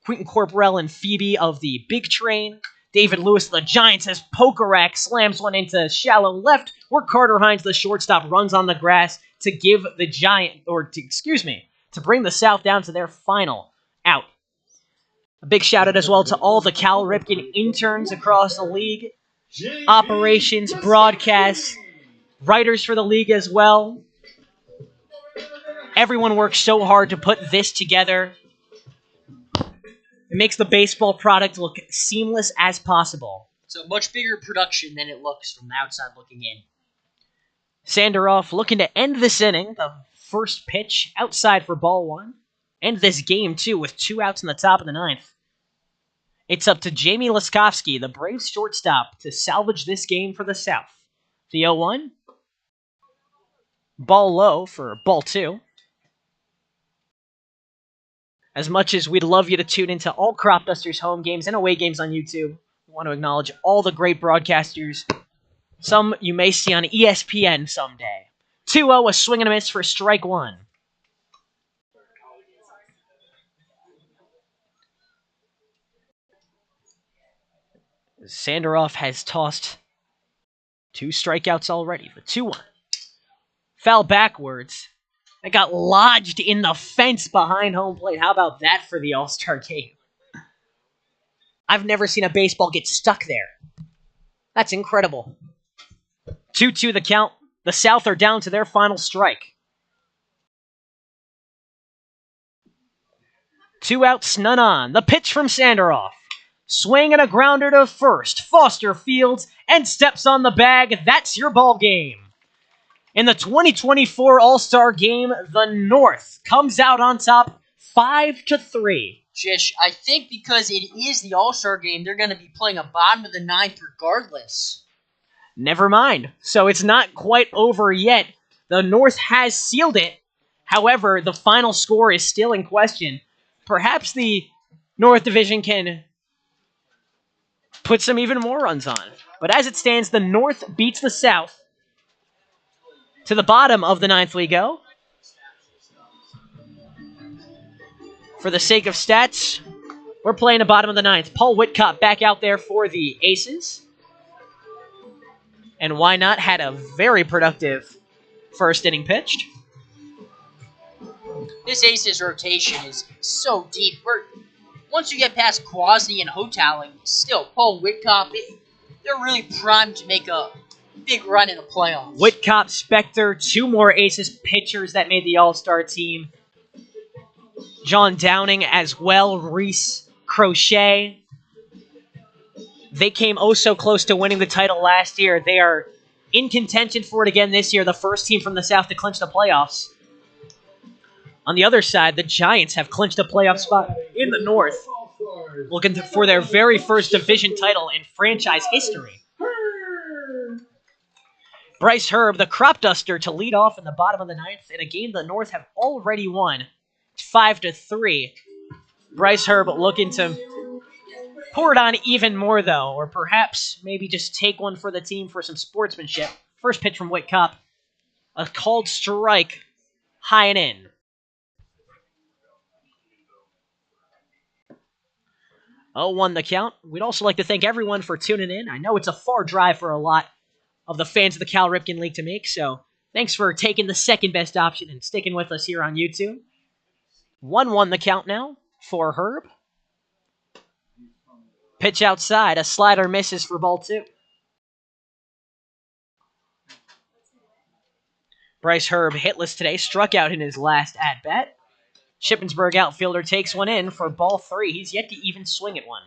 Quentin Corporell and Phoebe of the Big Train. David Lewis of the Giants as Pokerak slams one into shallow left, where Carter Hines, the shortstop, runs on the grass to give the to bring the South down to their final out. A big shout out as well to all the Cal Ripken interns across the league, operations, broadcasts, writers for the league as well. Everyone works so hard to put this together. It makes the baseball product look seamless as possible. It's a much bigger production than it looks from the outside looking in. Sanderoff looking to end this inning. The first pitch outside for ball one. End this game, too, with 2 outs in the top of the ninth. It's up to Jamie Laskowski, the Braves shortstop, to salvage this game for the South. The 0-1. Ball low for ball 2. As much as we'd love you to tune into all Cropdusters home games and away games on YouTube, we want to acknowledge all the great broadcasters. Some you may see on ESPN someday. 2-0, a swing and a miss for strike one. Sanderoff has tossed 2 strikeouts already. The 2-1. Foul backwards. That got lodged in the fence behind home plate. How about that for the All-Star game? I've never seen a baseball get stuck there. That's incredible. 2-2 the count. The South are down to their final strike. 2 outs, none on. The pitch from Sanderoff. Swing and a grounder to first. Foster fields and steps on the bag. That's your ball game. In the 2024 All-Star Game, the North comes out on top 5-3. Jish, I think because it is the All-Star Game, they're going to be playing a bottom of the ninth regardless. Never mind. So it's not quite over yet. The North has sealed it. However, the final score is still in question. Perhaps the North Division can put some even more runs on. But as it stands, the North beats the South. To the bottom of the ninth we go. For the sake of stats, we're playing the bottom of the ninth. Paul Whitcott back out there for the Aces. And why not? Had a very productive first inning pitched. This Aces rotation is so deep. Once you get past Quasny and Hotaling, still Paul Whitcott, they're really primed to make a big run in the playoffs. Whitcott, Spector, 2 more Aces pitchers that made the All-Star team. John Downing as well, Reese Crochet. They came oh so close to winning the title last year. They are in contention for it again this year, the first team from the South to clinch the playoffs. On the other side, the Giants have clinched a playoff spot in the North, looking for their very first division title in franchise history. Bryce Herb, the Cropduster, to lead off in the bottom of the ninth in a game the North have already won. It's 5-3. Bryce Herb looking to Pour it on even more, though, or perhaps maybe just take one for the team for some sportsmanship. First pitch from Whitcup. A called strike, high and in. 0-1 the count. We'd also like to thank everyone for tuning in. I know it's a far drive for a lot of the fans of the Cal Ripken League to make, so thanks for taking the second best option and sticking with us here on YouTube. 1-1 the count now for Herb. Pitch outside. A slider misses for ball 2. Bryce Herb hitless today. Struck out in his last at-bat. Shippensburg outfielder takes one in for ball 3. He's yet to even swing at one.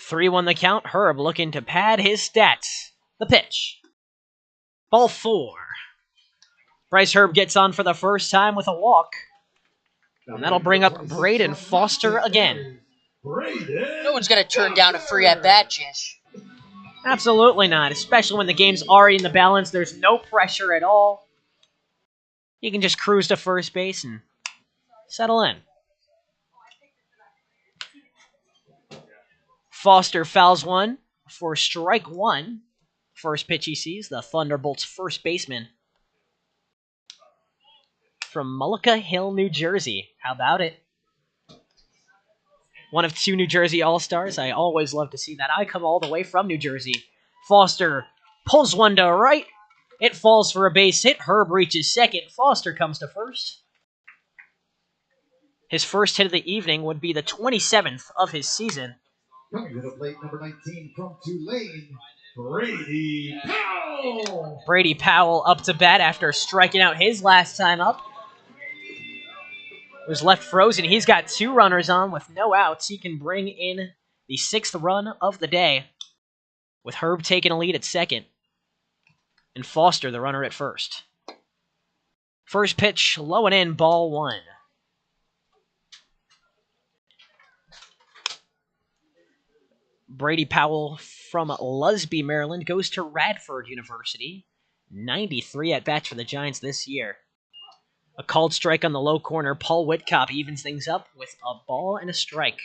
3-1 the count. Herb looking to pad his stats. The pitch. Ball 4. Bryce Herb gets on for the first time with a walk. And that'll bring up Braden Foster again. No one's going to turn down a free at-bat, Jish. Absolutely not, especially when the game's already in the balance. There's no pressure at all. You can just cruise to first base and settle in. Foster fouls one for strike 1. First pitch he sees, the Thunderbolts first baseman from Mullica Hill, New Jersey. How about it? One of 2 New Jersey All-Stars. I always love to see that. I come all the way from New Jersey. Foster pulls one to right. It falls for a base hit. Herb reaches second. Foster comes to first. His first hit of the evening would be the 27th of his season. Coming to the plate, number 19 from Tulane, Brady Powell. Brady Powell up to bat after striking out his last time up. Was left frozen. He's got 2 runners on with no outs. He can bring in the 6th run of the day with Herb taking a lead at second and Foster the runner at first. First pitch, low and in, ball 1. Brady Powell from Lusby, Maryland, goes to Radford University. 93 at-bats for the Giants this year. A called strike on the low corner. Paul Whitcup evens things up with a ball and a strike.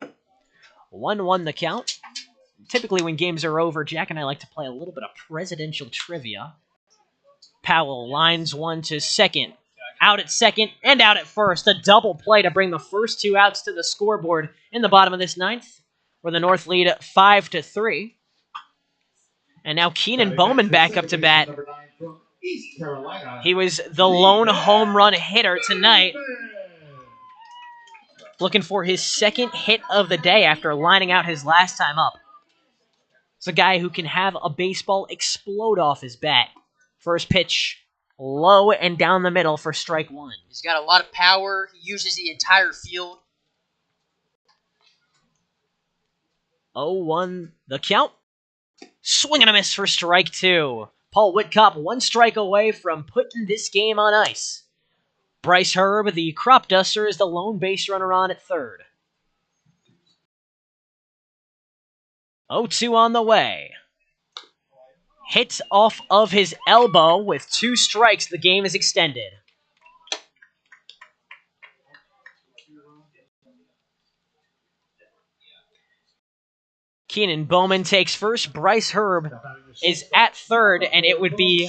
Yeah. 1-1 the count. Typically when games are over, Jack and I like to play a little bit of presidential trivia. Powell lines one to second. Out at second and out at first. A double play to bring the first 2 outs to the scoreboard in the bottom of this 9th, where the North lead 5-3. And now Keenan Bowman back up to bat. He was the lone home run hitter tonight. Looking for his 2nd hit of the day after lining out his last time up. It's a guy who can have a baseball explode off his bat. First pitch, low and down the middle for strike 1. He's got a lot of power. He uses the entire field. 0-1 the count. Swing and a miss for strike 2. Paul Whitcup 1 strike away from putting this game on ice. Bryce Herb, the Cropduster, is the lone base runner on at third. 0-2 on the way. Hits off of his elbow with 2 strikes. The game is extended. Keenan Bowman takes first. Bryce Herb is at third, and it would be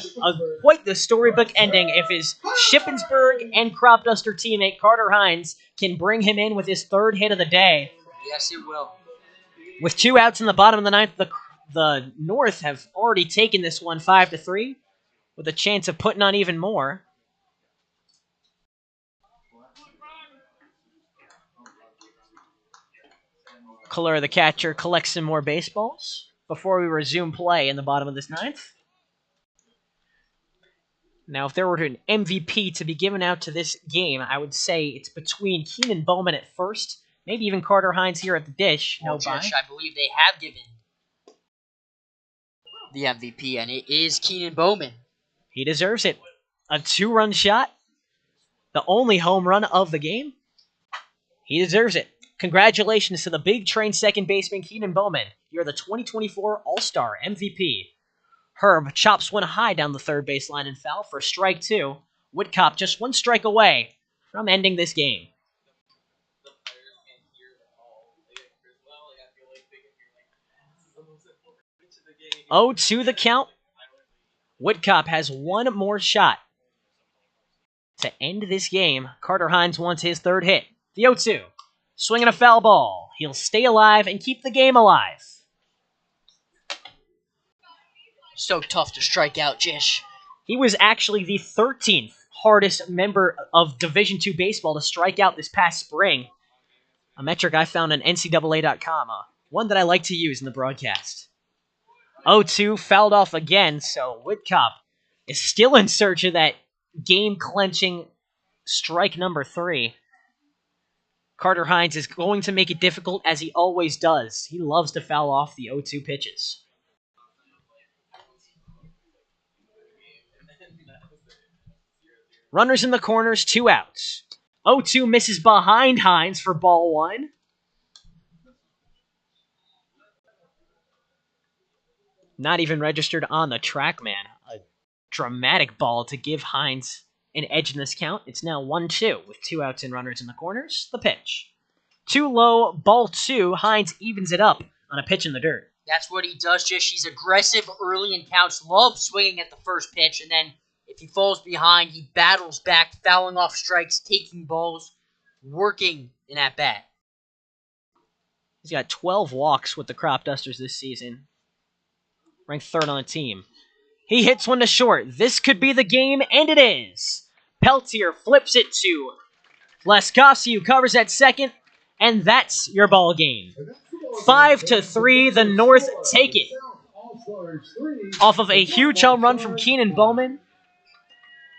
quite the storybook ending if his Shippensburg and Cropduster teammate Carter Hines can bring him in with his 3rd hit of the day. Yes, it will. With 2 outs in the bottom of the 9th, the North have already taken this one 5-3, with a chance of putting on even more. Color, the catcher, collects some more baseballs before we resume play in the bottom of this 9th. Now, if there were an MVP to be given out to this game, I would say it's between Keenan Bowman at first, maybe even Carter Hines here at the dish. Well, Josh, I believe they have given the MVP, and it is Keenan Bowman. He deserves it. A 2-run shot, the only home run of the game. He deserves it. Congratulations to the big train second baseman, Keenan Bowman. You're the 2024 All-Star MVP. Herb chops one high down the third baseline and foul for strike 2. Whitcop just one strike away from ending this game. 0-2 the count. Whitcop has one more shot to end this game. Carter Hines wants his third hit. The 0-2. Swinging a foul ball. He'll stay alive and keep the game alive. So tough to strike out, Jish. He was actually the 13th hardest member of Division II baseball to strike out this past spring. A metric I found on NCAA.com, one that I like to use in the broadcast. 0-2 fouled off again, so Whitcop is still in search of that game-clenching strike number 3. Carter Hines is going to make it difficult, as he always does. He loves to foul off the 0-2 pitches. Runners in the corners, 2 outs. 0-2 misses behind Hines for ball 1. Not even registered on the track, man. A dramatic ball to give Hines an edge in this count. It's now 1-2 with 2 outs and runners in the corners. The pitch. Too low, ball 2. Hines evens it up on a pitch in the dirt. That's what he does, Jish. He's aggressive early in counts, loves swinging at the first pitch, and then if he falls behind, he battles back, fouling off strikes, taking balls, working in at bat. He's got 12 walks with the Cropdusters this season. Ranked 3rd on the team. He hits one to short. This could be the game, and it is. Peltier flips it to Laskowski, who covers at second, and that's your ball game. 5-3, the North take it. Off of a huge home run from Keenan Bowman.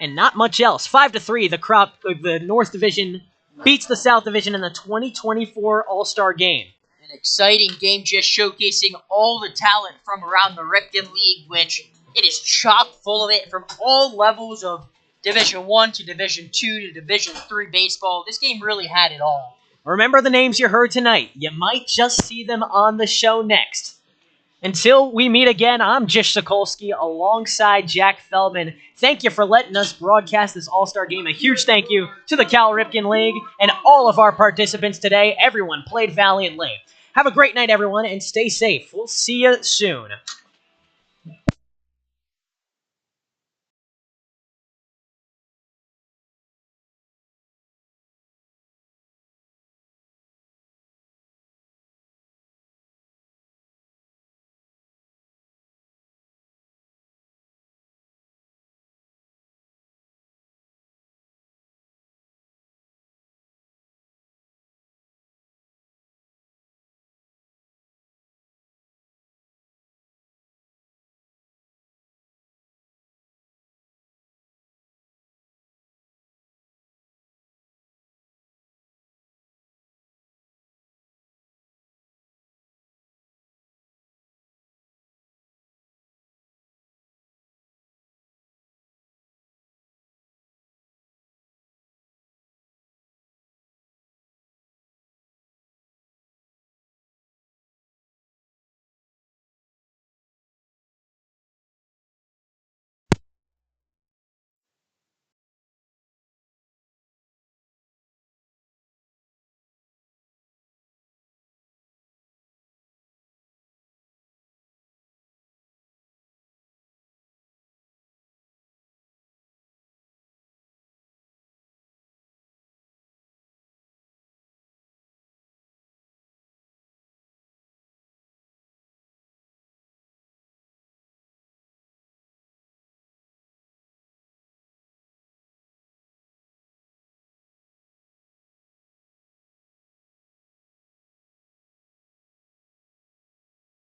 And not much else. 5-3, the North Division beats the South Division in the 2024 All-Star Game. An exciting game, just showcasing all the talent from around the Ripken League, which it is chock full of it from all levels of Division I to Division II to Division III baseball. This game really had it all. Remember the names you heard tonight. You might just see them on the show next. Until we meet again, I'm Jish Sokolsky alongside Jack Feldman. Thank you for letting us broadcast this All-Star Game. A huge thank you to the Cal Ripken League and all of our participants today. Everyone played valiantly. Have a great night, everyone, and stay safe. We'll see you soon.